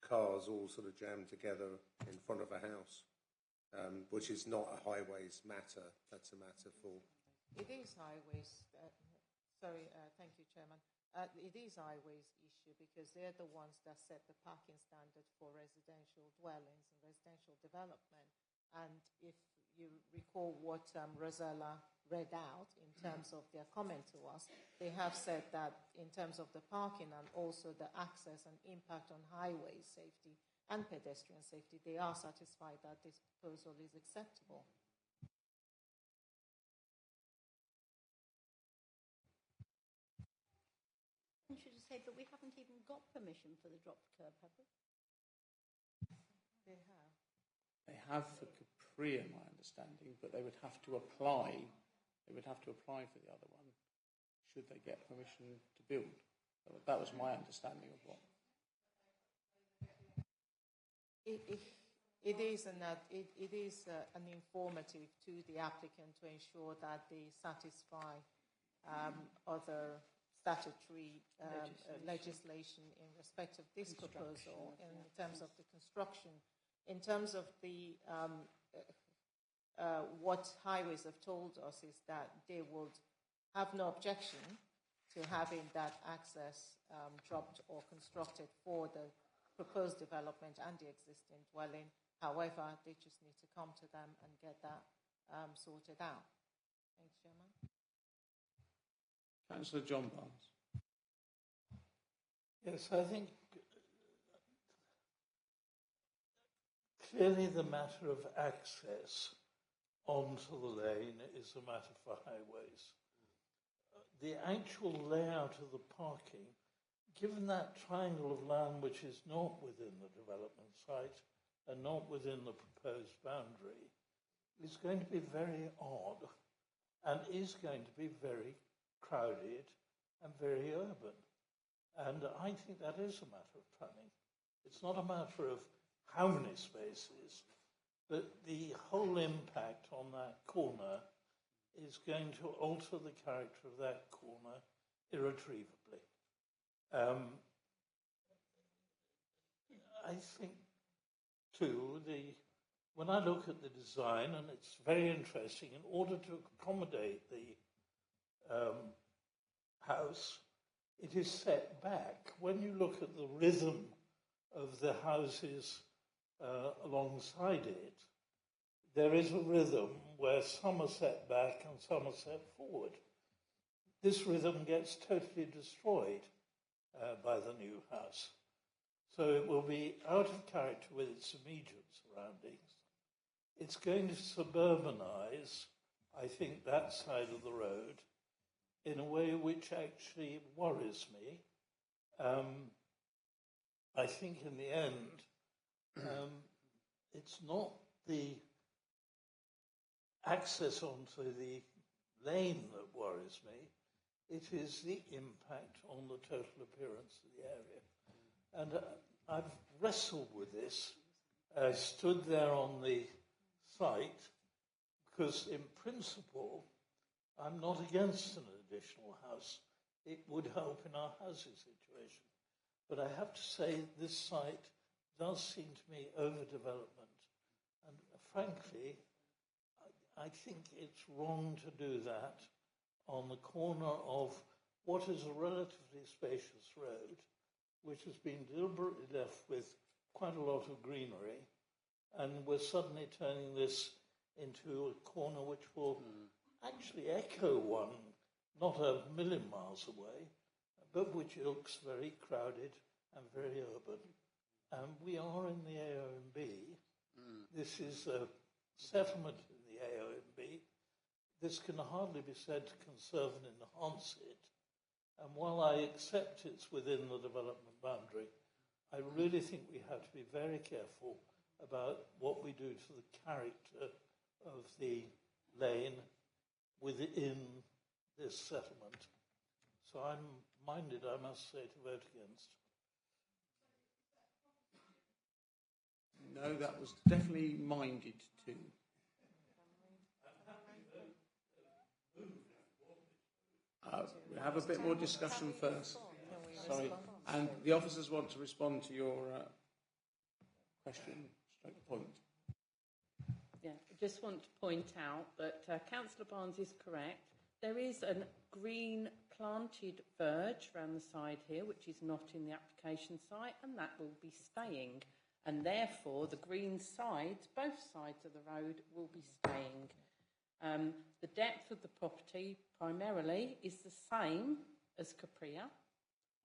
cars all sort of jammed together in front of a house, which is not a highways matter. That's a matter for... It is highways. Thank you, Chairman. It is highways issue because they're the ones that set the parking standard for residential dwellings and residential development. And if you recall what Rosella read out in terms of their comment to us, they have said that in terms of the parking and also the access and impact on highway safety and pedestrian safety, they are satisfied that this proposal is acceptable. I should have said that we haven't even got permission for the dropped curb, have we? They have. They have for Capri, my understanding, but they would have to apply. They would have to apply for the other one should they get permission to build. That was my understanding of what. It is an informative to the applicant to ensure that they satisfy other statutory legislation in respect of this proposal in terms of the construction. In terms of the what highways have told us is that they would have no objection to having that access dropped or constructed for the proposed development and the existing dwelling. However, they just need to come to them and get that sorted out. Thanks, Chairman. Councillor John Barnes. Yes, I think clearly the matter of access onto the lane is a matter for highways. The actual layout of the parking, given that triangle of land which is not within the development site and not within the proposed boundary, is going to be very odd and is going to be very crowded and very urban. And I think that is a matter of planning. It's not a matter of how many spaces, but the whole impact on that corner is going to alter the character of that corner irretrievably. I think, too, when I look at the design, and it's very interesting, in order to accommodate the house, it is set back. When you look at the rhythm of the houses alongside it, there is a rhythm where some are set back and some are set forward. This rhythm gets totally destroyed by the new house. So it will be out of character with its immediate surroundings. It's going to suburbanize, I think, that side of the road in a way which actually worries me. I think in the end, it's not the access onto the lane that worries me. It is the impact on the total appearance of the area. And I've wrestled with this. I stood there on the site because, in principle, I'm not against an additional house. It would help in our housing situation. But I have to say this site does seem to me overdevelopment. And frankly, I think it's wrong to do that on the corner of what is a relatively spacious road, which has been deliberately left with quite a lot of greenery, and we're suddenly turning this into a corner which will actually echo one, not a million miles away, but which looks very crowded and very urban. And we are in the AONB. This is a settlement in the AONB. This can hardly be said to conserve and enhance it. And while I accept it's within the development boundary, I really think we have to be very careful about what we do to the character of the lane within this settlement. So I'm minded, I must say, to vote against. No, that was definitely minded to. We have a bit more discussion first. Sorry. And the officers want to respond to your question, straight point. Yeah, I just want to point out that Councillor Barnes is correct. There is a green planted verge around the side here, which is not in the application site, and that will be staying. And therefore, the green sides, both sides of the road, will be staying. The depth of the property, primarily, is the same as Capria.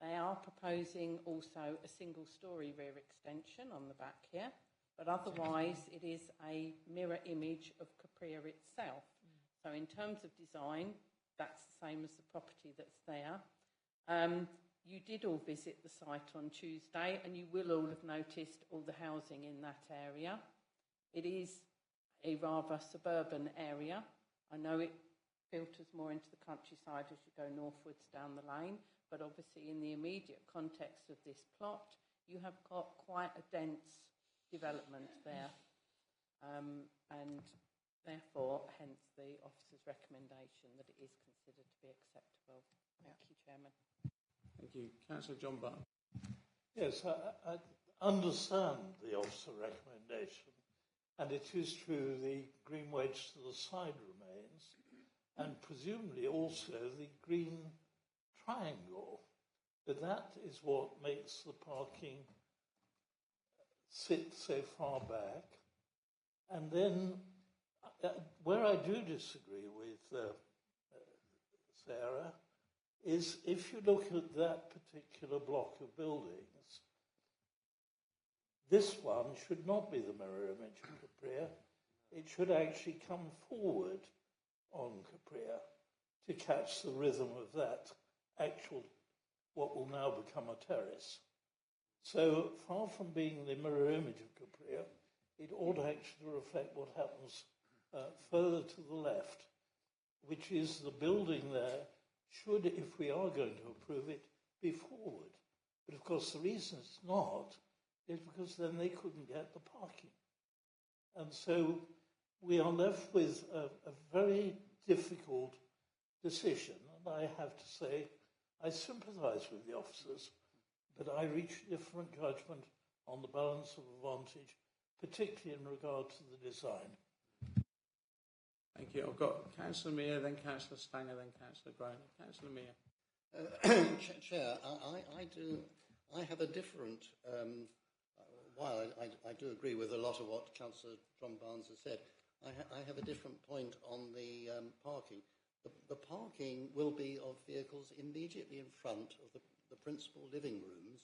They are proposing also a single-storey rear extension on the back here, but otherwise it is a mirror image of Capria itself. So in terms of design, that's the same as the property that's there. You did all visit the site on Tuesday, and you will all have noticed all the housing in that area. It is a rather suburban area. I know it filters more into the countryside as you go northwards down the lane, but obviously in the immediate context of this plot, you have got quite a dense development there. And therefore, hence the officer's recommendation that it is considered to be acceptable. Thank you, Chairman. Thank you. Councillor John Barr. Yes, I understand the officer recommendation, and it is true the green wedge to the side remains, and presumably also the green triangle, but that is what makes the parking sit so far back. And then where I do disagree with Sarah is if you look at that particular block of buildings, this one should not be the mirror image of Capria. It should actually come forward on Capria to catch the rhythm of that actual, what will now become a terrace. So far from being the mirror image of Capria, it ought actually to reflect what happens further to the left, which is the building there should, if we are going to approve it, be forward. But of course the reason it's not is because then they couldn't get the parking. And so we are left with a very difficult decision. And I have to say, I sympathise with the officers, but I reach a different judgment on the balance of advantage, particularly in regard to the design. Thank you. I've got Councillor Mear, then Councillor Stanger, then Councillor Groner. Councillor Mear. Chair, I have a different, while I do agree with a lot of what Councillor John Barnes has said, I have a different point on the parking. The parking will be of vehicles immediately in front of the principal living rooms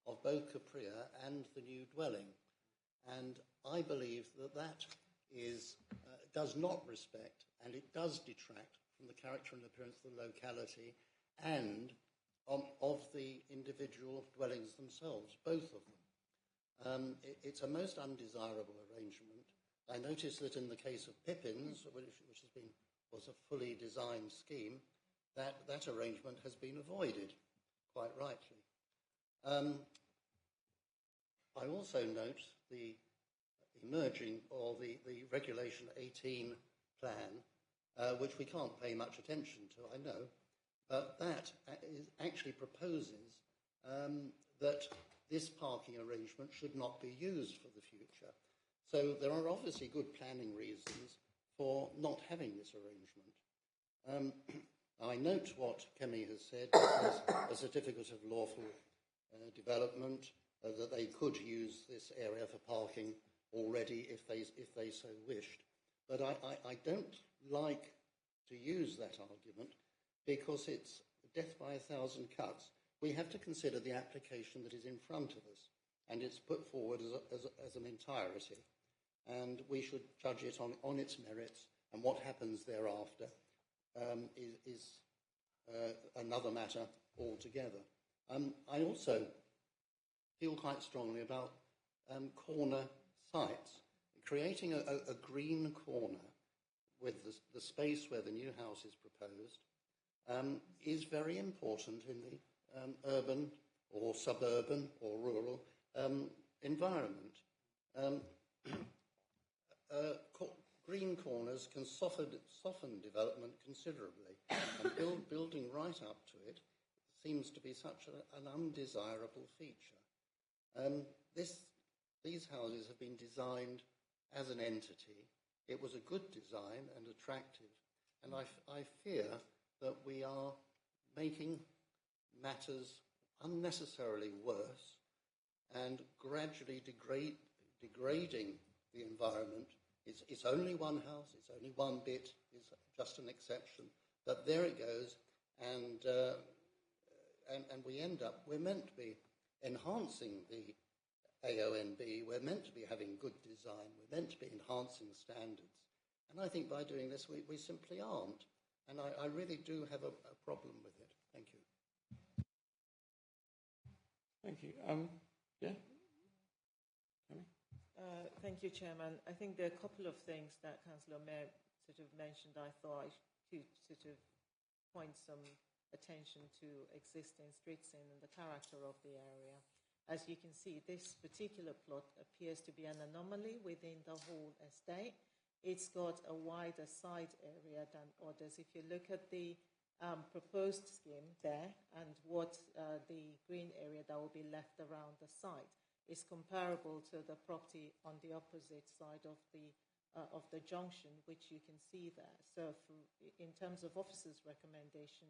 of both Capria and the new dwelling. And I believe that does not respect, and it does detract from the character and appearance of the locality and of the individual dwellings themselves, both of them. It's a most undesirable arrangement. I noticed that in the case of Pippins, which was a fully designed scheme, that arrangement has been avoided, quite rightly. I also note the emerging, or the Regulation 18 plan, which we can't pay much attention to, I know, but that actually proposes that this parking arrangement should not be used for the future. So there are obviously good planning reasons for not having this arrangement. I note what Kemi has said, a certificate of lawful development, that they could use this area for parking already if they so wished. But I don't like to use that argument because it's death by 1,000 cuts. We have to consider the application that is in front of us, and it's put forward as an entirety. And we should judge it on its merits, and what happens thereafter is another matter altogether. I also feel quite strongly about corner sites. Creating a green corner with the space where the new house is proposed is very important in the urban or suburban or rural environment. green corners can soften development considerably, and building right up to it seems to be such an undesirable feature. These houses have been designed as an entity. It was a good design and attractive, and I fear that we are making matters unnecessarily worse and gradually degrading the environment. It's only one house, it's only one bit, it's just an exception, but there it goes, and we end up, we're meant to be enhancing the AONB, we're meant to be having good design, we're meant to be enhancing standards, and I think by doing this we simply aren't, and I really do have a problem with it. Thank you. Thank you. Yeah? Thank you, Chairman. I think there are a couple of things that Councillor Mayor sort of mentioned I thought I should sort of point some attention to existing street scene and the character of the area. As you can see, this particular plot appears to be an anomaly within the whole estate. It's got a wider side area than others. If you look at the proposed scheme there and what the green area that will be left around the site is comparable to the property on the opposite side of the junction, which you can see there. So in terms of officers' recommendation,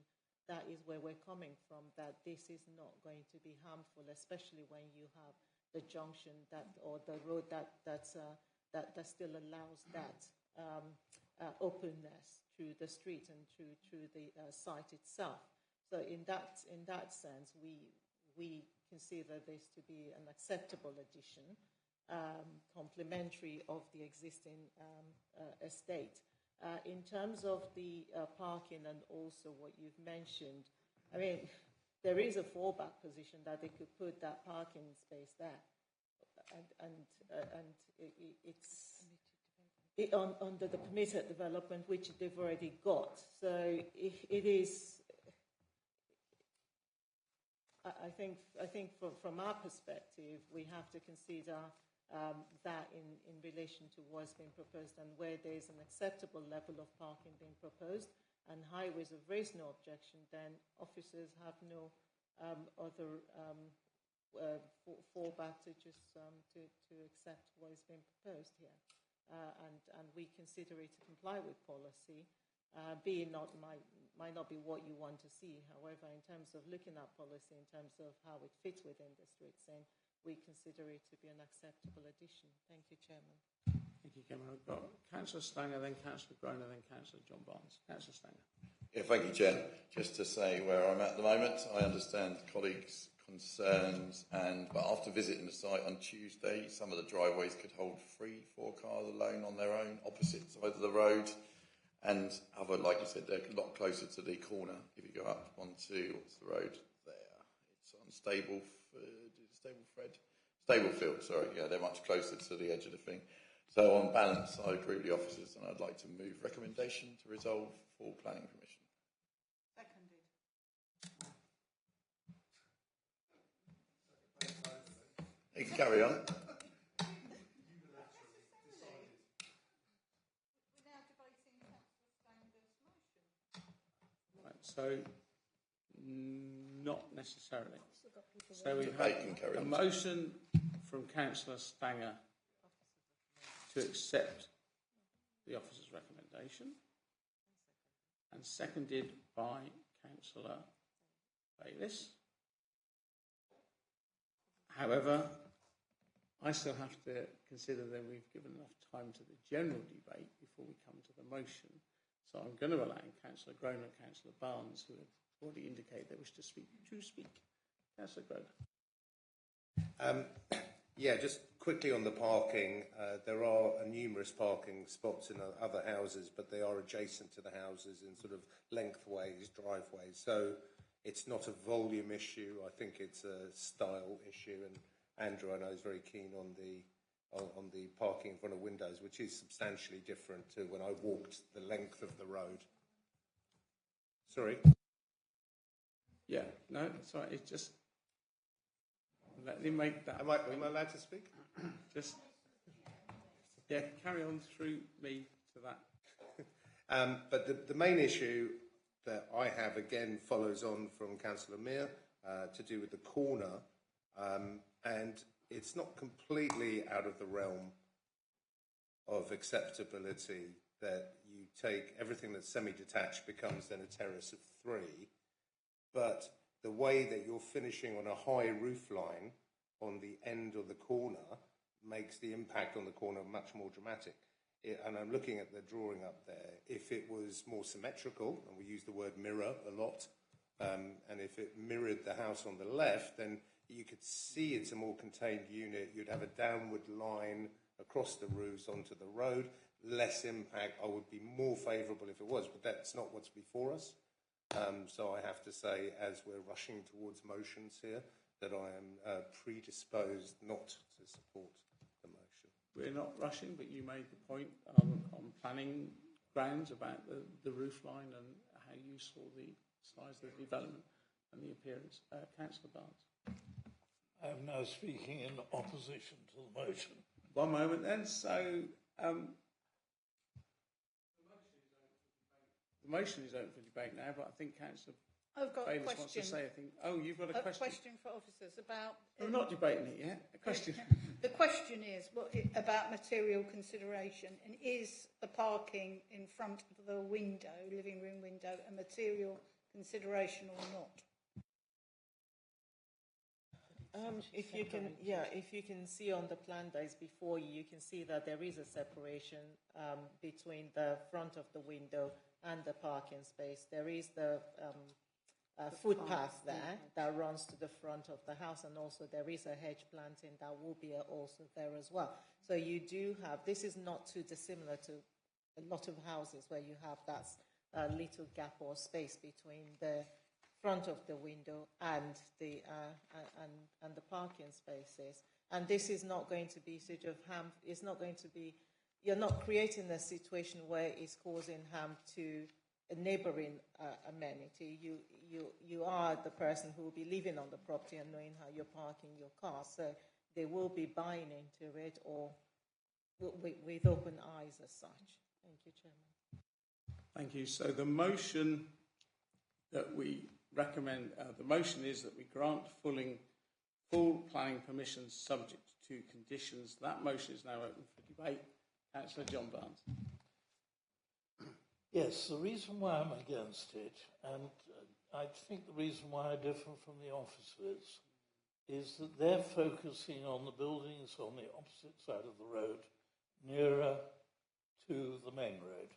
that is where we're coming from, that this is not going to be harmful, especially when you have the junction or the road that still allows that openness through the street and through the site itself. So in that sense, we consider this to be an acceptable addition, complementary of the existing estate. In terms of the parking and also what you've mentioned, I mean, there is a fallback position that they could put that parking space there, and it's under the permitted development, which they've already got. So it is. I think from our perspective, we have to consider that in relation to what's been proposed and where there's an acceptable level of parking being proposed and highways have raised no objection, then officers have no other fallback to just to accept what is being proposed here. And we consider it to comply with policy. Might not be what you want to see. However, in terms of looking at policy, in terms of how it fits within the street scene, we consider it to be an acceptable addition. Thank you, Chairman. Thank you, Cameron. I've got Councillor Stanger, then Councillor Groner, then Councillor John Barnes. Councillor Stanger. Yeah, thank you, Chair. Just to say where I'm at the moment, I understand colleagues' concerns, but after visiting the site on Tuesday, some of the driveways could hold 3-4 cars alone on their own, opposite sides of the road. And other, like you said, they're a lot closer to the corner. If you go up onto, what's the road there? It's on Staplefield, sorry. Yeah, they're much closer to the edge of the thing. So on balance, I agree with the officers and I'd like to move recommendation to resolve for planning permission. Seconded. You can carry on. So, not necessarily. So we have a motion from Councillor Stanger to accept the officer's recommendation and seconded by Councillor Bayliss. However, I still have to consider that we've given enough time to the general debate before we come to the motion. So I'm going to allow Councillor Groner and Councillor Barnes, who have already indicated they wish to speak. Councillor Groner. Yeah, just quickly on the parking. There are numerous parking spots in other houses, but they are adjacent to the houses in sort of lengthways, driveways. So it's not a volume issue. I think it's a style issue. And Andrew, I know, is very keen on the parking in front of windows, which is substantially different to when I walked the length of the road. Sorry? Yeah, no, sorry, it's just... Let me make that... Am I allowed to speak? Just... Yeah, carry on through me to that. But the main issue that I have, again, follows on from Councillor Mir, to do with the corner, and it's not completely out of the realm of acceptability that you take everything that's semi-detached becomes then a terrace of 3, but the way that you're finishing on a high roof line on the end of the corner makes the impact on the corner much more dramatic. And I'm looking at the drawing up there. If it was more symmetrical, and we use the word mirror a lot, and if it mirrored the house on the left, then you could see it's a more contained unit. You'd have a downward line across the roofs onto the road, less impact. I would be more favourable if it was, but that's not what's before us. So I have to say, as we're rushing towards motions here, that I am predisposed not to support the motion. We're not rushing, but you made the point on planning grounds about the roof line and how you saw the size of the development and the appearance. Councillor Barnes. I am now speaking in opposition to the motion. One moment then. So the motion is open for debate now, but I think Councillor I've got a Bayliss question. wants to say a thing. Oh, you've got a question. A question for officers about... We're not debating it yet. A question. The question is about material consideration, and is the parking in front of the window, living room window, a material consideration or not? If you can see on the plan that is before you, you can see that there is a separation between the front of the window and the parking space. There is the footpath there that runs to the front of the house, and also there is a hedge planting that will be also there as well. So you do have, this is not too dissimilar to a lot of houses where you have that little gap or space between the front of the window and the parking spaces. And this is not going to be sort of harm. It's not going to be. You're not creating a situation where it's causing harm to a neighbouring amenity. You are the person who will be living on the property and knowing how you're parking your car. So they will be buying into it or with open eyes as such. Thank you, Chairman. Thank you. So the motion that we recommend, the motion is that we grant full planning permissions subject to conditions. That motion is now open for debate. Councillor John Barnes. Yes, the reason why I'm against it, and I think the reason why I differ from the officers, is that they're focusing on the buildings on the opposite side of the road, nearer to the main road.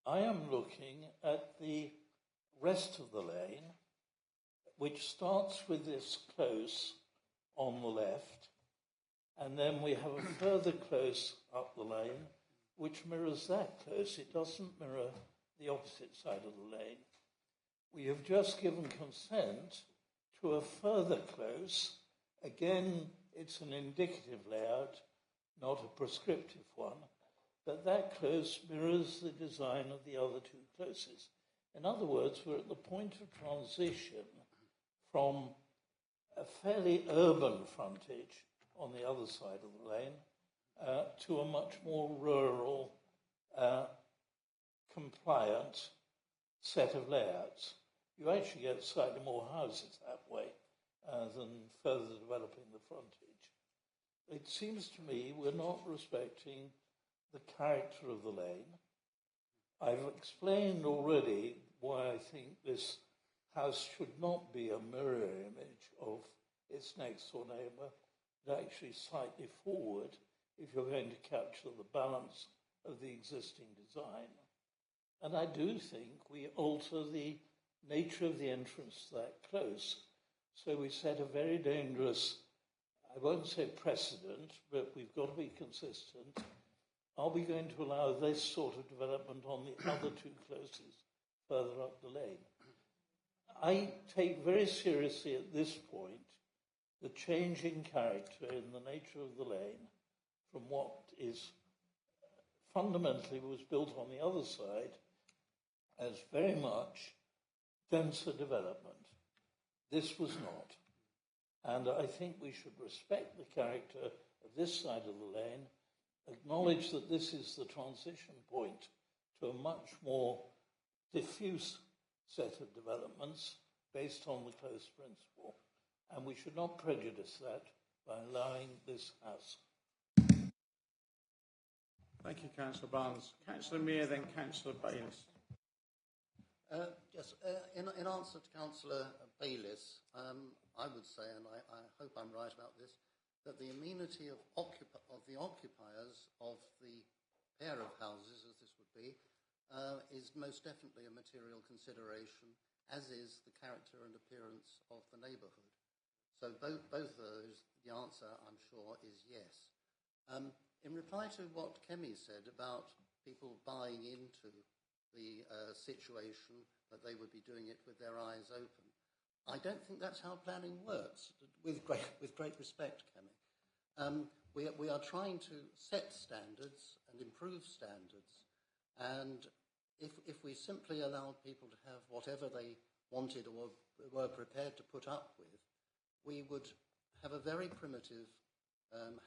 I am looking at the rest of the lane, which starts with this close on the left, and then we have a further close up the lane, which mirrors that close. It doesn't mirror the opposite side of the lane. We have just given consent to a further close. Again, it's an indicative layout, not a prescriptive one, but that close mirrors the design of the other two closes. In other words, we're at the point of transition from a fairly urban frontage on the other side of the lane to a much more rural, compliant set of layouts. You actually get slightly more houses that way than further developing the frontage. It seems to me we're not respecting the character of the lane. I've explained already why I think this house should not be a mirror image of its next door neighbour, but actually slightly forward if you're going to capture the balance of the existing design. And I do think we alter the nature of the entrance to that close. So we set a very dangerous, I won't say precedent, but we've got to be consistent. Are we going to allow this sort of development on the other two closes further up the lane? I take very seriously at this point the change in character in the nature of the lane from what is fundamentally was built on the other side as very much denser development. This was not. And I think we should respect the character of this side of the lane acknowledge that this is the transition point to a much more diffuse set of developments based on the close principle, and we should not prejudice that by allowing this House. Thank you, Councillor Barnes. Councillor Mear, then Councillor Bayliss. Yes, in answer to Councillor Bayliss, I would say, and I hope I'm right about this, that the amenity of the occupiers of the pair of houses, as this would be, is most definitely a material consideration, as is the character and appearance of the neighbourhood. So both of those, the answer, I'm sure, is yes. In reply to what Kemi said about people buying into the situation that they would be doing it with their eyes open, I don't think that's how planning works, with great respect, Kemi. We are trying to set standards and improve standards, and if we simply allowed people to have whatever they wanted or were prepared to put up with, we would have a very primitive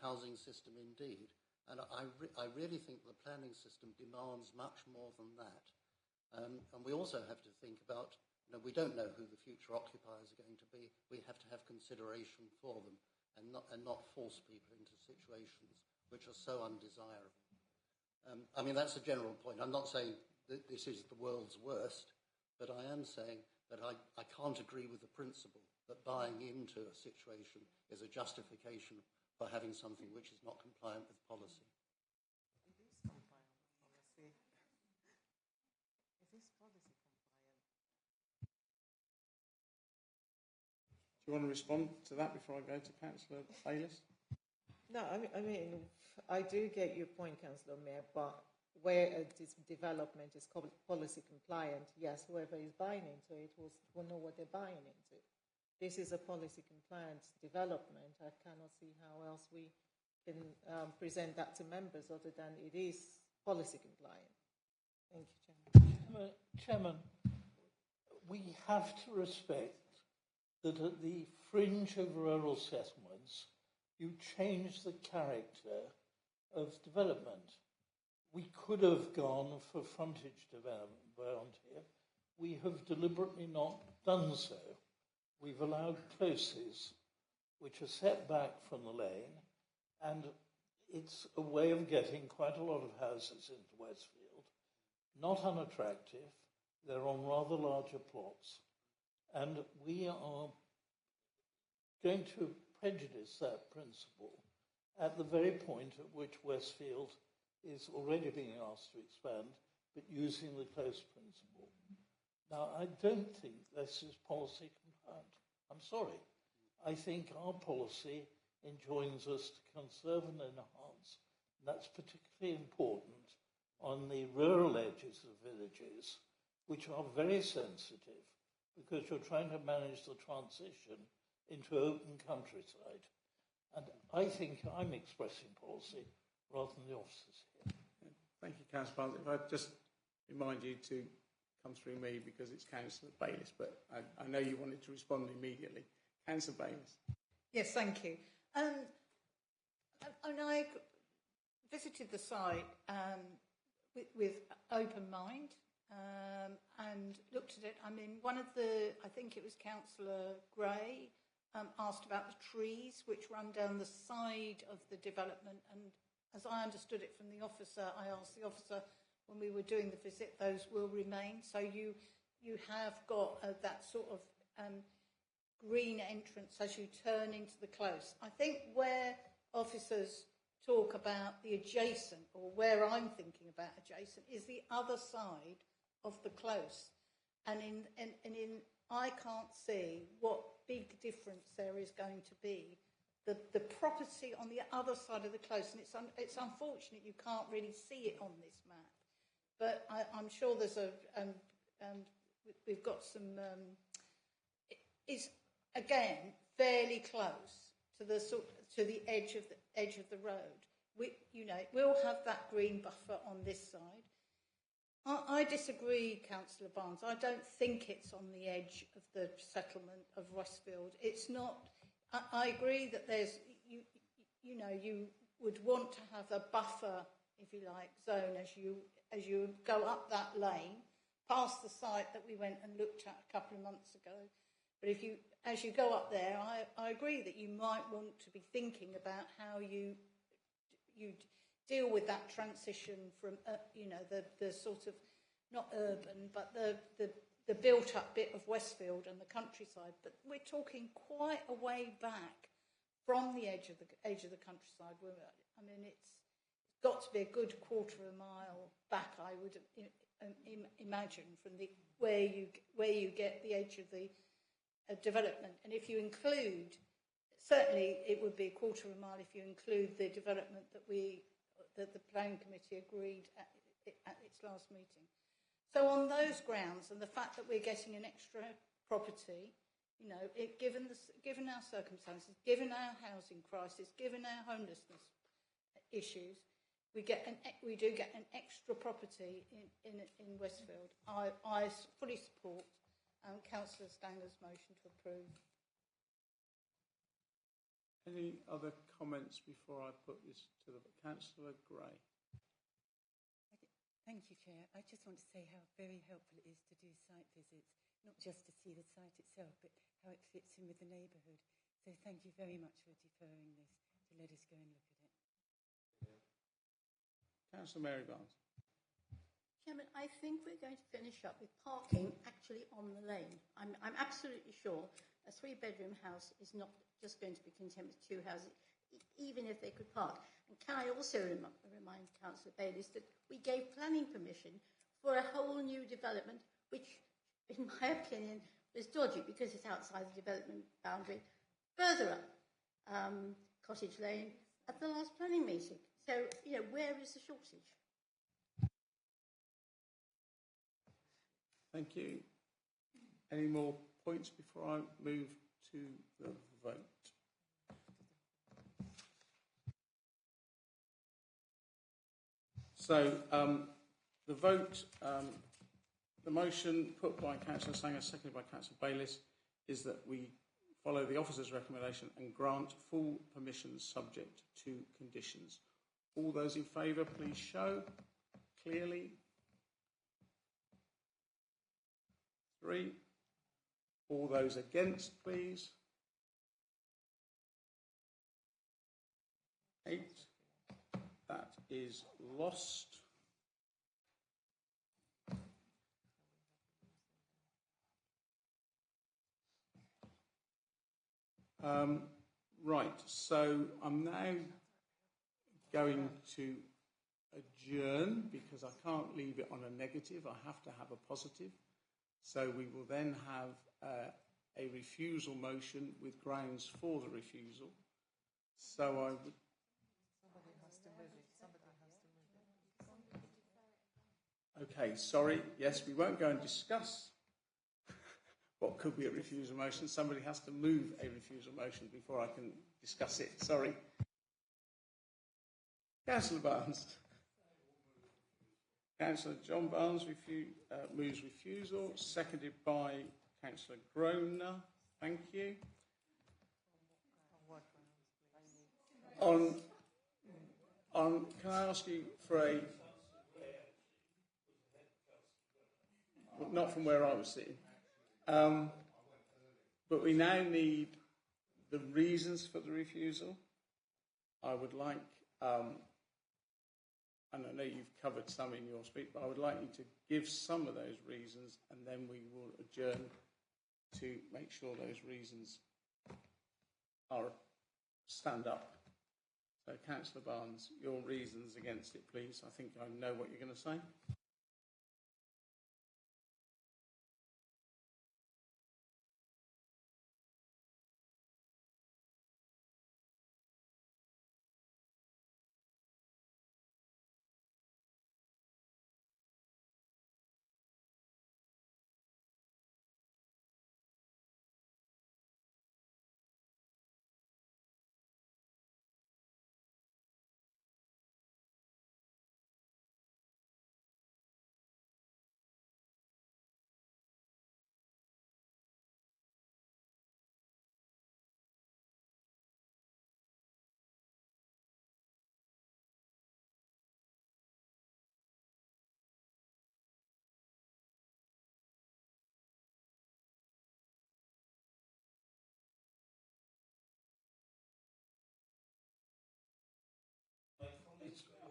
housing system indeed. And I really think the planning system demands much more than that. And we also have to think about, we don't know who the future occupiers are going to be. We have to have consideration for them and not force people into situations which are so undesirable. I mean, that's a general point. I'm not saying that this is the world's worst, but I am saying that I can't agree with the principle that buying into a situation is a justification for having something which is not compliant with policy. It is compliant with policy. It is policy compliant. Do you want to respond to that before I go to Councillor Bayliss? No, I mean, I do get your point, Councillor Mayor, but where this development is policy compliant, yes, whoever is buying into it will know what they're buying into. This is a policy compliant development. I cannot see how else we can present that to members other than it is policy compliant. Thank you, Chairman. Chairman, we have to respect that at the fringe of rural settlements, you change the character of development. We could have gone for frontage development around here. We have deliberately not done so. We've allowed closes, which are set back from the lane, and it's a way of getting quite a lot of houses into Westfield. Not unattractive. They're on rather larger plots. And we are going to prejudice that principle at the very point at which Westfield is already being asked to expand, but using the close principle. Now, I don't think this is policy compliant. I'm sorry. I think our policy enjoins us to conserve and enhance. And that's particularly important on the rural edges of villages, which are very sensitive because you're trying to manage the transition into open countryside. And I think I'm expressing policy rather than the officers here. Thank you, Councillor Barnes. If I just remind you to come through me because it's Councillor Bayliss, but I know you wanted to respond immediately. Councillor Bayliss. Yes, thank you. And I visited the site with open mind and looked at it. I mean, I think it was Councillor Gray asked about the trees which run down the side of the development, and as I understood it from the officer, I asked the officer when we were doing the visit, those will remain. So you have got that sort of green entrance as you turn into the close. I think where officers talk about the adjacent, or where I'm thinking about adjacent, is the other side of the close. And I can't see what big difference there is going to be. The property on the other side of the close, and it's unfortunate you can't really see it on this map, but I'm sure there's we've got some. It's again fairly close to the edge of the road. We'll have that green buffer on this side. I disagree, Councillor Barnes. I don't think it's on the edge of the settlement of Westfield. It's not. I agree that there's, would want to have a buffer, if you like, zone as you go up that lane, past the site that we went and looked at a couple of months ago. But as you go up there, I agree that you might want to be thinking about how you deal with that transition from, the sort of, not urban, but the built-up bit of Westfield and the countryside. But we're talking quite a way back from the edge of the countryside. I mean, it's got to be a good quarter of a mile back, I would imagine, from where you get the edge of the development. And if you include, certainly it would be a quarter of a mile if you include the development that the planning committee agreed at its last meeting. So on those grounds, and the fact that we're getting an extra property, given our circumstances, given our housing crisis, given our homelessness issues, we do get an extra property in Westfield. I fully support Councillor Stanger's motion to approve. Any other comments before I put this to the Councillor Gray? Thank you, Chair. I just want to say how very helpful it is to do site visits, not just to see the site itself, but how it fits in with the neighbourhood. So thank you very much for deferring this to let us go and look at it. Councillor Mary Barnes. Chairman, I think we're going to finish up with parking actually on the lane. I'm absolutely sure a 3-bedroom house is not just going to be content with 2 houses, even if they could park. And can I also remind Councillor Bayliss that we gave planning permission for a whole new development, which, in my opinion, was dodgy because it's outside the development boundary, further up Cottage Lane at the last planning meeting. So, where is the shortage? Thank you. Any more points before I move to the vote? So the vote, the motion put by Councillor Stanger, seconded by Councillor Bayliss, is that we follow the officer's recommendation and grant full permission subject to conditions. All those in favour, please show clearly. 3. All those against, please. 8. That is lost. Right, so I'm now going to adjourn because I can't leave it on a negative. I have to have a positive. So we will then have a refusal motion with grounds for the refusal. So I would... Somebody has to move it. Okay, sorry. Yes, we won't go and discuss what could be a refusal motion. Somebody has to move a refusal motion before I can discuss it. Sorry. Councillor Barnes. Councillor John Barnes moves refusal, seconded by Councillor Groner. Thank you. Can I ask you for a... Well, not from where I was sitting. But we now need the reasons for the refusal. I would like... and I know you've covered some in your speech, but I would like you to give some of those reasons, and then we will adjourn to make sure those reasons stand up. So, Councillor Barnes, your reasons against it, please. I think I know what you're going to say.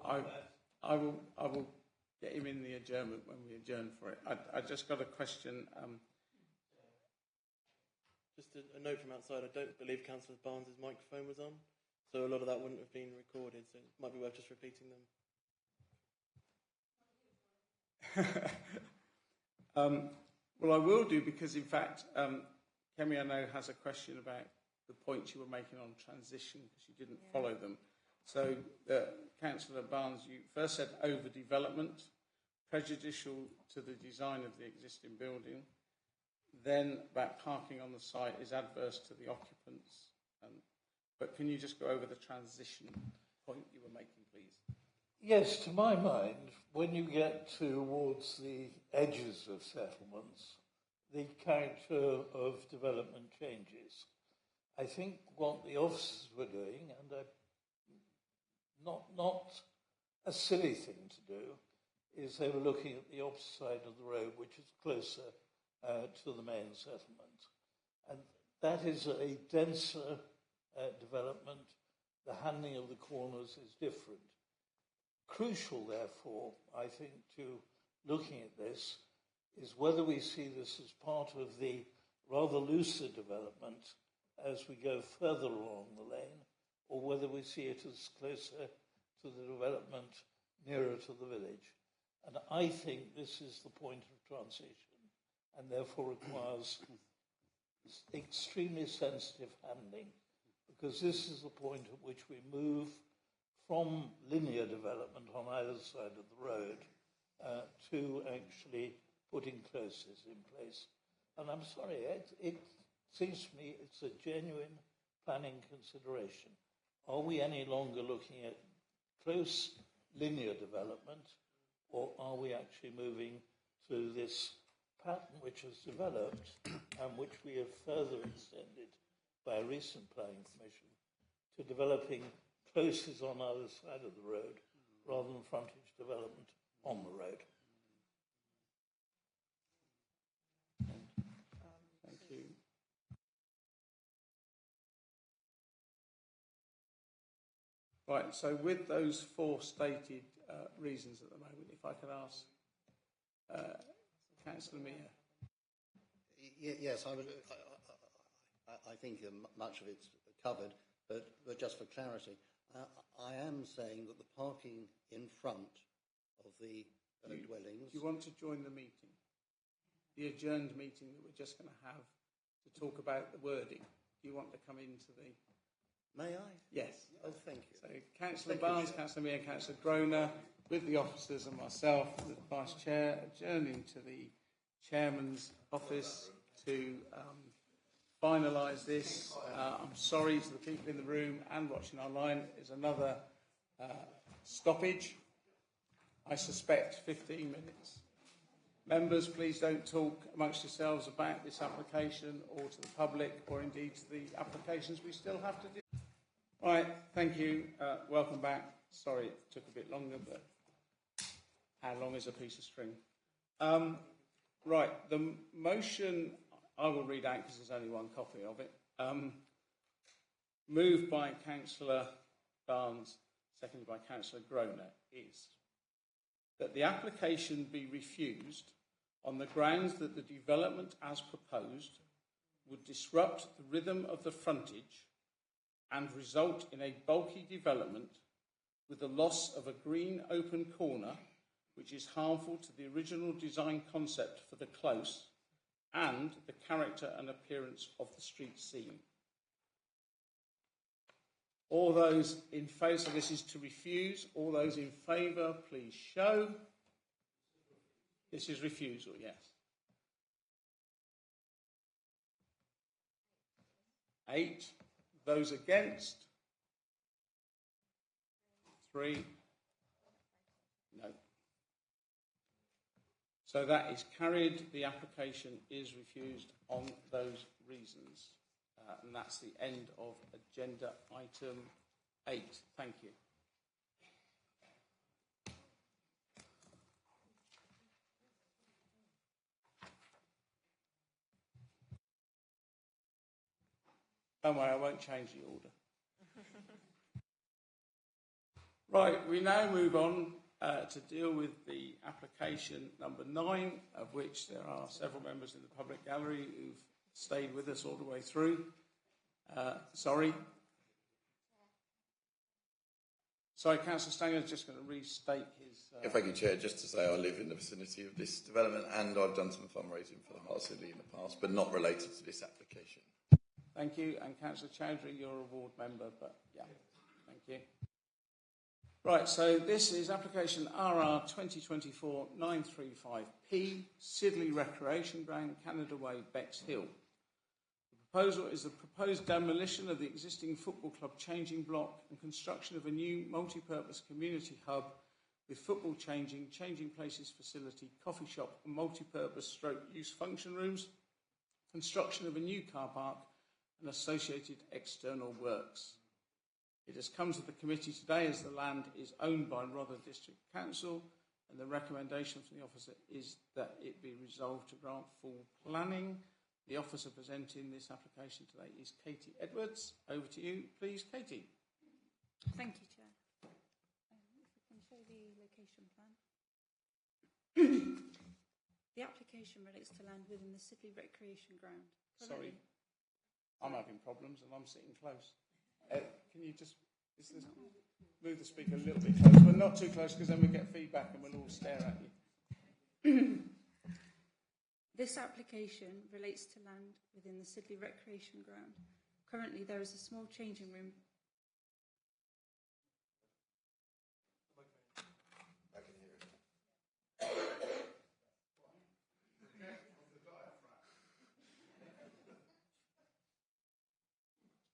I will get him in the adjournment when we adjourn for it. I just got a question. Just a note from outside, I don't believe Councillor Barnes' microphone was on, so a lot of that wouldn't have been recorded, so it might be worth just repeating them. Well, I will do, because in fact, Kemi, I know, has a question about the points you were making on transition, because you didn't follow them. So, Councillor Barnes, you first said overdevelopment, prejudicial to the design of the existing building. Then about parking on the site is adverse to the occupants. But can you just go over the transition point you were making, please? Yes, to my mind, when you get towards the edges of settlements, the character of development changes. I think what the officers were doing, and not a silly thing to do, is they were looking at the opposite side of the road, which is closer to the main settlement. And that is a denser development. The handling of the corners is different. Crucial, therefore, I think, to looking at this is whether we see this as part of the rather looser development as we go further along the lane, or whether we see it as closer to the development nearer to the village. And I think this is the point of transition, and therefore requires extremely sensitive handling, because this is the point at which we move from linear development on either side of the road to actually putting closes in place. And I'm sorry, it seems to me it's a genuine planning consideration. Are we any longer looking at close linear development, or are we actually moving to this pattern which has developed and which we have further extended by a recent planning commission to developing closes on either side of the road rather than frontage development on the road? Thank you. Right, so with those four stated reasons at the moment, if I could ask Councillor Meir. Yes, I think much of it's covered, but just for clarity, I am saying that the parking in front of the dwellings... Do you want to join the meeting? The adjourned meeting that we're just going to have to talk about the wording. Do you want to come into the... May I? Yes. Oh, thank you. So Councillor Barnes, Councillor Meir, Councillor Groner, with the officers and myself, the Vice Chair, adjourning to the Chairman's office to finalise this. I'm sorry to the people in the room and watching online. There's another stoppage. I suspect 15 minutes. Members, please don't talk amongst yourselves about this application or to the public, or indeed to the applications we still have to do. Right, thank you. Welcome back. Sorry it took a bit longer, but how long is a piece of string? Right, the motion I will read out because there's only one copy of it. Moved by Councillor Barnes, seconded by Councillor Groner, is that the application be refused on the grounds that the development as proposed would disrupt the rhythm of the frontage and result in a bulky development with the loss of a green open corner which is harmful to the original design concept for the close and the character and appearance of the street scene. All those in favour, so this is to refuse, all those in favour, please show. This is refusal, yes. 8. Those against? 3. No. So that is carried. The application is refused on those reasons. And that's the end of agenda item 8. Thank you. Don't worry, I won't change the order. Right, we now move on to deal with the application number 9, of which there are several members in the public gallery who've stayed with us all the way through. Sorry, Councillor Stanger is just going to restate his... Thank you, Chair. Just to say I live in the vicinity of this development and I've done some fundraising for the Heart City in the past, but not related to this application. Thank you. And Councillor Chowdhury, you're a ward member, but yeah, thank you. Right, so this is application RR 2024-935P, Sidley Recreation Ground, Canada Way, Bexhill. The proposal is the proposed demolition of the existing football club changing block and construction of a new multi-purpose community hub with football changing places facility, coffee shop and multi-purpose stroke use function rooms, construction of a new car park and associated external works. It has come to the committee today as the land is owned by Rother District Council, and the recommendation from the officer is that it be resolved to grant full planning. The officer presenting this application today is Katie Edwards. Over to you, please, Katie. Thank you, Chair. If we can show the location plan. The application relates to land within the Sidley Recreation Ground. Sorry, I'm having problems and I'm sitting close. Can you just move the speaker a little bit closer, but not too close because then we get feedback and we'll all stare at you. This application relates to land within the Sidley Recreation Ground. Currently, there is a small changing room.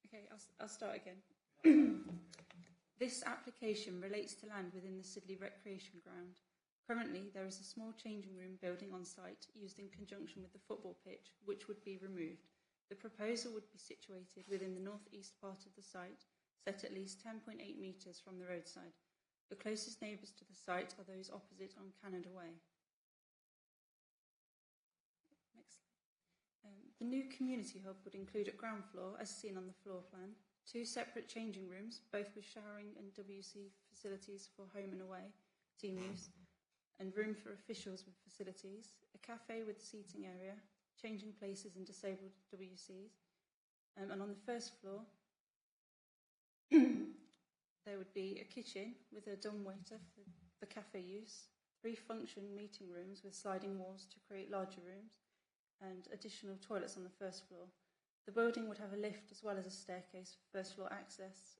Okay, I'll start again. This application relates to land within the Sidley Recreation Ground. Currently, there is a small changing room building on site used in conjunction with the football pitch, which would be removed. The proposal would be situated within the north-east part of the site, set at least 10.8 metres from the roadside. The closest neighbours to the site are those opposite on Canada Way. Next slide. The new community hub would include a ground floor, as seen on the floor plan, 2 separate changing rooms, both with showering and WC facilities for home and away team use, and room for officials with facilities, a cafe with seating area, changing places and disabled WCs. And on the first floor, there would be a kitchen with a dumbwaiter for the cafe use, 3 function meeting rooms with sliding walls to create larger rooms, and additional toilets on the first floor. The building would have a lift as well as a staircase for first floor access.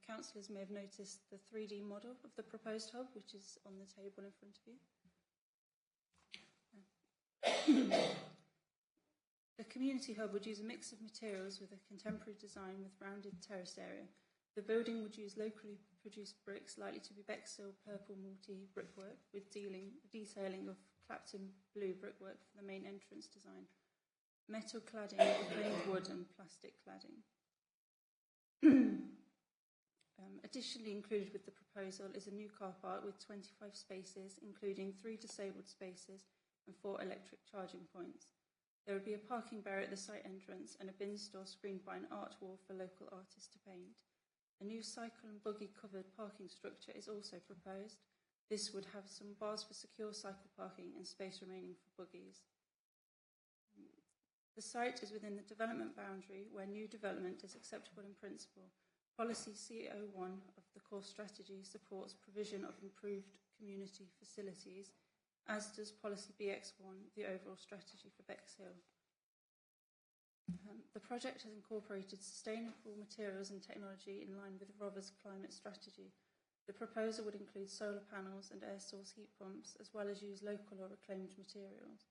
Councillors may have noticed the 3D model of the proposed hub, which is on the table in front of you. The community hub would use a mix of materials with a contemporary design with rounded terrace area. The building would use locally produced bricks likely to be Bexhill purple multi brickwork with detailing of Clapton blue brickwork for the main entrance design. Metal cladding, reclaimed wood and plastic cladding. Additionally included with the proposal is a new car park with 25 spaces, including 3 disabled spaces and 4 electric charging points. There would be a parking barrier at the site entrance and a bin store screened by an art wall for local artists to paint. A new cycle and buggy covered parking structure is also proposed. This would have some bars for secure cycle parking and space remaining for buggies. The site is within the development boundary where new development is acceptable in principle. Policy C01 of the core strategy supports provision of improved community facilities, as does Policy BX1, the overall strategy for Bexhill. The project has incorporated sustainable materials and technology in line with Rother's climate strategy. The proposal would include solar panels and air source heat pumps, as well as use local or reclaimed materials.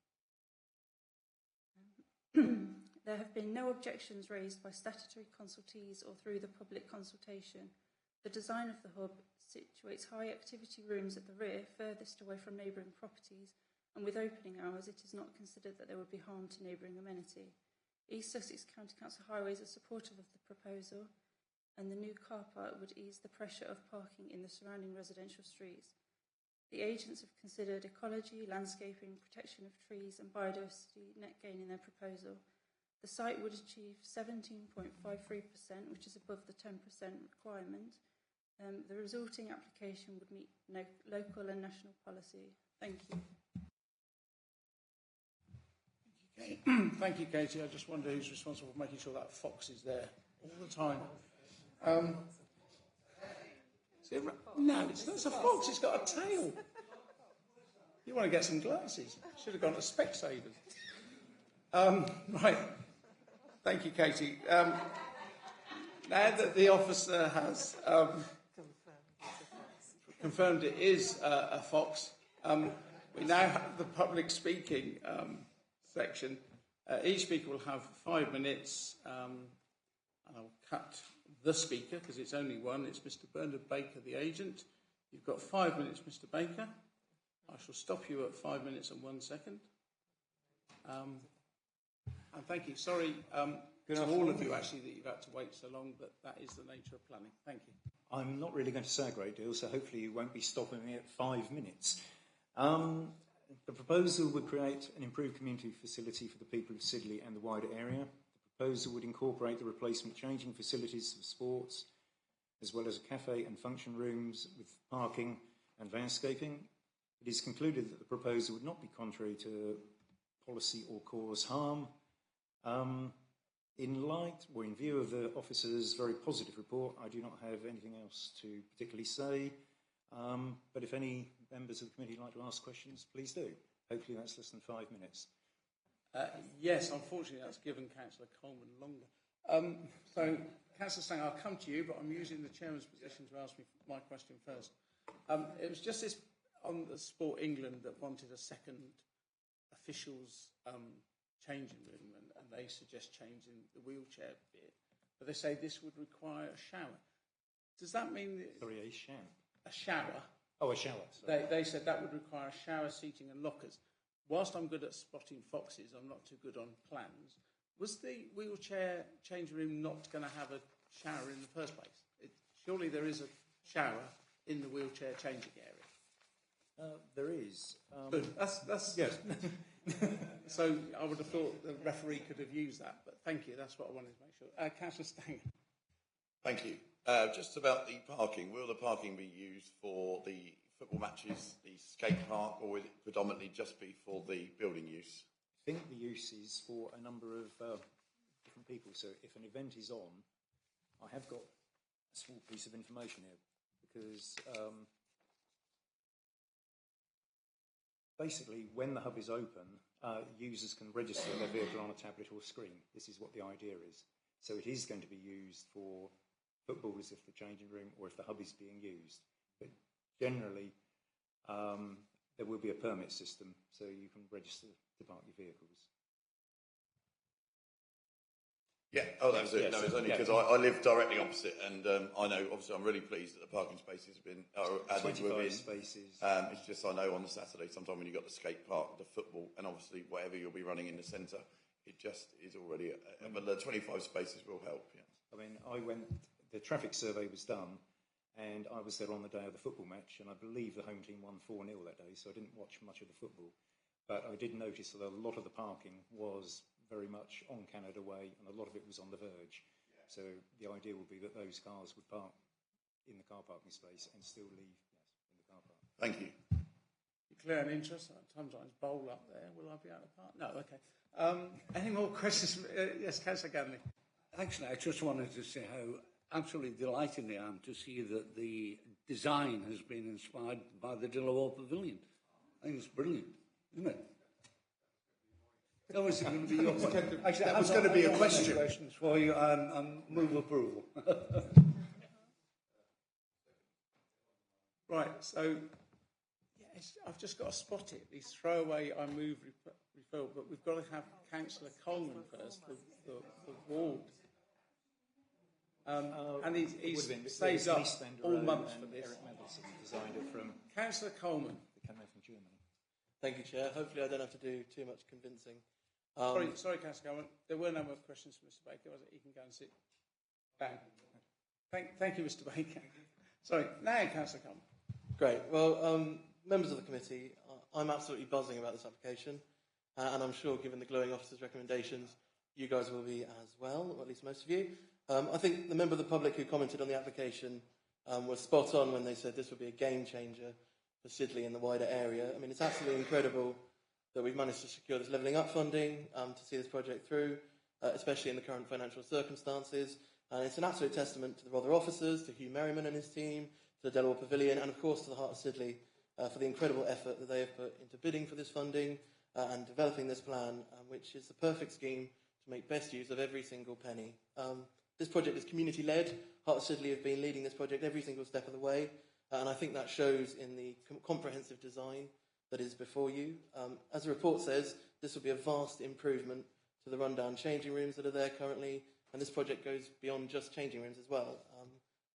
There have been no objections raised by statutory consultees or through the public consultation. The design of the hub situates high activity rooms at the rear, furthest away from neighbouring properties, and with opening hours it is not considered that there would be harm to neighbouring amenity. East Sussex County Council Highways are supportive of the proposal, and the new car park would ease the pressure of parking in the surrounding residential streets. The agents have considered ecology, landscaping, protection of trees and biodiversity net gain in their proposal. The site would achieve 17.53%, which is above the 10% requirement, The resulting application would meet local and national policy. Thank you. Thank you, Katie. I just wonder who's responsible for making sure that fox is there all the time. No, it's not a fox. It's got a tail. You want to get some glasses. Should have gone to Specsavers. Right. Thank you, Katie. Now that the officer has confirmed it is a fox, we now have the public speaking section. Each speaker will have 5 minutes. I'll cut the speaker because it's only one. It's Mr. Bernard Baker, the agent. You've got 5 minutes, Mr. Baker. I shall stop you at 5 minutes and 1 second. And thank you. Sorry to all of you, actually, that you've had to wait so long, but that is the nature of planning. Thank you. I'm not really going to say a great deal, so hopefully you won't be stopping me at 5 minutes. The proposal would create an improved community facility for the people of Sidley and the wider area. The proposal would incorporate the replacement changing facilities for sports, as well as a cafe and function rooms with parking and landscaping. It is concluded that the proposal would not be contrary to policy or cause harm. In view of the officer's very positive report, I do not have anything else to particularly say. But if any members of the committee would like to ask questions, please do. Hopefully that's less than 5 minutes. Yes, unfortunately that's given Councillor Coleman longer. So, Councillor Stang, I'll come to you, but I'm using the Chairman's position to ask me my question first. It was just this on the Sport England that wanted a second officials changing room, and they suggest changing the wheelchair bit, but they say this would require a shower. Does that mean that... Sorry, a shower? A shower. Oh, a shower. Sorry. They said that would require a shower, seating and lockers. Whilst I'm good at spotting foxes, I'm not too good on plans. Was the wheelchair change room not going to have a shower in the first place? Surely there is a shower in the wheelchair changing area. There is. Good. That's yes. So I would have thought the referee could have used that, but thank you. That's what I wanted to make sure. Councillor Stang. Thank you. Just about the parking, will the parking be used for the football matches, the skate park, or will it predominantly just be for the building use? I think the use is for a number of different people. So if an event is on, I have got a small piece of information here because basically when the hub is open, users can register their vehicle on a tablet or screen. This is what the idea is. So it is going to be used for footballers if the changing room or if the hub is being used. But generally, there will be a permit system, so you can register to park your vehicles. Yeah, oh, that was it. No, it's only because I live directly opposite, and I know, obviously, I'm really pleased that the parking spaces have been added 25 spaces. It's just I know on the Saturday, sometime when you've got the skate park, the football, and obviously whatever you'll be running in the centre, it just is already. But the 25 spaces will help. Yeah. I mean, the traffic survey was done, and I was there on the day of the football match, and I believe the home team won 4-0 that day, so I didn't watch much of the football. But I did notice that a lot of the parking was very much on Canada Way, and a lot of it was on the verge. Yeah. So the idea would be that those cars would park in the car parking space and still leave in the car park. Thank you. Declare an interest. Sometimes bowl up there. Will I be able to park? No, okay. Any more questions? Yes, Councillor Ganley. Actually, I just wanted to say how absolutely delighted I am to see that the design has been inspired by the Dillawall Pavilion. I think it's brilliant, isn't it? That was going to be your question. Actually, that was going to be a question. Questions for you and move approval. Right, so yes, I've just got to spot it. These throwaway, I move, referral, but we've got to have Councillor Coleman first, the ward. And he stays up all month for this. Designed it from Councillor Coleman. They came out from Germany. Thank you, Chair. Hopefully I don't have to do too much convincing. Sorry, Councillor Coleman. There were no more questions for Mr Baker, was it? You can go and sit down. Thank you, Mr Baker. Sorry, now Councillor Coleman. Great. Well, members of the committee, I'm absolutely buzzing about this application, and I'm sure, given the glowing officer's recommendations, you guys will be as well, or at least most of you. I think the member of the public who commented on the application were spot on when they said this would be a game changer for Sidley and the wider area. I mean, it's absolutely incredible that we've managed to secure this levelling up funding to see this project through, especially in the current financial circumstances. And it's an absolute testament to the Rother officers, to Hugh Merriman and his team, to the Delaware Pavilion, and of course to the Heart of Sidley for the incredible effort that they have put into bidding for this funding and developing this plan, which is the perfect scheme to make best use of every single penny. This project is community-led. Heart of Sidley have been leading this project every single step of the way, and I think that shows in the comprehensive design that is before you. As the report says, this will be a vast improvement to the rundown changing rooms that are there currently, and this project goes beyond just changing rooms as well.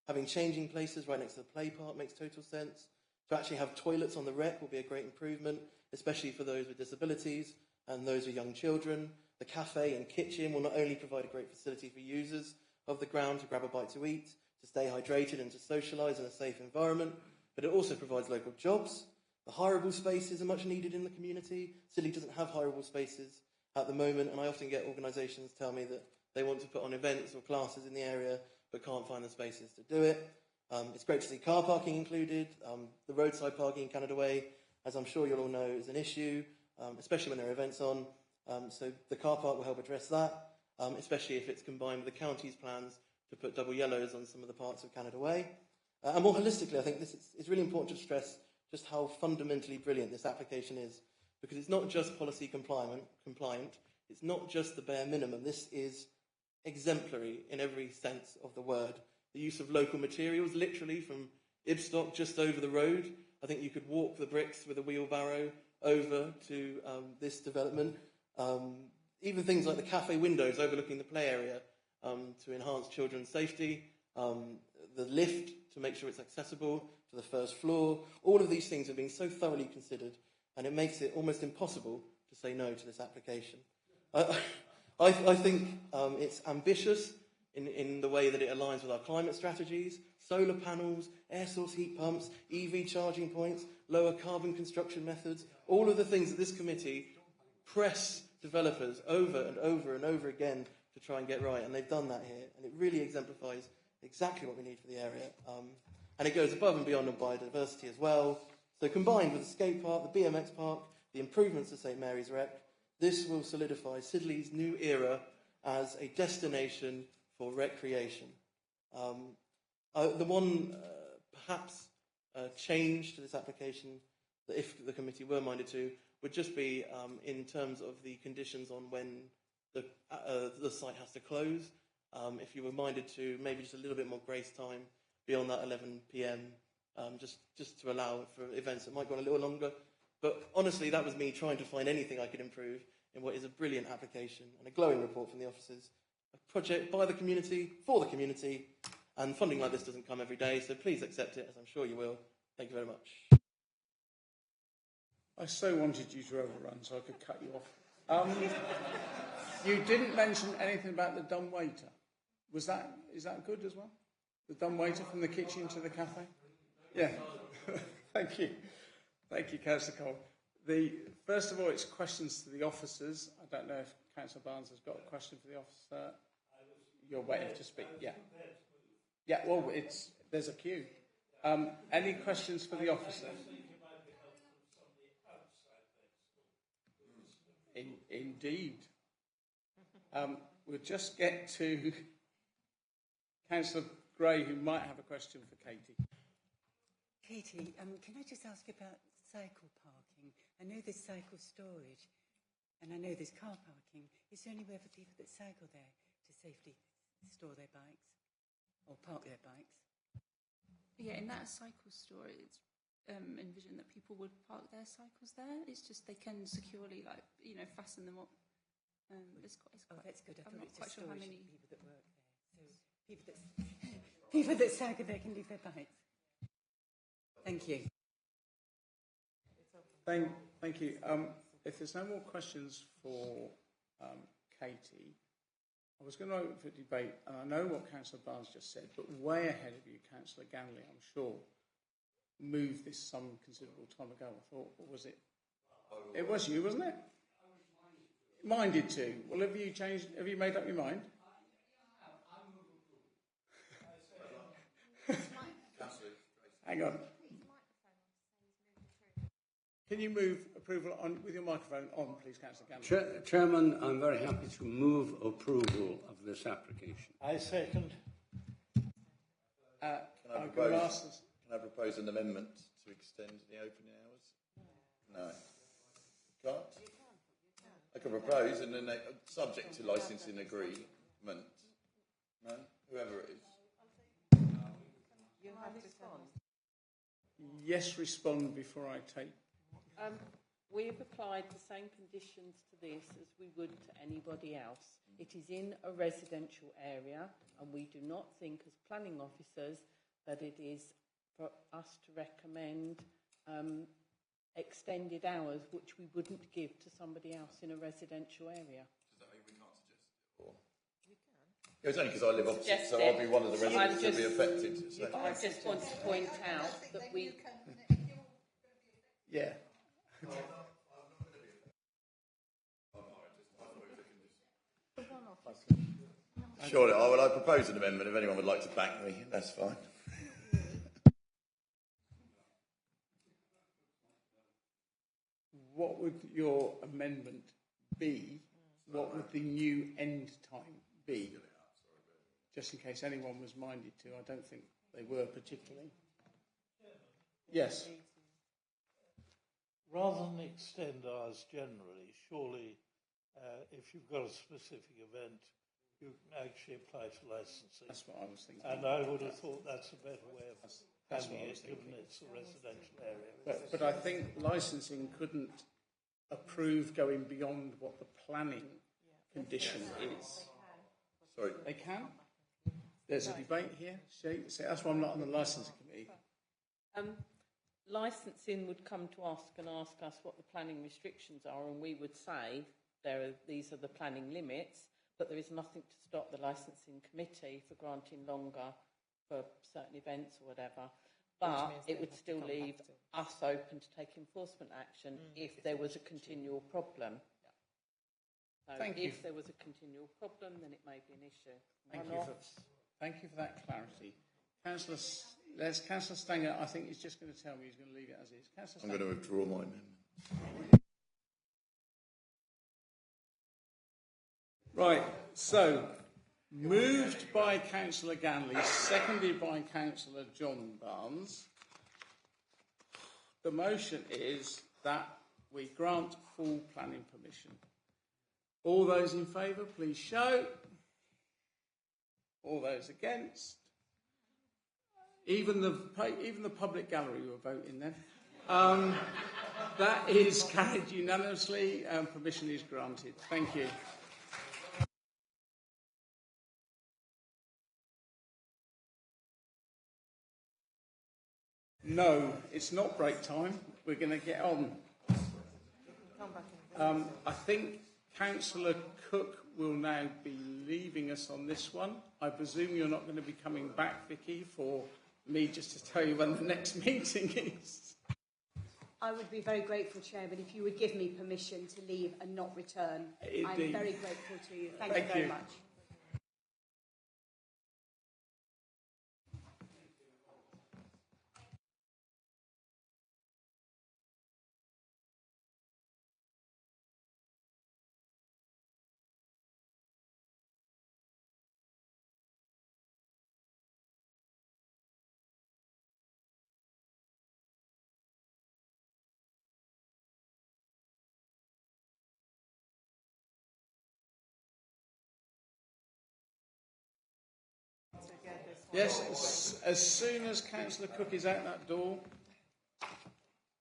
Having changing places right next to the play park makes total sense. To actually have toilets on the Rec will be a great improvement, especially for those with disabilities and those with young children. The cafe and kitchen will not only provide a great facility for users of the ground to grab a bite to eat, to stay hydrated and to socialise in a safe environment, but it also provides local jobs. The hireable spaces are much needed in the community. Sidley doesn't have hireable spaces at the moment, and I often get organisations tell me that they want to put on events or classes in the area but can't find the spaces to do it. It's great to see car parking included. The roadside parking in Canada Way, as I'm sure you'll all know, is an issue, especially when there are events on. So the car park will help address that, especially if it's combined with the county's plans to put double yellows on some of the parts of Canada Way. And more holistically, I think it's really important to stress just how fundamentally brilliant this application is, because it's not just policy compliant, it's not just the bare minimum. This is exemplary in every sense of the word. The use of local materials, literally from Ibstock just over the road. I think you could walk the bricks with a wheelbarrow over to this development. Even things like the cafe windows overlooking the play area to enhance children's safety. The lift to make sure it's accessible to the first floor. All of these things have been so thoroughly considered, and it makes it almost impossible to say no to this application. I think it's ambitious in the way that it aligns with our climate strategies, solar panels, air source heat pumps, EV charging points, lower carbon construction methods, all of the things that this committee press developers over and over and over again to try and get right, and they've done that here, and it really exemplifies exactly what we need for the area. And it goes above and beyond on biodiversity as well. So combined with the skate park, the BMX park, the improvements to St Mary's Rec, this will solidify Sidley's new era as a destination for recreation. The one perhaps change to this application, that if the committee were minded to, would just be in terms of the conditions on when the site has to close. If you were minded to, maybe just a little bit more grace time beyond that 11 p.m, just to allow for events that might go on a little longer. But honestly, that was me trying to find anything I could improve in what is a brilliant application and a glowing report from the officers. A project by the community, for the community, and funding like this doesn't come every day, so please accept it, as I'm sure you will. Thank you very much. I so wanted you to overrun so I could cut you off. You didn't mention anything about the dumb waiter. Is that good as well? The dumb waiter from the kitchen to the cafe? Yeah. Thank you. Thank you, Councillor Cole. First of all, it's questions to the officers. I don't know if Councillor Barnes has got a question for the officer. You're waiting to speak. Yeah. Yeah, well, there's a queue. Any questions for the officer? Indeed. We'll just get to Councillor Gray, who might have a question for Katie. Katie, can I just ask about cycle parking? I know there's cycle storage, and I know there's car parking. Is there anywhere for people that cycle there to safely store their bikes or park their bikes? Yeah, in that cycle store, it's envision that people would park their cycles there. It's just they can securely, fasten them up. It's quite, that's good. I'm not quite sure how many people that work there. So people that cycle there can leave their bikes. Thank you. Thank you. If there's no more questions for Katie, I was going to open for debate, and I know what Councillor Barnes just said, but way ahead of you, Councillor Ganley, I'm sure, moved this some considerable time ago, I thought. Or was it? It was you, wasn't it? Minded to. Well, have you changed? Have you made up your mind? Hang on. Can you move approval on with your microphone on, please, Councillor Gamble? Chairman, I'm very happy to move approval of this application. I second. Can I propose an amendment to extend the opening hours? No. Can't? I can propose, and then subject to licensing agreement. No? Whoever it is. You have to respond. Yes, respond before I take. We have applied the same conditions to this as we would to anybody else. It is in a residential area, and we do not think as planning officers that it is for us to recommend extended hours, which we wouldn't give to somebody else in a residential area. Does that mean we can't suggest it? Or? You can. It was only because I live opposite, so I'll be one of the residents that will be affected. So. I just want to point out that we... Yeah. Surely, I propose an amendment. If anyone would like to back me, that's fine. What would your amendment be? What would the new end time be? Just in case anyone was minded to. I don't think they were particularly. Yes. Rather than extend ours generally, surely if you've got a specific event, you can actually apply for licensing. That's what I was thinking. And I would have thought that's a better way of handling it, given it's a residential area. But I think licensing couldn't approve going beyond what the planning condition is. Sorry. They can? There's a debate here. So that's why I'm not on the licensing committee. Licensing would come to us and ask us what the planning restrictions are, and we would say these are the planning limits, but there is nothing to stop the licensing committee for granting longer for certain events or whatever. But it would still leave us open to take enforcement action if there was a continual problem. So if there was a continual problem, then it may be an issue. Thank you for that clarity. Councillor Stanger, I think, is just going to tell me he's going to leave it as is. I'm going to withdraw my amendment. Right, so moved by Councillor Ganley, seconded by Councillor John Barnes. The motion is that we grant full planning permission. All those in favour, please show. All those against. Even the public gallery were voting then. That is carried unanimously and permission is granted. Thank you. No, it's not break time. We're going to get on. I think Councillor Cook will now be leaving us on this one. I presume you're not going to be coming back, Vicky, for me just to tell you when the next meeting is. I would be very grateful, Chairman, if you would give me permission to leave and not return. Indeed. I'm very grateful to you. Thank you very much. Yes, as soon as Councillor Cook is out that door,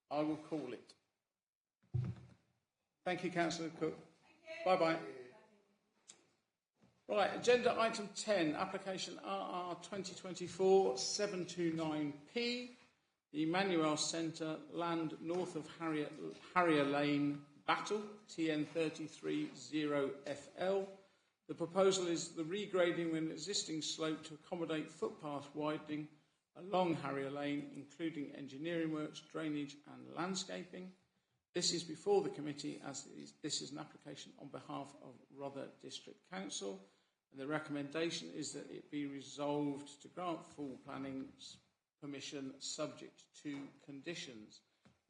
I will call it. Thank you, Councillor Cook. Bye-bye. Right, agenda item 10, application RR 2024-729P, the Emmanuel Centre, land north of Harrier Lane, Battle, TN 330FL. The proposal is the regrading of an existing slope to accommodate footpath widening along Harrier Lane, including engineering works, drainage and landscaping. This is before the committee as this is an application on behalf of Rother District Council. And the recommendation is that it be resolved to grant full planning permission subject to conditions.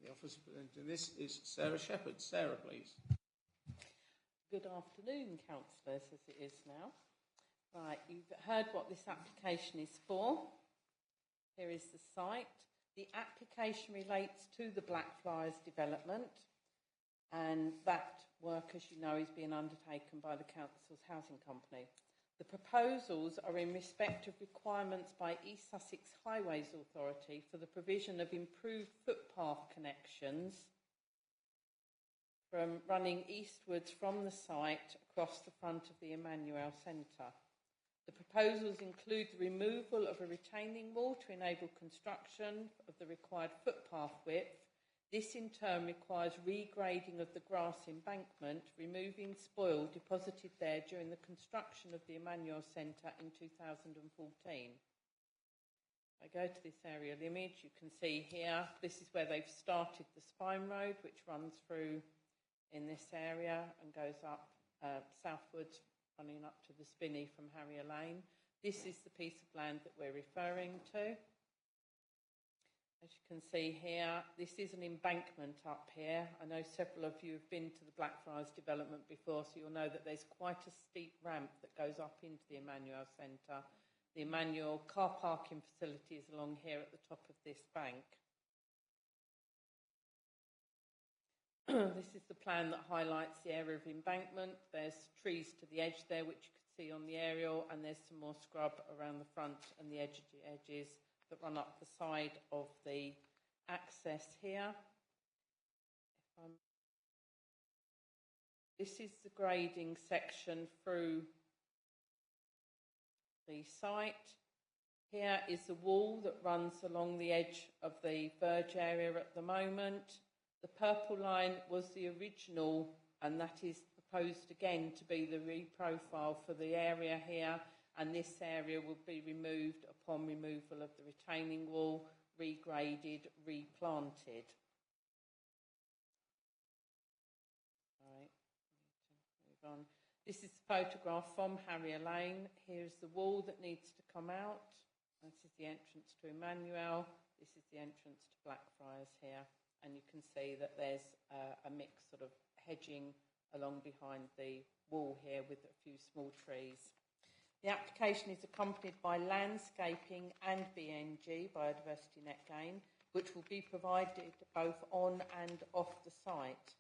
The officer presenting this is Sarah Shepherd. Sarah, please. Good afternoon, councillors, as it is now. Right, you've heard what this application is for. Here is the site. The application relates to the Blackfriars development, and that work, as you know, is being undertaken by the council's housing company. The proposals are in respect of requirements by East Sussex Highways Authority for the provision of improved footpath connections from running eastwards from the site across the front of the Emmanuel Centre. The proposals include the removal of a retaining wall to enable construction of the required footpath width. This in turn requires regrading of the grass embankment, removing spoil deposited there during the construction of the Emmanuel Centre in 2014. If I go to this aerial image, you can see here, this is where they've started the Spine Road, which runs through in this area and goes up southwards, running up to the Spinney from Harrier Lane. This is the piece of land that we're referring to. As you can see here, this is an embankment up here. I know several of you have been to the Blackfriars development before, so you'll know that there's quite a steep ramp that goes up into the Emmanuel Centre. The Emmanuel car parking facility is along here at the top of this bank. This is the plan that highlights the area of embankment. There's trees to the edge there, which you can see on the aerial, and there's some more scrub around the front and the edges that run up the side of the access here. This is the grading section through the site. Here is the wall that runs along the edge of the verge area at the moment. The purple line was the original, and that is proposed again to be the reprofile for the area here, and this area will be removed upon removal of the retaining wall, regraded, replanted. All right, move on. This is a photograph from Harrier Lane. Here's the wall that needs to come out. This is the entrance to Emmanuel. This is the entrance to Blackfriars here. And you can see that there's a mix sort of hedging along behind the wall here with a few small trees. The application is accompanied by landscaping and BNG, biodiversity net gain, which will be provided both on and off the site.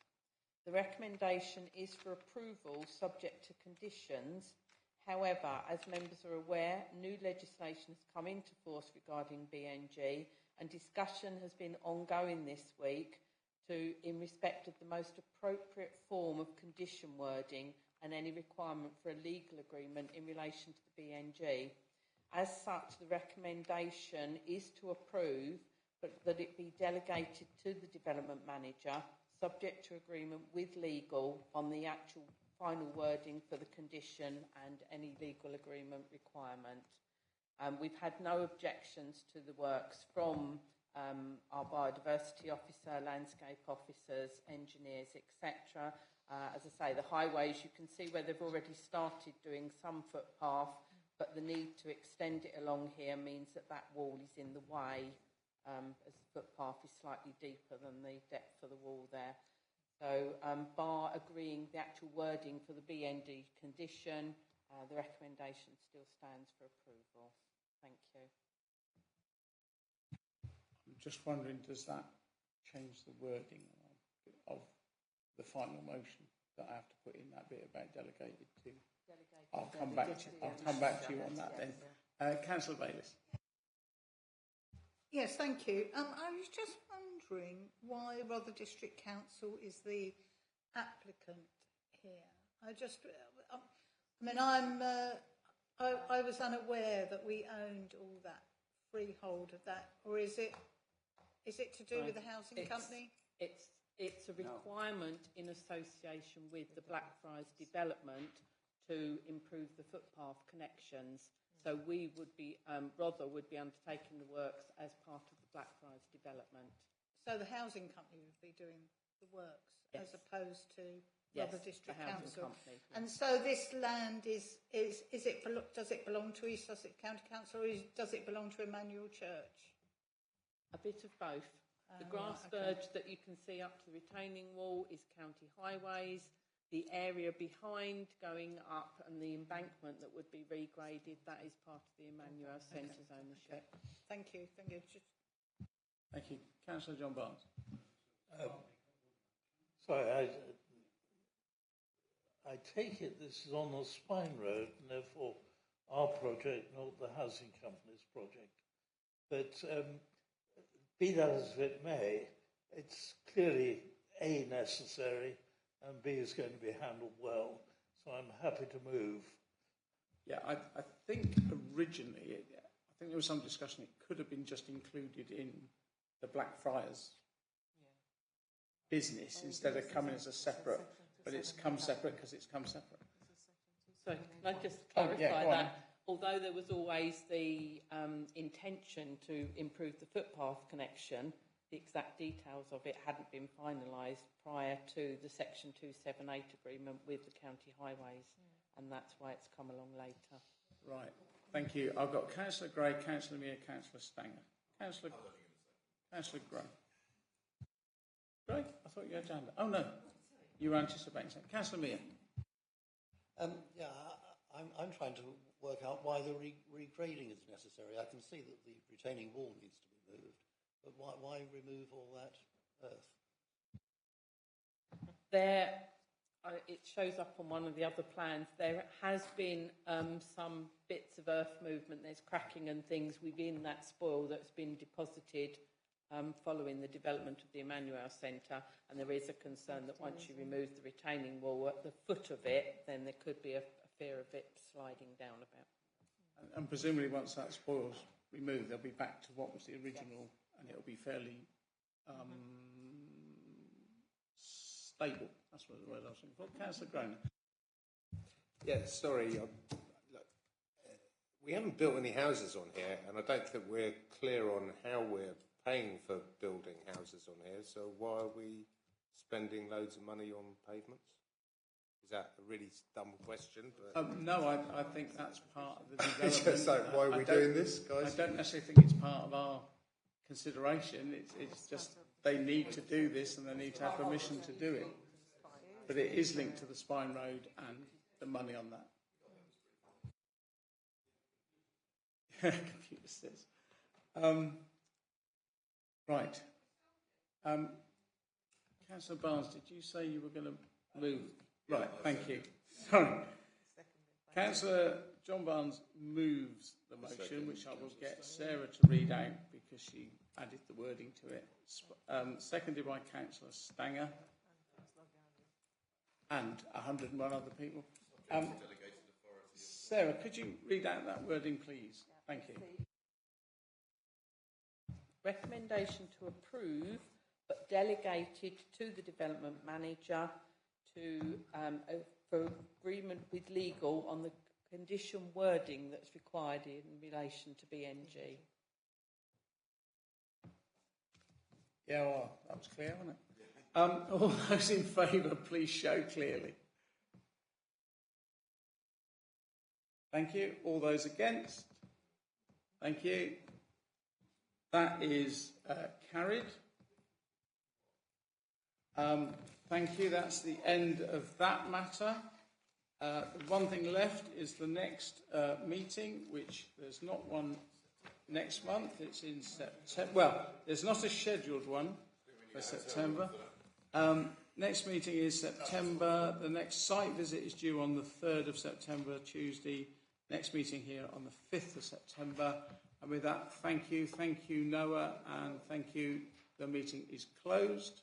The recommendation is for approval subject to conditions. However, as members are aware, new legislation has come into force regarding BNG, and discussion has been ongoing this week in respect of the most appropriate form of condition wording and any requirement for a legal agreement in relation to the BNG. As such, the recommendation is to approve, but that it be delegated to the development manager, subject to agreement with legal on the actual final wording for the condition and any legal agreement requirement. We've had no objections to the works from our biodiversity officer, landscape officers, engineers, etc. As I say, the highways, you can see where they've already started doing some footpath, but the need to extend it along here means that that wall is in the way, as the footpath is slightly deeper than the depth of the wall there. So, bar agreeing the actual wording for the BND condition, the recommendation still stands for approval. Thank you. I'm just wondering, does that change the wording of the final motion that I have to put in that bit about delegated to? I'll come back to you on that then. Councillor Bayliss. Yes, thank you. I was just wondering why Rother District Council is the applicant here. I was unaware that we owned all that freehold of that, or is it to do with the housing company? It's a requirement in association with the Blackfriars development to improve the footpath connections. So we would be, Rother would be undertaking the works as part of the Blackfriars development. So the housing company would be doing the works, yes, as opposed to yes, Rother District the housing Council. Company, yes. And so this land does it belong to East Sussex County Council, or does it belong to Emmanuel Church? A bit of both. The grass verge that you can see up to the retaining wall is county highways. The area behind going up and the embankment that would be regraded, that is part of the Emmanuel Centre's ownership. Thank you. Thank you. Thank you. Councillor John Barnes. Sorry, I take it this is on the Spine Road and therefore our project, not the housing company's project. But be that as it may, it's clearly A, necessary, and B, is going to be handled well. So I'm happy to move. Yeah, I think originally, I think there was some discussion, it could have been just included in the Blackfriars business instead of coming as a separate, but it's come separate because it's come separate. So can I just clarify that? Although there was always the intention to improve the footpath connection, the exact details of it hadn't been finalised prior to the Section 278 agreement with the county highways, and that's why it's come along later. Right, thank you. I've got Councillor Gray, Councillor Mear, Councillor Stanger. Councillor Gray. Gray? I thought you had your hand up. Oh, no. You were anticipating something. Councillor Mear. I'm trying to work out why the regrading is necessary. I can see that the retaining wall needs to be moved, but why remove all that earth? It shows up on one of the other plans. There has been some bits of earth movement. There's cracking and things within that spoil that's been deposited following the development of the Emmanuel Centre, and there is a concern that once you remove the retaining wall at the foot of it, then there could be a fear of it sliding down a bit. And presumably once that spoil's removed, they'll be back to what was the original, and it'll be fairly stable. That's what the word I was looking for. Councillor Groner. Yeah, sorry. We haven't built any houses on here, and I don't think we're clear on how we're paying for building houses on here. So why are we spending loads of money on pavements? Is that a really dumb question? But no, I think that's part of the development. It's just like, why are we doing this, guys? I don't necessarily think it's part of our consideration. It's just they need to do this and they need to have permission to do it. But it is linked to the Spine Road and the money on that. Computer says. Right. Councillor Barnes, did you say you were going to move? Right, thank you. Sorry. Councillor John Barnes moves the motion, which I will get Sarah to read out because she added the wording to it. Seconded by Councillor Stanger and 101 other people. Sarah, could you read out that wording, please? Thank you. Recommendation to approve, but delegated to the development manager for agreement with legal on the condition wording that's required in relation to BNG. Yeah, well, that was clear, wasn't it? All those in favour, please show clearly. Thank you. All those against? Thank you. That is carried. Thank you. That's the end of that matter. The one thing left is the next meeting, which there's not one next month. It's in September. Well, there's not a scheduled one for September. Next meeting is September. The next site visit is due on the 3rd of September, Tuesday. Next meeting here on the 5th of September. And with that, thank you, Noah, and thank you. The meeting is closed.